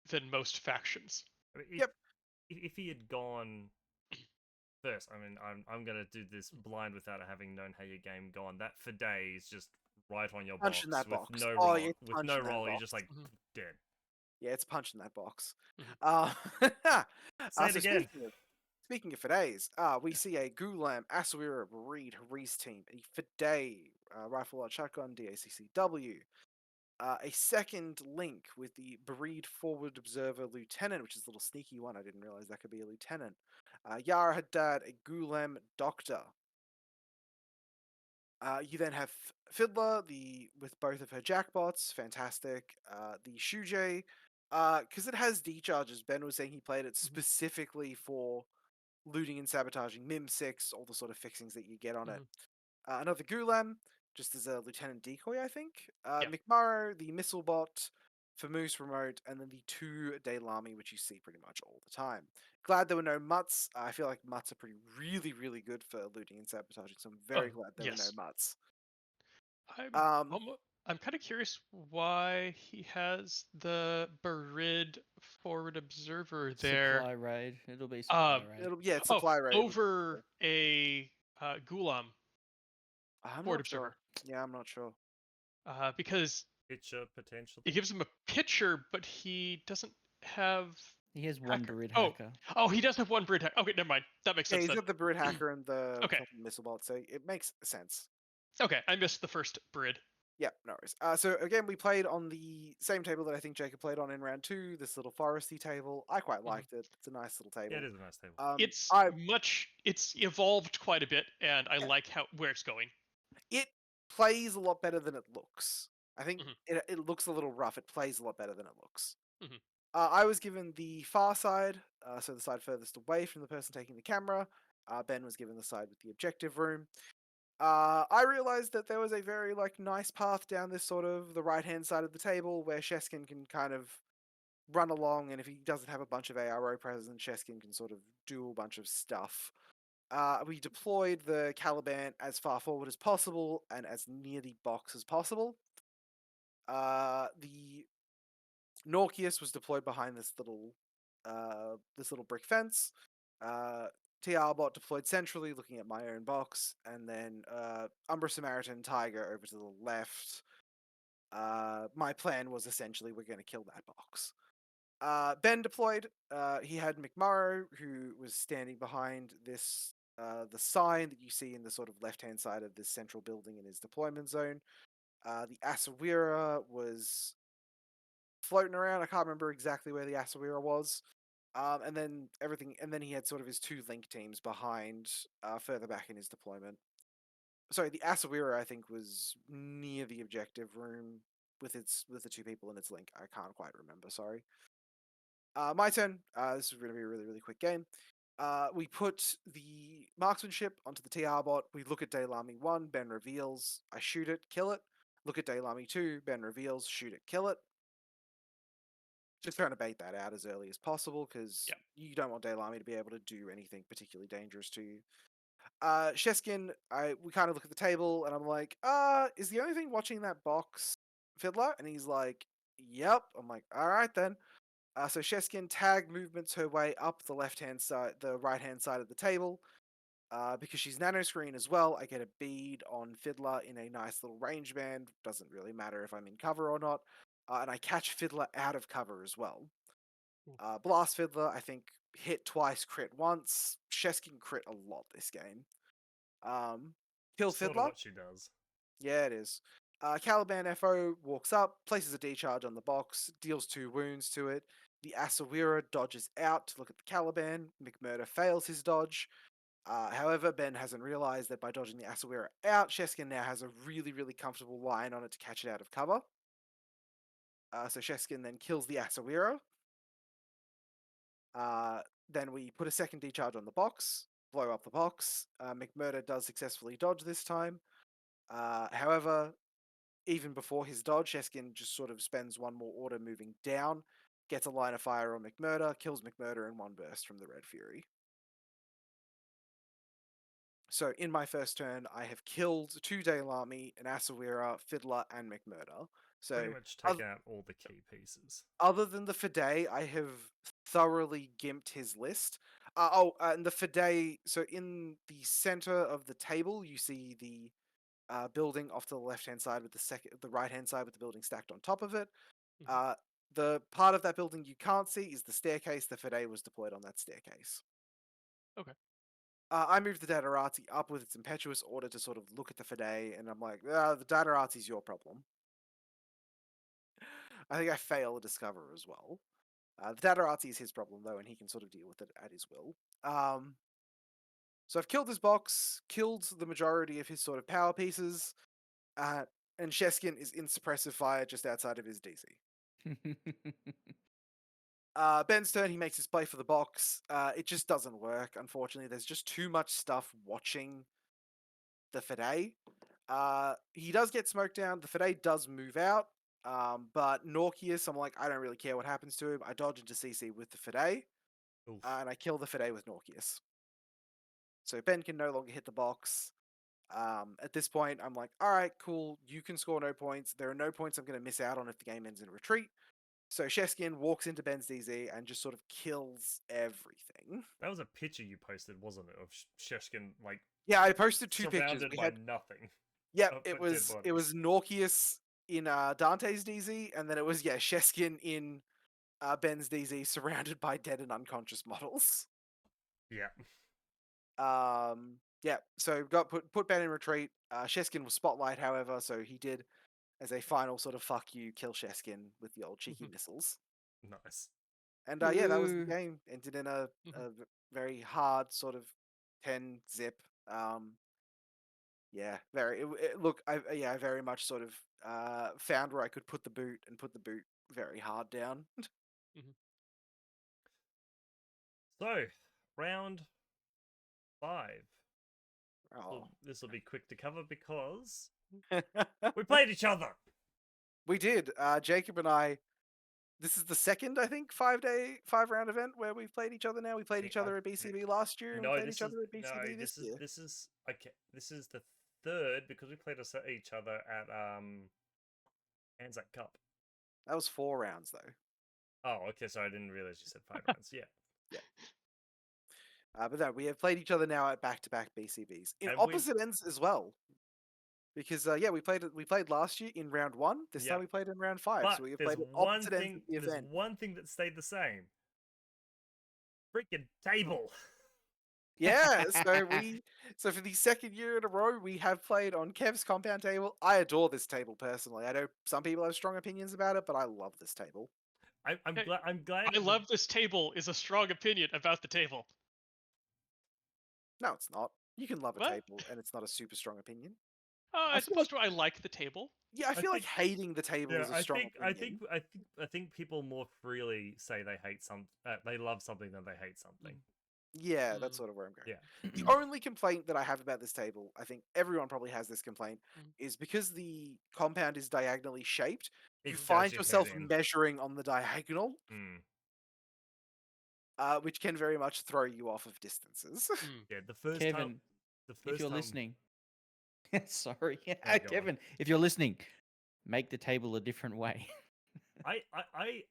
than most factions. I mean, Yep. If he had gone first, I mean, I'm gonna do this blind without having known how your game gone. That for days just right on your Punching box that with box. no Oh, roll. it's With no punching that roll, you're box. just like Mhm. dead. Yeah, it's punching that box. Say it So again. speaking of Fidays, we see a Gulam Asawira Reed Reese team, a Fiday Rifle Load Shotgun DACCW, a second link with the Breed Forward Observer Lieutenant, which is a little sneaky one. I didn't realize that could be a lieutenant. Yara Haddad, a Gulam Doctor. You then have Fiddler, with both of her jackbots, fantastic. The Shujay, because it has D charges. Ben was saying he played it specifically for looting and sabotaging Mim 6, all the sort of fixings that you get on it. Another Gulam, just as a lieutenant decoy, I think. Yeah. McMurrow, the missile bot, Famoose remote, and then the 2 Daylami, which you see pretty much all the time. Glad there were no mutts. I feel like mutts are really, really good for looting and sabotaging, so I'm very glad there were no Yes. mutts. I'm I'm kind of curious why he has the Barid Forward Observer there. Supply raid. It'll be supply raid. It's supply rate. Over a Gulam I'm Forward not sure. Observer. Yeah, I'm not sure. Because Pitcher potentially. it gives him a pitcher, but he doesn't have. He has one Hacker. Barid Oh. hacker. Oh, he does have one Barid hacker. Okay, never mind. That makes Yeah, sense he's then. got the Brood Hacker and the Okay. fucking missile bot, so it makes sense. Okay, I missed the first Barid. Yeah, no worries. So again, we played on the same table that I think Jacob played on in round 2, this little foresty table. I quite liked it. It's a nice little table. Yeah, it is a nice table. It's evolved quite a bit, and I like where it's going. It plays a lot better than it looks. I think it looks a little rough. It plays a lot better than it looks. I was given the far side, so the side furthest away from the person taking the camera. Ben was given the side with the objective room. I realized that there was a very nice path down this sort of the right hand side of the table where Sheskin can kind of run along, and if he doesn't have a bunch of ARO present, Sheskin can sort of do a bunch of stuff. We deployed the Caliban as far forward as possible and as near the box as possible. The Norkius was deployed behind this little brick fence. TR bot deployed centrally, looking at my own box, and then Umbra Samaritan Tiger over to the left. My plan was essentially we're going to kill that box. Ben deployed. He had McMurrow, who was standing behind this the sign that you see in the sort of left-hand side of this central building in his deployment zone. The Asawira was floating around. I can't remember exactly where the Asawira was. And then he had sort of his 2 link teams behind, further back in his deployment. Sorry, the Asawira I think was near the objective room with the two people in its link. I can't quite remember. Sorry. My turn. This is going to be a really, really quick game. We put the marksmanship onto the TR bot. We look at Daylami 1, Ben reveals, I shoot it, kill it. Look at Daylami 2, Ben reveals, shoot it, kill it. Just trying to bait that out as early as possible because you don't want Daylami to be able to do anything particularly dangerous to you. Sheskin, we kind of look at the table and I'm like, is the only thing watching that box Fiddler? And he's like, yep. I'm like, all right then. So Sheskin tag movements her way up the left-hand side, the right-hand side of the table. Because she's nanoscreen as well, I get a bead on Fiddler in a nice little range band. Doesn't really matter if I'm in cover or not. And I catch Fiddler out of cover as well. Blast Fiddler, I think, hit twice, crit once. Sheskin crit a lot this game. Kill Sort Fiddler. of what she does. Yeah, it is. Caliban FO walks up, places a decharge on the box, deals 2 wounds to it. The Asawira dodges out to look at the Caliban. McMurder fails his dodge. However, Ben hasn't realized that by dodging the Asawira out, Sheskin now has a really, really comfortable line on it to catch it out of cover. So Sheskin then kills the Asawira. Then we put a second decharge on the box, blow up the box. McMurder does successfully dodge this time. However, even before his dodge, Sheskin just sort of spends one more order moving down, gets a line of fire on McMurder, kills McMurder in one burst from the Red Fury. So in my first turn, I have killed 2 Daylami, an Asawira, Fiddler, and McMurder. So Pretty much taking out all the key pieces. other than the Fide, I have thoroughly gimped his list. And the Fide, so in the center of the table, you see the building off to the left-hand side with the right-hand side with the building stacked on top of it. The part of that building you can't see is the staircase. The Fide was deployed on that staircase. Okay. I moved the Datarazzi up with its impetuous order to sort of look at the Fide, and I'm like, the Datarazzi's your problem. I think I fail a Discover as well. The Datarazzi is his problem, though, and he can sort of deal with it at his will. So I've killed this box, killed the majority of his sort of power pieces, and Sheskin is in suppressive fire just outside of his DC. Ben's turn, he makes his play for the box. It just doesn't work, unfortunately. There's just too much stuff watching the Fide. He does get smoked down. The Fide does move out, but Norkius, I'm like, I don't really care what happens to him. I dodge into CC with the Fide, and I kill the Fide with Norkius. So Ben can no longer hit the box. At this point, I'm like, all right, cool. You can score no points. There are no points I'm going to miss out on if the game ends in retreat. So Sheskin walks into Ben's DZ and just sort of kills everything. That was a picture you posted, wasn't it, of Sheskin Yeah, I posted 2 pictures. Surrounded by nothing. Yeah, it was Norkius in Dante's DZ, and then it was Sheskin in Ben's DZ, surrounded by dead and unconscious models. Yeah. Yeah. So got put Ben in retreat. Sheskin was spotlight, however, so he did, as a final sort of fuck you, kill Sheskin with the old cheeky missiles. Nice. And that was the game. Ended in a very hard sort of 10 zip. Yeah, look, I very much sort of found where I could put the boot very hard down. So, round 5. Oh. This will be quick to cover because we played each other. We did. Jacob and I. This is the second, I think, 5-round event where we've played each other now. We played each other at BCB last year, and we played each other at BCB this year. This is the third because we played each other at Anzac Cup. That was 4 rounds though. Oh, okay. So I didn't realize you said 5 rounds. Yeah. But no, we have played each other now at back-to-back BCBs in opposite ends as well. Because we played last year in round 1. This time we played in round 5. But so we have played at opposite ends of the event. There's one thing that stayed the same. Freaking table. Yeah, so for the second year in a row, we have played on Kev's compound table. I adore this table personally. I know some people have strong opinions about it, but I love this table. I'm glad. I love this table is a strong opinion about the table. No, it's not. You can love a table, and it's not a super strong opinion. As opposed to I like the table. Yeah, I I feel like think- hating the table Yeah, is a strong opinion. I think people more freely say they hate they love something than they hate something. Yeah, that's Mm. sort of where I'm going. Yeah. The only complaint that I have about this table, I think everyone probably has this complaint, Mm. is because the compound is diagonally shaped, It you does find your head yourself in. measuring on the diagonal, Mm. which can very much throw you off of distances. Mm. Yeah, the first Kevin, time. The first if you're time, listening, sorry, No, go on. Kevin, if you're listening, make the table a different way.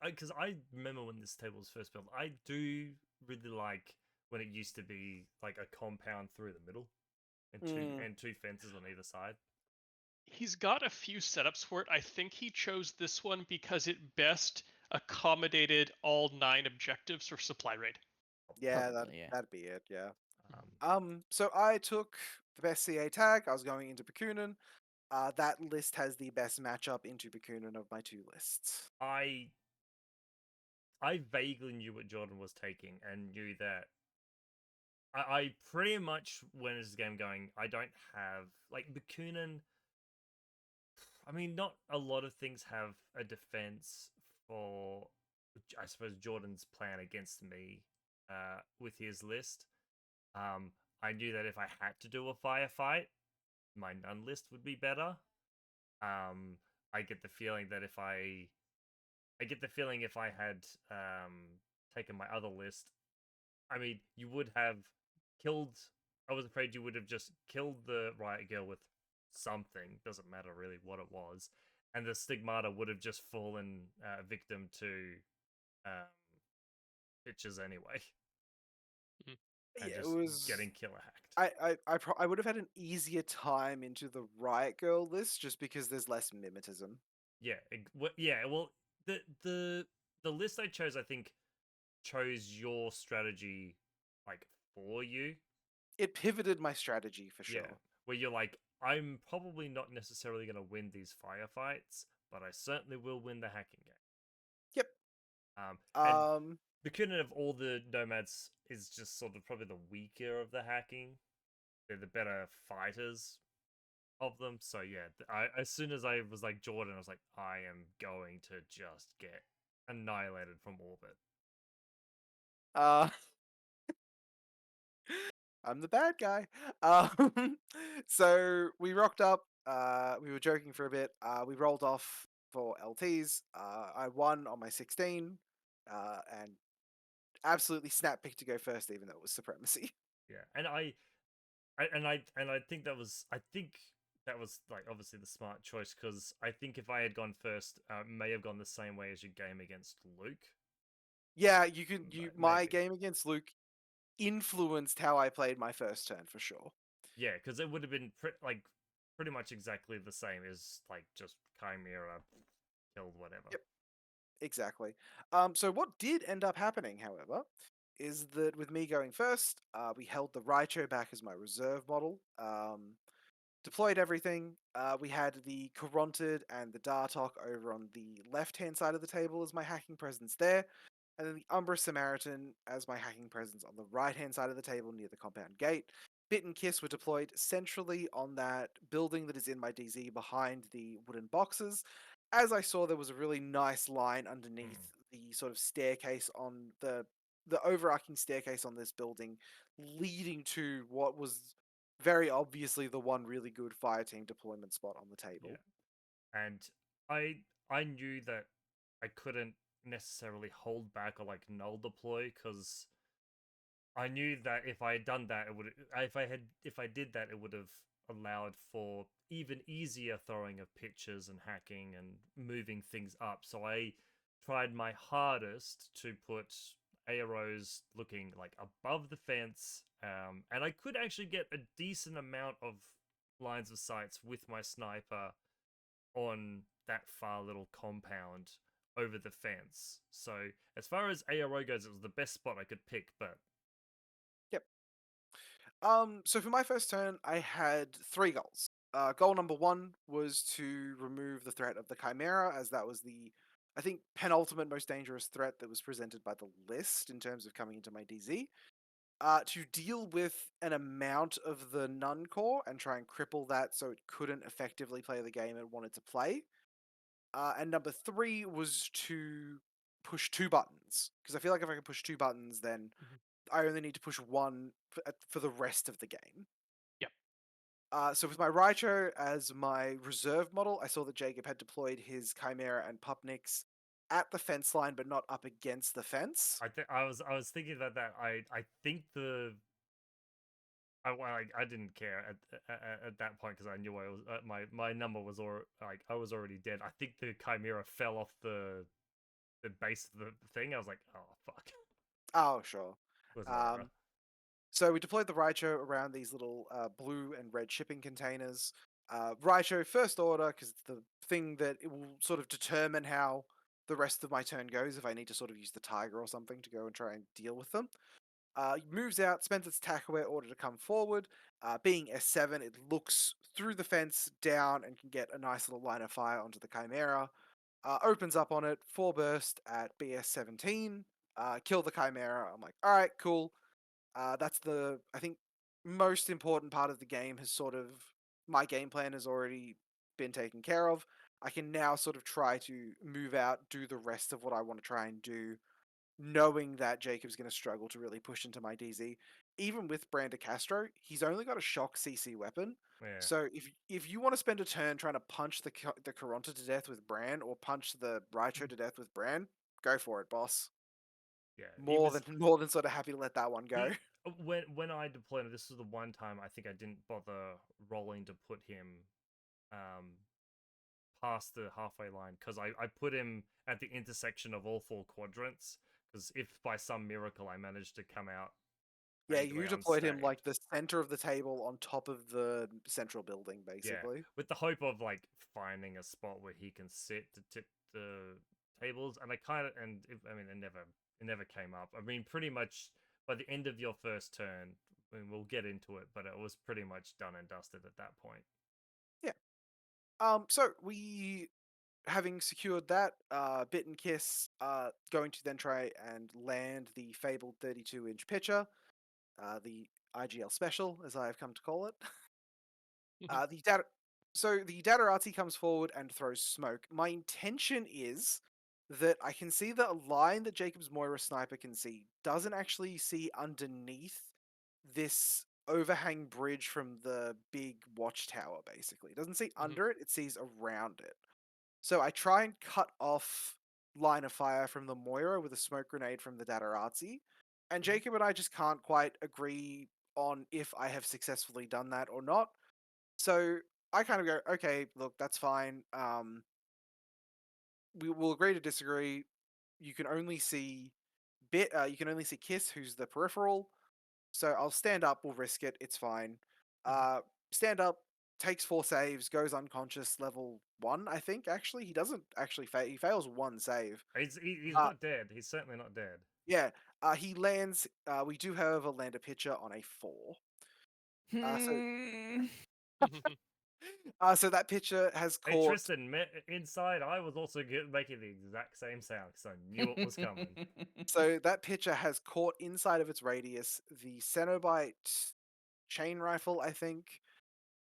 because I remember when this table was first built. I do really like when it used to be like a compound through the middle, and Mm. two fences on either side. He's got a few setups for it. I think he chose this one because it best accommodated all 9 objectives for supply raid. Yeah, Probably, yeah. that'd be it. Yeah. Um, So I took the best CA tag. I was going into Bakunin. That list has the best matchup into Bakunin of my 2 lists. I vaguely knew what Jordan was taking and knew that I pretty much when this game going, I don't have like Bakunin. I mean, not a lot of things have a defense for, I suppose, Jordan's plan against me with his list. I knew that if I had to do a firefight, my none list would be better. I get the feeling that if I had taken my other list, I mean, you would have killed. I was afraid you would have just killed the riot girl with something. Doesn't matter really what it was, and the stigmata would have just fallen victim to um, pitches anyway, Mm. and Yeah, it just was. getting killer hacked. I would have had an easier time into the Riot Girl list just because there's less mimetism. Yeah, yeah. Well, the list I chose, I think, chose your strategy like for you. It pivoted my strategy for sure. Yeah, where you're like, I'm probably not necessarily going to win these firefights, but I certainly will win the hacking game. Yep. And Um. Bakunin of all the nomads is just sort of probably the weaker of the hacking. They're the better fighters of them. So yeah, as soon as I was like Jordan, I was like, I am going to just get annihilated from orbit. Uh. I'm the bad guy. Um. So we rocked up. We were joking for a bit. We rolled off for LTs. I won on my 16. And absolutely snap picked to go first, even though it was supremacy. Yeah, and I think that was like obviously the smart choice because I think if I had gone first, may have gone the same way as your game against Luke. Yeah, you can. My Maybe. game against Luke influenced how I played my first turn for sure. Yeah, because it would have been pretty much exactly the same as like just Chimera killed whatever. Yep. Exactly. So what did end up happening, however, is that with me going first, we held the Raicho back as my reserve model. Deployed everything. We had the Coronted and the Dartok over on the left-hand side of the table as my hacking presence there, and then the Umbra Samaritan as my hacking presence on the right-hand side of the table near the compound gate. Bit and Kiss were deployed centrally on that building that is in my DZ behind the wooden boxes. As I saw, there was a really nice line underneath the sort of staircase on the overarching staircase on this building, leading to what was very obviously the one really good fire team deployment spot on the table. Yeah. And I knew that I couldn't necessarily hold back or like null deploy because I knew that if I had done that, it would if I did that, it would have allowed for even easier throwing of pitches and hacking and moving things up. So I tried my hardest to put arrows looking like above the fence, and I could actually get a decent amount of lines of sights with my sniper on that far little compound over the fence. So as far as ARO goes, it was the best spot I could pick, but Yep. So for my first turn, I had 3 goals. Goal number 1 was to remove the threat of the Chimera, as that was the, I think, penultimate most dangerous threat that was presented by the list in terms of coming into my DZ. to deal with an amount of the Nun core and try and cripple that so it couldn't effectively play the game it wanted to play. And number 3 was to push 2 buttons, because I feel like if I can push 2 buttons, then Mhm. I only need to push 1 for the rest of the game. Yep. So with my Raicho as my reserve model, I saw that Jacob had deployed his Chimera and Pupniks at the fence line, but not up against the fence. I was thinking about that. I think I didn't care at that point because I knew I was my number was I was already dead. I think the Chimera fell off the base of the thing. I was like, oh fuck. Oh, sure. Was Aurora. Um, So we deployed the Raicho around these little blue and red shipping containers. Raicho first order, because it's the thing that it will sort of determine how the rest of my turn goes if I need to sort of use the tiger or something to go and try and deal with them. Moves out, spends its tack away order to come forward. Being S7, it looks through the fence down and can get a nice little line of fire onto the Chimera. Opens up on it, 4 burst at BS17. Kill the Chimera. I'm like, all right, cool. That's I think, most important part of the game has sort of, my game plan has already been taken care of. I can now sort of try to move out, do the rest of what I want to try and do, knowing that Jacob's going to struggle to really push into my DZ. Even with Brander Castro, he's only got a shock CC weapon. Yeah. So if you want to spend a turn trying to punch the Caronta to death with Bran, or punch the Raicho to death with Bran, go for it, boss. Yeah. More than sort of happy to let that one go. When I deployed him, this was the one time I think I didn't bother rolling to put him past the halfway line, because I put him at the intersection of all 4 quadrants, because if by some miracle I managed to come out Yeah, vaguely you deployed him unscathed, like the center of the table on top of the central building, basically. with the hope of like finding a spot where he can sit to tip the tables, and it never came up. I mean, pretty much by the end of your first turn, I mean, we'll get into it, but it was pretty much done and dusted at that point. Yeah. So we, having secured that, Bit and Kiss, going to then try and land the fabled 32-inch pitcher, the IGL special, as I have come to call it. The data. So the Datarazzi comes forward and throws smoke. My intention is that I can see the line that Jacob's Moira sniper can see doesn't actually see underneath this overhang bridge from the big watchtower, basically. It doesn't see under it, it sees around it. So I try and cut off line of fire from the Moira with a smoke grenade from the Datarazzi. And Jacob and I just can't quite agree on if I have successfully done that or not. So I kind of go, okay, look, that's fine. We will agree to disagree. You can only see you can only see Kiss, who's the peripheral. So I'll stand up. We'll risk it. It's fine. Stand up, takes 4 saves, goes unconscious level 1. I think actually he doesn't actually fail. He fails 1 save. He's not dead. He's certainly not dead. Yeah. He lands. We do, however, land a pitcher on a 4. So that pitcher has Hey caught. Tristan, inside I was also making the exact same sound because I knew it was coming. So that pitcher has caught inside of its radius the Cenobite chain rifle, I think,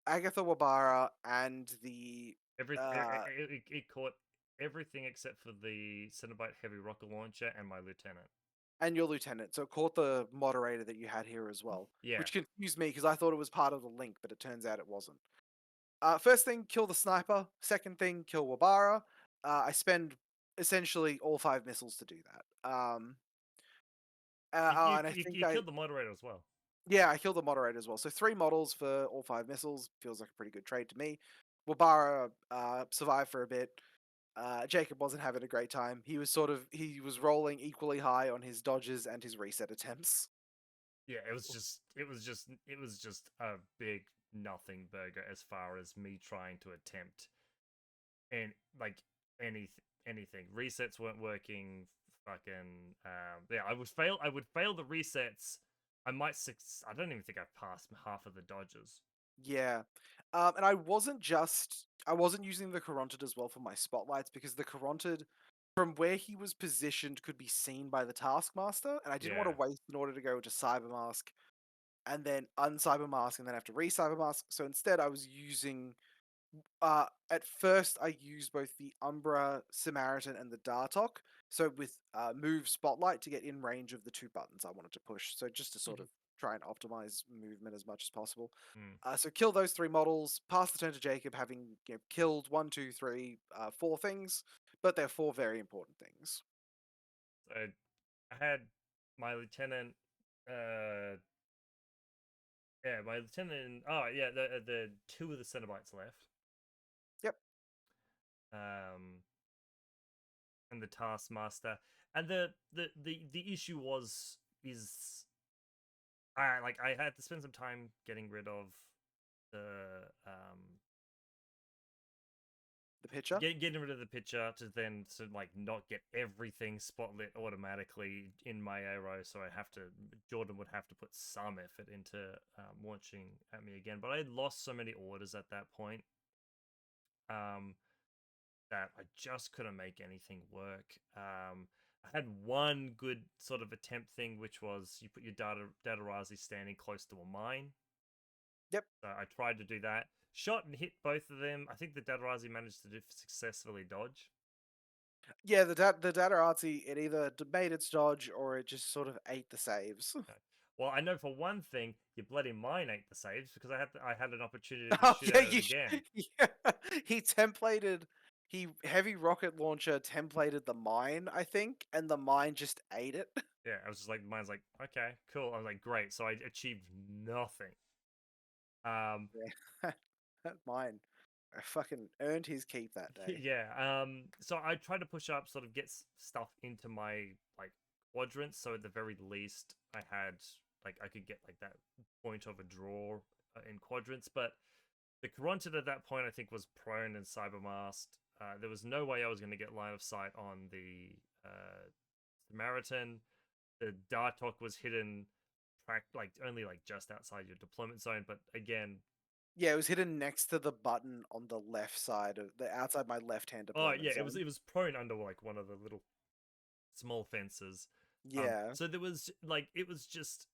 Agatha Wabara, and the It caught everything except for the Cenobite heavy rocket launcher and my lieutenant. and your lieutenant. So it caught the moderator that you had here as well. Yeah. Which confused me because I thought it was part of the link, but it turns out it wasn't. First thing, kill the sniper. Second thing, kill Wabara. I spend essentially all 5 missiles to do that. And I think you killed the moderator as well. Yeah, I killed the moderator as well. So 3 models for all 5 missiles. Feels like a pretty good trade to me. Wabara survived for a bit. Jacob wasn't having a great time. He was rolling equally high on his dodges and his reset attempts. Yeah, it was just a big nothing burger as far as me trying to attempt and like anything. Resets weren't working. Fucking I would fail the resets. I don't even think I passed half of the dodges. Yeah. And I wasn't using the Caronted as well for my spotlights, because the Caronted from where he was positioned could be seen by the Taskmaster, and I didn't want Yeah. to waste in order to go to Cybermask and then uncybermask and then have to re-cybermask. So instead, I was using. At first, I used both the Umbra Samaritan and the Dartok. So with move Spotlight to get in range of the 2 buttons I wanted to push. So just to sort of try and optimize movement as much as possible. So kill those 3 models, pass the turn to Jacob, having killed 1, 2, 3, 4 things, but they're 4 very important things. So I had my lieutenant. Yeah, my lieutenant. Oh yeah, the 2 of the Cenobites left. Yep. And the Taskmaster, and the issue is I had to spend some time getting rid of the The pitcher. getting rid of the pitcher to then like not get everything spotlit automatically in my arrow. So Jordan would have to put some effort into launching at me again. But I had lost so many orders at that point that I just couldn't make anything work. I had one good sort of attempt thing, which was you put your Datarazi standing close to a mine. Yep. So I tried to do that. Shot and hit both of them. I think the Datarazi managed to successfully dodge. Yeah, the Datarazzi, it either made its dodge or it just sort of ate the saves. Okay. Well, I know for one thing, your bloody mine ate the saves because I had an opportunity to Oh, shoot yeah, at it again. yeah. He templated, heavy rocket launcher templated the mine, I think, and the mine just ate it. Yeah, I was just like, mine's like, okay, cool. I was like, great. So I achieved nothing. Yeah, that mine, I fucking earned his keep that day. Yeah. So I tried to push up, sort of get stuff into my like quadrants. So at the very least, I had like I could get like that point of a draw in quadrants. But the Caronted at that point, I think, was prone and cybermasked. There was no way I was going to get line of sight on the Samaritan. The Dartok was hidden, track like only like just outside your deployment zone. But again, Yeah, it was hidden next to the button on the left side of the outside my left-hand oh deployment yeah, zone. it was prone under like one of the little small fences. Yeah. So there was like it was just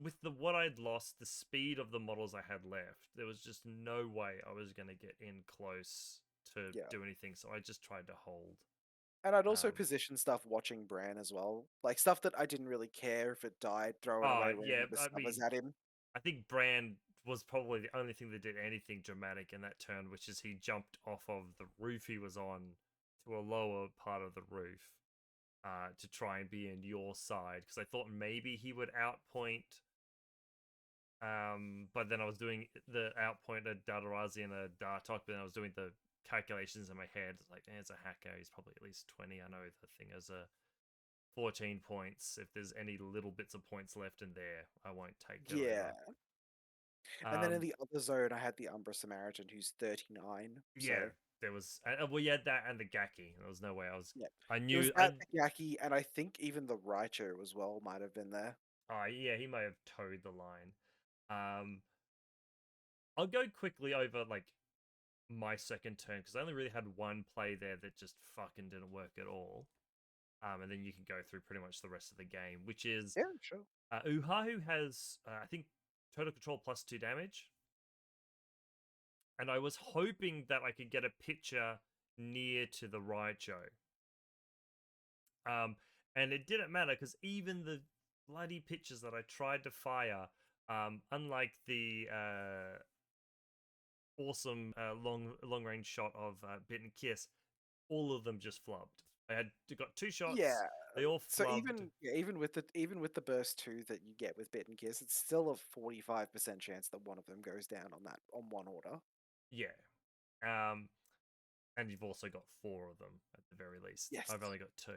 with the what I'd lost, the speed of the models I had left, there was just no way I was going to get in close to Yeah. do anything. So I just tried to hold. And I'd also position stuff watching Bran as well. Like stuff that I didn't really care if it died, throw it away when Yeah, the I stuff was mean, at him. I think Brand was probably the only thing that did anything dramatic in that turn, which is he jumped off of the roof he was on to a lower part of the roof to try and be in your side because I thought maybe he would outpoint. But then I was doing the outpoint a Datarazi and a Dartok, but then I was doing the calculations in my head. It's like, there's a hacker. He's probably at least 20. I know the thing is a 14 points. If there's any little bits of points left in there, I won't take them. Yeah. And then in the other zone, I had the Umbra Samaritan, who's 39. Yeah, So. there was. Well, you had that and the Gaki. There was no way I was. Yeah. I It knew. was at the Yaki, and I think even the Raicho as well might have been there. Oh yeah, he may have towed the line. I'll go quickly over like my second turn because I only really had one play there that just fucking didn't work at all. And then you can go through pretty much the rest of the game, which is Yeah, sure. Uhahu has I think total control +2 damage, and I was hoping that I could get a picture near to the Raicho. And it didn't matter because even the bloody pictures that I tried to fire, unlike the awesome long range shot of Bit and Kiss, all of them just flubbed. I had got 2 shots. Yeah. They all So flubbed. even with the burst 2 that you get with Bit and Kiss, it's still a 45% chance that one of them goes down on one order. Yeah. And you've also got 4 of them at the very least. Yes. I've only got 2.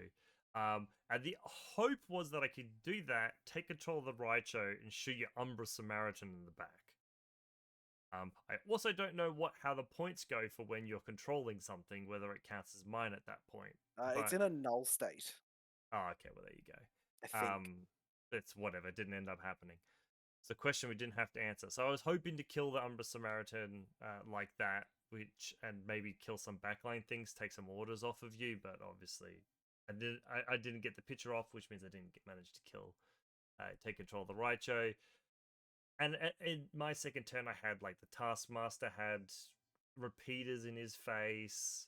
And the hope was that I could do that, take control of the Raicho, and shoot your Umbra Samaritan in the back. I also don't know how the points go for when you're controlling something, whether it counts as mine at that point. It's in a null state. Oh, okay. Well, there you go. I think. It's whatever. It didn't end up happening. It's a question we didn't have to answer. So I was hoping to kill the Umbra Samaritan like that, and maybe kill some backline things, take some orders off of you, but obviously I didn't get the picture off, which means I didn't manage to kill, take control of the Raicho. And in my second turn, I had like the Taskmaster had repeaters in his face.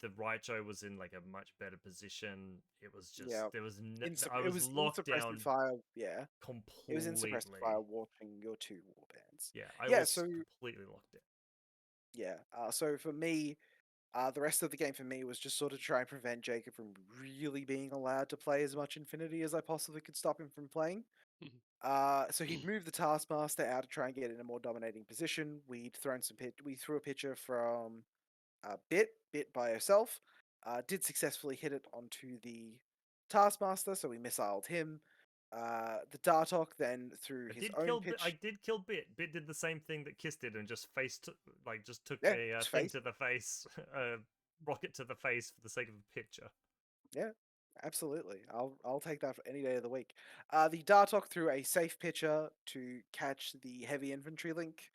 The Raicho was in like a much better position. It was just Yeah. there was I It was was in locked suppressive down fire. Yeah, it was in suppressive completely. fire, watching your 2 warbands. Yeah, I Yeah, was so completely locked in. yeah. So for me, the rest of the game for me was just sort of try and prevent Jacob from really being allowed to play as much Infinity as I possibly could stop him from playing. So he'd move the Taskmaster out to try and get in a more dominating position. We threw a pitcher from Bit by herself. Did successfully hit it onto the Taskmaster, so we missiled him. The Dartok then threw his own pitch. I did kill Bit. Bit did the same thing that Kiss did and just just took Yeah, a his thing face. to the face, rocket to the face for the sake of a picture. Yeah, absolutely. I'll take that for any day of the week. The Dartok threw a safe pitcher to catch the heavy infantry link.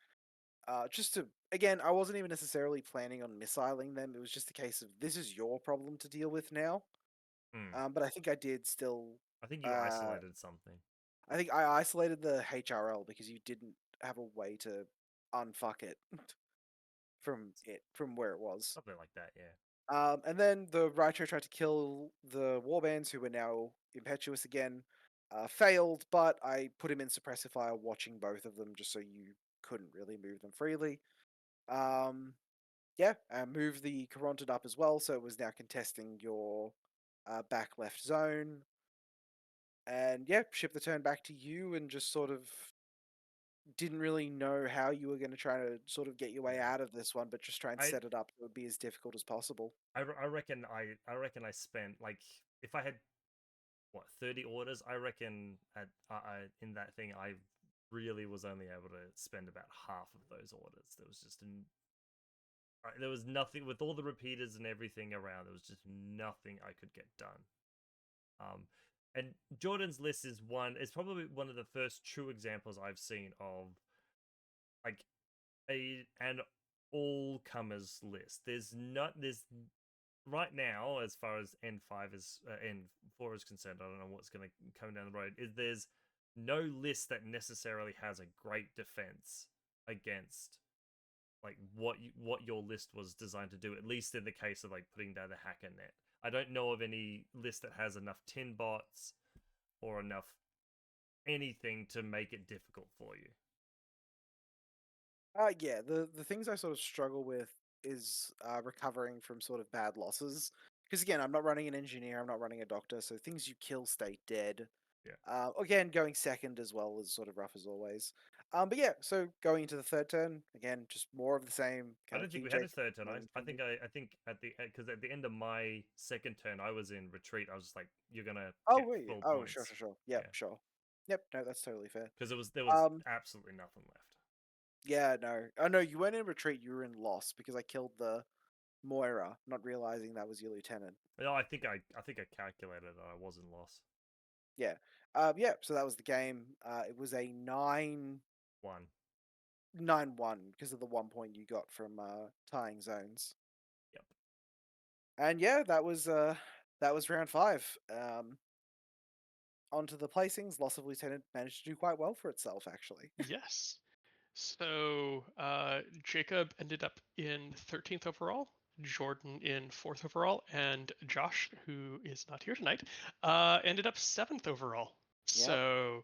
Just to again, I wasn't even necessarily planning on missiling them. It was just a case of this is your problem to deal with now. But I think I did still. I think you Uh, isolated something. I think I isolated the HRL because you didn't have a way to unfuck it from where it was. Something like that, yeah. And then the Raicho tried to kill the warbands, who were now impetuous again. Failed, but I put him in suppressive fire, watching both of them, just so you couldn't really move them freely. Yeah, moved the Caronted up as well, so it was now contesting your back left zone. And yeah, ship the turn back to you, and just sort of didn't really know how you were going to try to sort of get your way out of this one, but just try and set it up so it would be as difficult as possible. I reckon I spent like, if I had 30 orders, I reckon in that thing I really was only able to spend about half of those orders. There was nothing with all the repeaters and everything around. There was just nothing I could get done. And Jordan's list is probably one of the first true examples I've seen of like an all comers list. There's right now, as far as N4 is concerned, I don't know what's going to come down the road. There's no list that necessarily has a great defense against like what your list was designed to do. At least in the case of like putting down the hacker net, I don't know of any list that has enough tin bots or enough anything to make it difficult for you. Yeah, the things I sort of struggle with is recovering from sort of bad losses. Because again, I'm not running an engineer, I'm not running a doctor, so things you kill stay dead. Yeah. Again, going second as well is sort of rough as always. But yeah, so going into the third turn, again, just more of the same. I don't think we had a third turn. I think at the end of my second turn, I was in retreat. I was just like, "You're gonna get full points." Sure. Yep, sure. Yep, no, that's totally fair. Because there was absolutely nothing left. Yeah, no. Oh no, you weren't in retreat, you were in loss because I killed the Moira, not realizing that was your lieutenant. No, I think I calculated that I was in loss. Yeah. Yeah, so that was the game. It was a 9-1 because of the 1 point you got from tying zones. Yep. And yeah, that was round 5. Onto the placings. Loss of Lieutenant managed to do quite well for itself, actually. Yes. So Jacob ended up in 13th overall, Jordan in 4th overall, and Josh, who is not here tonight, ended up 7th overall. Yep. So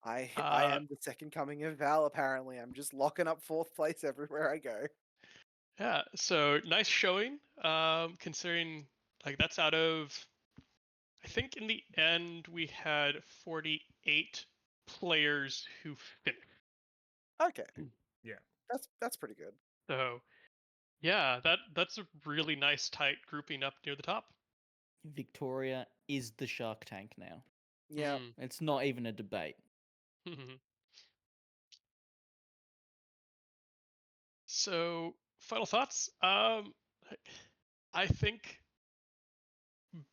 I am the second coming of Val, apparently. I'm just locking up 4th place everywhere I go. Yeah, so nice showing, considering like that's out of, I think in the end we had 48 players who finished. Okay. Yeah. That's pretty good. So yeah, that's a really nice tight grouping up near the top. Victoria is the Shark Tank now. Yeah. It's not even a debate. So, final thoughts. I think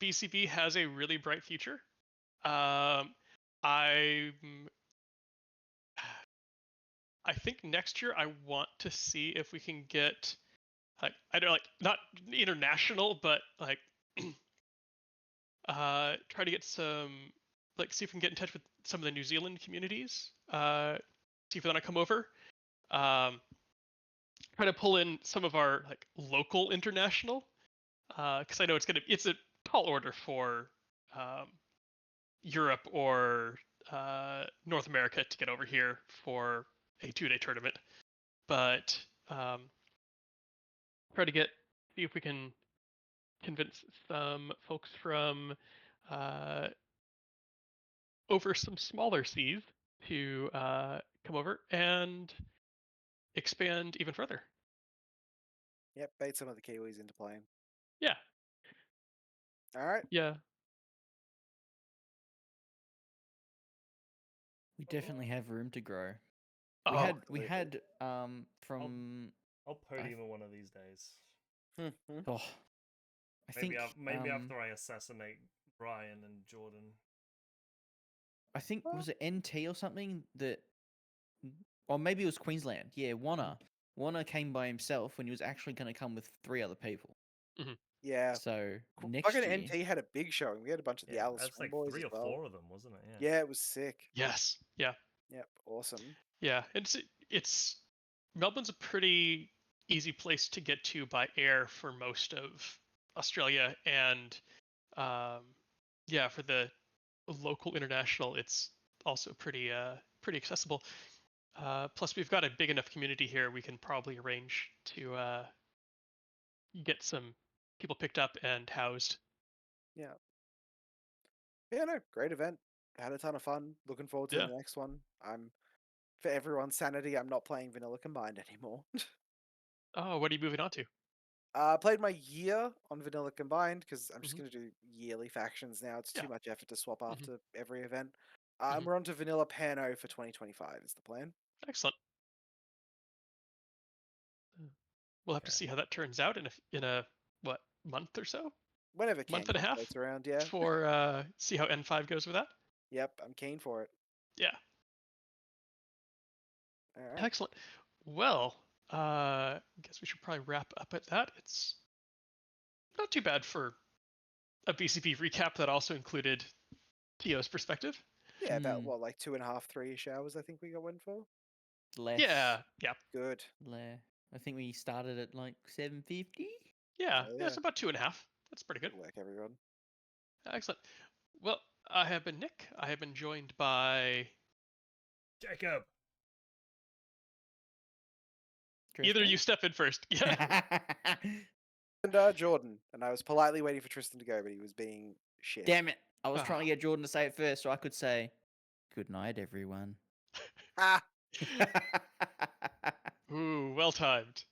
BCB has a really bright future. I think next year I want to see if we can get like, I don't like, not international, but like try to get some, like, see if we can get in touch with some of the New Zealand communities. See if they want to come over. Um, try to pull in some of our like local international, because I know it's a tall order for um, Europe or North America to get over here for a 2-day tournament. But try to see if we can convince some folks from uh, over some smaller seas to come over and expand even further. Yep, bait some of the Kiwis into playing. Yeah, All right. yeah. We definitely have room to grow. Oh, We absolutely. had from I'll podium one of these days. oh, I Maybe think maybe after I assassinate Brian and Jordan. I think was it NT or something that, or maybe it was Queensland. Yeah, Warner came by himself when he was actually going to come with 3 other people. Yeah. So next Fucking year, NT had a big showing. We had a bunch of the Yeah, Alice that's like boys 3 as or well. 4 of them, wasn't it? Yeah, it was sick. yes, yeah, Yep, awesome. yeah. It's Melbourne's a pretty easy place to get to by air for most of Australia, and yeah, for the local international, it's also pretty accessible. Plus, we've got a big enough community here. We can probably arrange to get some people picked up and housed. Yeah. Yeah, no, great event. Had a ton of fun. Looking forward to Yeah. the next one. For everyone's sanity, I'm not playing Vanilla Combined anymore. Oh, what are you moving on to? I played my year on Vanilla Combined because I'm just Mhm. going to do yearly factions now. It's Yeah. too much effort to swap Mhm. after every event. Mhm. We're on to Vanilla Pano for 2025 is the plan. Excellent. We'll have to Okay. see how that turns out in a what, month or so, Whenever month and a CanCon half, floats around, yeah. for see how N5 goes with that. Yep, I'm keen for it. Yeah. All right. Excellent. Well, I guess we should probably wrap up at that. It's not too bad for a BCB recap that also included Tio's perspective. Yeah, about Hmm. what, like 2.5, 3-ish hours, I think we got one for. less. Yeah, yeah, Good. I think we started at like 7:50. yeah. Hell Yeah, it's yeah. about 2.5. That's pretty good. Good work, everyone. Excellent. Well, I have been Nick. I have been joined by Jacob. either you step in first. Yeah. And Jordan. And I was politely waiting for Tristan to go, but he was being shit. Damn it! I was Ah. trying to get Jordan to say it first, so I could say, "Good night, everyone." Ah! Ooh, well timed.